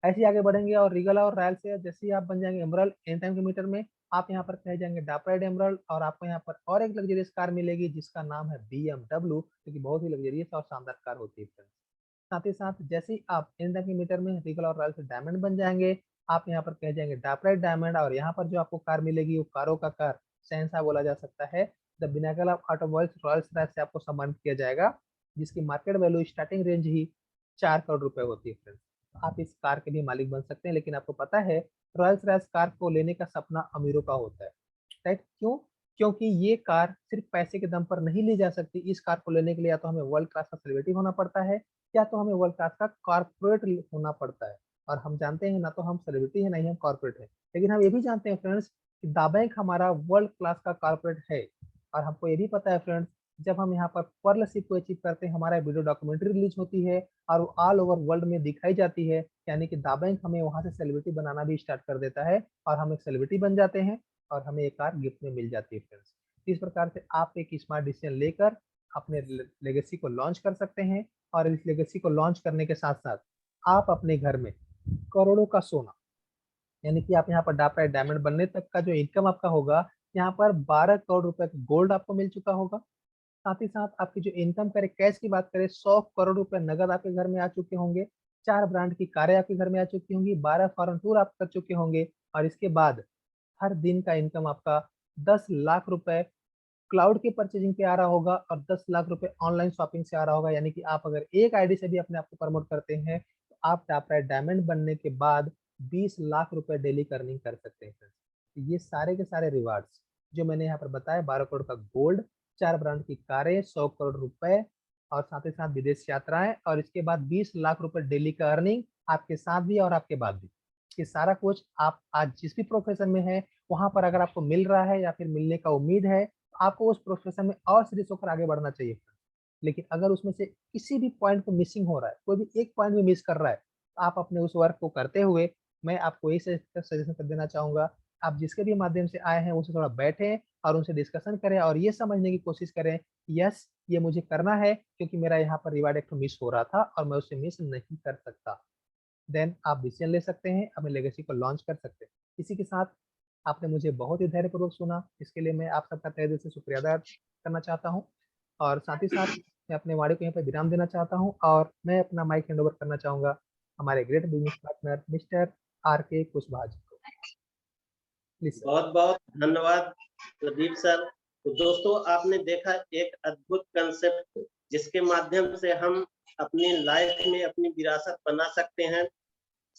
ऐसे ही आगे बढ़ेंगे और रीगल और रॉयल से जैसे ही आप बन जाएंगे एमरल्ड एन टाइम के मीटर में, आप यहाँ पर कह जाएंगे डापराइड एमरल्ड, और आपको यहाँ पर और एक लग्जरियस कार मिलेगी जिसका नाम है BMW, जो कि बहुत ही लग्जरियस और शानदार कार होती है फ्रेंड्स। साथ ही साथ जैसे ही आप एन टाइम के मीटर में रीगल और रॉयल से डायमंड बन जाएंगे, आप यहाँ पर कह जाएंगे डापराइड डायमंड, और यहाँ पर जो आपको कार मिलेगी वो कारों का कार शहंशाह बोला जा सकता है। द बिनाकल ऑफ ऑटोमोबाइल्स रॉयल से आपको सम्मानित किया जाएगा। जिसकी मार्केट वैल्यू स्टार्टिंग रेंज ही 4 करोड़ रुपए होती है फ्रेंड्स। आप इस कार के भी मालिक बन सकते हैं, लेकिन आपको पता है रॉयल्स रॉयस कार को लेने का सपना अमीरों का होता है, राइट? क्यों? क्योंकि ये कार सिर्फ पैसे के दम पर नहीं ली जा सकती। इस कार को लेने के लिए या तो हमें वर्ल्ड क्लास का सेलिब्रिटी होना पड़ता है, या तो हमें वर्ल्ड क्लास का कॉर्पोरेट होना पड़ता है। और हम जानते हैं ना तो हम सेलिब्रिटी है, नहीं हम कॉर्पोरेट है। लेकिन हम ये भी जानते हैं फ्रेंड्स कि दाबैंक हमारा वर्ल्ड क्लास का कॉर्पोरेट है। और हमको ये भी पता है फ्रेंड्स, जब हम यहाँ पर पर्लशिप को अचीव करते हैं, हमारा वीडियो डॉक्यूमेंट्री रिलीज होती है और वो ऑल ओवर वर्ल्ड में दिखाई जाती है, यानी कि दाबैंक हमें वहां से सेलिब्रिटी बनाना भी स्टार्ट कर देता है और हम एक सेलिब्रिटी बन जाते हैं और हमें एक कार गिफ्ट में मिल जाती है फ्रेंड्स। इस प्रकार से आप एक स्मार्ट डिसीजन लेकर अपने लेगेसी को लॉन्च कर सकते हैं। और इस लेगेसी को लॉन्च करने के साथ साथ आप अपने घर में करोड़ों का सोना, यानी कि आप यहाँ पर डायमंड बनने तक का जो इनकम आपका होगा, यहाँ पर 12 करोड़ रुपए का गोल्ड आपको मिल चुका होगा। साथ ही साथ आपकी जो इनकम करें, कैश की बात करें, 100 करोड़ रुपए नगद आपके घर में आ चुके होंगे। 4 ब्रांड की कारें आपके घर में आ चुकी होंगी, 12 फॉरेन टूर आप कर चुके होंगे। और इसके बाद हर दिन का इनकम आपका 10 लाख रुपए क्लाउड के परचेजिंग पे आ रहा होगा और 10 लाख रुपए ऑनलाइन शॉपिंग से आ रहा होगा। यानी कि आप अगर एक आईडी से भी अपने आप को प्रमोट करते हैं तो आप डायमंड बनने के बाद 20 लाख रुपए डेली अर्निंग कर सकते हैं। तो ये सारे के सारे रिवार्ड्स जो मैंने यहाँ पर बताया, 12 करोड़ का गोल्ड, 4 ब्रांड की कारें, 100 करोड़ रुपए और साथ ही साथ विदेश यात्राएं, और इसके बाद 20 लाख रुपए डेली का अर्निंग आपके साथ भी और आपके बाद भी। ये सारा कुछ आप आज जिस भी प्रोफेशन में है वहां पर अगर आपको मिल रहा है या फिर मिलने का उम्मीद है, आपको उस प्रोफेशन में और सीरियस होकर आगे बढ़ना चाहिए। लेकिन अगर उसमें से किसी भी पॉइंट को मिसिंग हो रहा है, कोई भी एक पॉइंट भी मिस कर रहा है, तो आप अपने उस वर्क को करते हुए मैं आपको यही सजेशन कर देना चाहूंगा, आप जिसके भी माध्यम से आए हैं उनसे थोड़ा बैठें और उनसे डिस्कशन करें और ये समझने की कोशिश करें, यस ये मुझे करना है क्योंकि मेरा यहाँ पर रिवार्ड एक मिस हो रहा था और मैं उसे मिस नहीं कर सकता। देन आप डिसीजन ले सकते हैं, अपने लेगेसी को लॉन्च कर सकते हैं। इसी के साथ आपने मुझे बहुत ही धैर्यपूर्वक सुना, इसके लिए मैं आप सबका तहे दिल से शुक्रिया अदा करना चाहता हूँ। और साथ ही साथ मैं अपने वाणी को यहाँ पर विराम देना चाहता हूँ और मैं अपना माइक हैंड ओवर करना चाहूंगा हमारे great business partner mister R.K. Kushwaha ji को। Please sir. बहुत बहुत धन्यवाद प्रदीप सर। तो दोस्तों आपने देखा एक अद्भुत कंसेप्ट जिसके माध्यम से हम अपनी लाइफ में अपनी विरासत बना सकते हैं।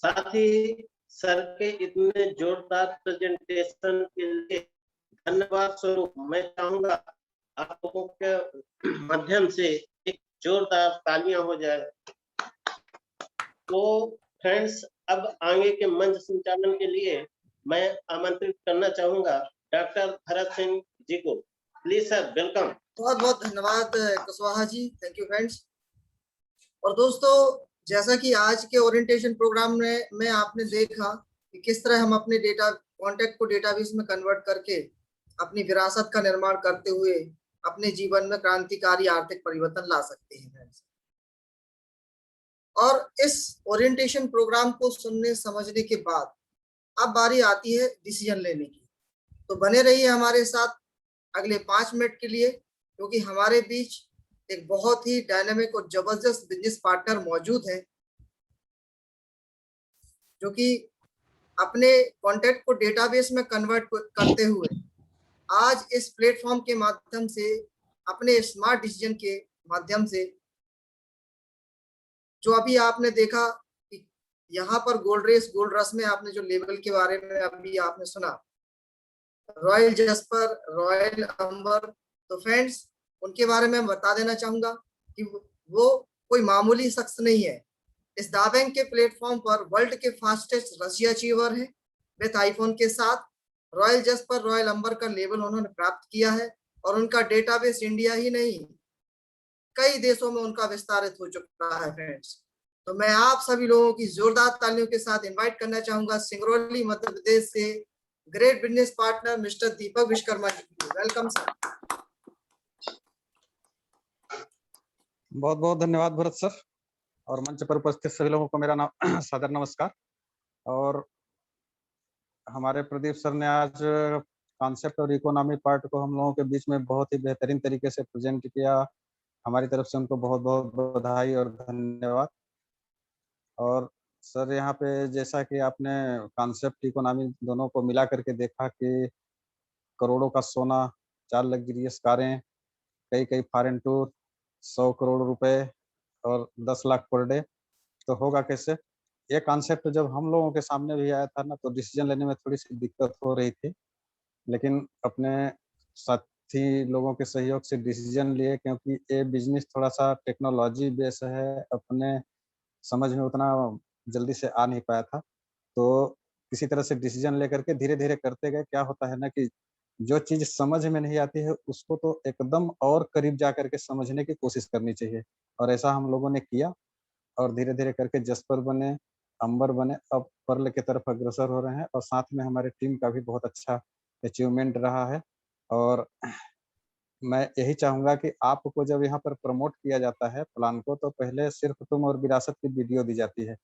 साथ ही सर के इतने जोरदार प्रेजेंटेशन के लिए धन्यवाद स्वरूप मैं चाहूंगा आप लोगों के माध्यम से एक जोरदार तालियां हो जाए। तो फ्रेंड्स अब आगे के मंच संचालन के लिए मैं आमंत्रित करना चाहूंगा डॉक्टर भरत सिंह जी को। Please sir, welcome. बहुत बहुत धन्यवाद Kushwaha ji, thank you friends. और दोस्तों, जैसा कि आज के ओरिएंटेशन प्रोग्राम में आपने देखा कि किस तरह हम अपने डेटा कॉन्टेक्ट को डेटाबेस में कन्वर्ट करके अपनी विरासत का निर्माण करते हुए अपने जीवन में क्रांतिकारी आर्थिक परिवर्तन ला सकते हैं फ्रेंड्स। और इस ओरिएंटेशन प्रोग्राम को सुनने समझने के बाद अब बारी आती है डिसीजन लेने की। तो बने रहिए हमारे साथ अगले 5 मिनट के लिए, क्योंकि हमारे बीच एक बहुत ही डायनामिक और जबरदस्त बिजनेस पार्टनर मौजूद है जो कि अपने कॉन्टेक्ट को डेटाबेस में कन्वर्ट करते हुए आज इस प्लेटफॉर्म के माध्यम से अपने स्मार्ट डिसीजन के माध्यम से, जो अभी आपने देखा कि यहाँ पर गोल्ड रश में आपने जो लेवल के बारे में अभी आपने सुना, रॉयल जस्पर, रॉयल अंबर, तो फ्रेंड्स उनके बारे में बता देना चाहूंगा कि वो कोई मामूली शख्स नहीं है। इस दाबैंक के प्लेटफॉर्म पर वर्ल्ड के फास्टेस्ट रशिया अचीवर है विद आईफोन के साथ। रॉयल जस्पर, रॉयल अंबर का लेवल उन्होंने प्राप्त किया है और उनका डेटाबेस इंडिया ही नहीं कई देशों में उनका विस्तारित हो चुका है फ्रेंड्स। तो मैं आप सभी लोगों की जोरदार तालियों के साथ इनवाइट करना चाहूंगा सिंगरौली मध्य प्रदेश से great business partner mister Deepak Vishwakarma ji. Welcome sir. बहुत बहुत धन्यवाद भरत सर और मंच पर उपस्थित सभी लोगों को मेरा नाम सादर नमस्कार। और हमारे प्रदीप सर ने आज कॉन्सेप्ट और इकोनॉमी पार्ट को हम लोगों के बीच में बहुत ही बेहतरीन तरीके से प्रेजेंट किया। हमारी तरफ से उनको बहुत बहुत बधाई और धन्यवाद। और सर यहाँ पे जैसा कि आपने कॉन्सेप्ट इकोनॉमी दोनों को मिला करके देखा कि करोड़ों का सोना, 4 लग्जरियस कारें, कई फॉरेन टूर 100 करोड़ रुपए और 10 लाख पर डे, तो होगा कैसे? ये कॉन्सेप्ट जब हम लोगों के सामने भी आया था ना, तो डिसीजन लेने में थोड़ी-सी दिक्कत हो रही थी। लेकिन अपने साथी लोगों के सहयोग से डिसीजन लिए, क्योंकि ये बिज़नेस थोड़ा-सा टेक्नोलॉजी बेस है, अपने समझ में उतना जल्दी से आ नहीं पाया था। तो किसी तरह से डिसीजन लेकर के धीरे-धीरे करते गए। क्या होता है ना कि जो चीज़ समझ में नहीं आती है, उसको तो एकदम और करीब जा कर के समझने की कोशिश करनी चाहिए, और ऐसा हम लोगों ने किया और धीरे-धीरे करके जस्पर बने, अंबर बने, अब पर्ल की तरफ अग्रसर हो रहे हैं, और साथ में हमारी टीम का भी बहुत अच्छा अचीवमेंट रहा है। और मैं यही चाहूँगा कि आपको जब यहाँ पर प्रमोट किया जाता है प्लान को, तो पहले सिर्फ तुम और विरासत की वीडियो दी जाती है।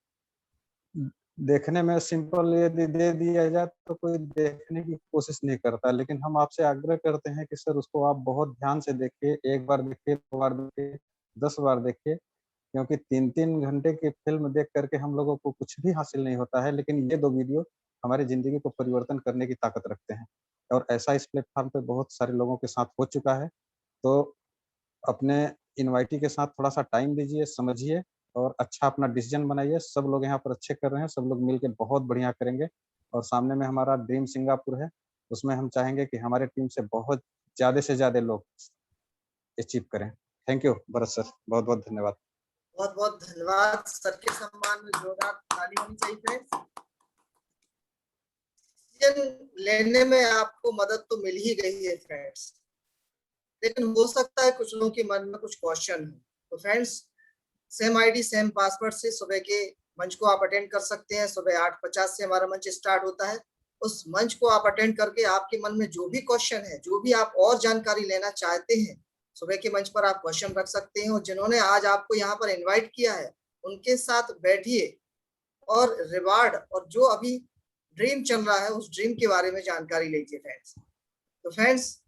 देखने में सिंपल यदि दे दिया जाए तो कोई देखने की कोशिश नहीं करता, लेकिन हम आपसे आग्रह करते हैं कि सर उसको आप बहुत ध्यान से देखिए, 1 बार देखिए, 2 बार देखिए, 10 बार देखिए, क्योंकि 3-3 घंटे की फ़िल्म देख कर के हम लोगों को कुछ भी हासिल नहीं होता है, लेकिन ये 2 वीडियो हमारी ज़िंदगी को परिवर्तन करने की ताकत रखते हैं, और ऐसा इस प्लेटफ़ॉर्म पे बहुत सारे लोगों के साथ हो चुका है। तो अपने इनवाइटी के साथ थोड़ा-सा टाइम दीजिए, समझिए और अच्छा अपना डिसीज़न बनाइए। सब लोग यहाँ पर अच्छे कर रहे हैं, सब लोग मिल के बहुत बढ़िया करेंगे, और सामने में हमारा ड्रीम सिंगापुर है, उसमें हम चाहेंगे कि हमारे टीम से बहुत ज़्यादा से ज़्यादा लोग अचीव करें। थैंक यू भरत सर, बहुत-बहुत धन्यवाद। बहुत बहुत धन्यवाद सर के सम्मान में जोरदार ताली होनी चाहिए फ्रेंड्स। डिसीजन लेने में आपको मदद तो मिल ही गई है फ्रेंड्स, लेकिन हो सकता है कुछ लोगों के मन में कुछ क्वेश्चन है। तो friends, same ID same password से सुबह के मंच को आप अटेंड कर सकते हैं। सुबह 8:50 से हमारा मंच स्टार्ट होता है। उस मंच को आप अटेंड करके आपके मन में जो भी क्वेश्चन है, जो भी आप और जानकारी लेना चाहते हैं, सुबह के मंच पर आप क्वेश्चन रख सकते हैं। और जिन्होंने आज आपको यहाँ पर इन्वाइट किया है, उनके साथ बैठिए और रिवार्ड और जो अभी ड्रीम चल रहा है, उस ड्रीम के बारे में जानकारी लीजिए फ्रेंड्स। तो फ्रेंड्स,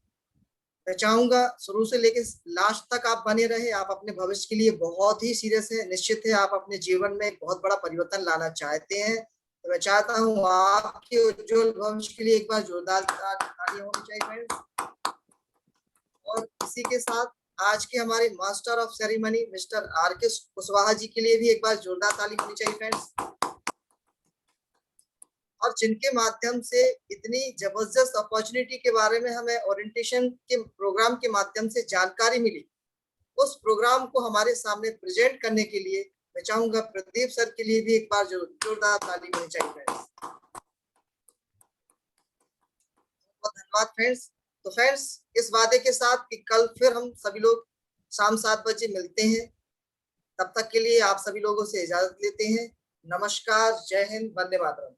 मैं चाहूंगा शुरू से लेकर लास्ट तक आप बने रहे। आप अपने भविष्य के लिए बहुत ही सीरियस है, निश्चित है आप अपने जीवन में एक बहुत बड़ा परिवर्तन लाना चाहते हैं। तो मैं चाहता हूँ आपके उज्जवल भविष्य के लिए एक बार जोरदार तालियां होनी चाहिए फ्रेंड्स। और इसी के साथ आज के हमारे master of ceremony mister R K. Kushwaha ji के लिए भी एक बार जोरदार ताली होनी चाहिए फ्रेंड्स। और जिनके माध्यम से इतनी जबरदस्त अपॉर्चुनिटी के बारे में हमें ओरिएंटेशन के प्रोग्राम के माध्यम से जानकारी मिली, उस प्रोग्राम को हमारे सामने प्रेजेंट करने के लिए मैं चाहूंगा प्रदीप सर के लिए भी एक बार जोरदार ताली होनी चाहिए। बहुत धन्यवाद फ्रेंड्स। तो फ्रेंड्स, इस वादे के साथ कि कल फिर हम सभी लोग शाम 7 बजे मिलते हैं, तब तक के लिए आप सभी लोगों से इजाजत लेते हैं। नमस्कार, जय हिंद, वंदे मातरम।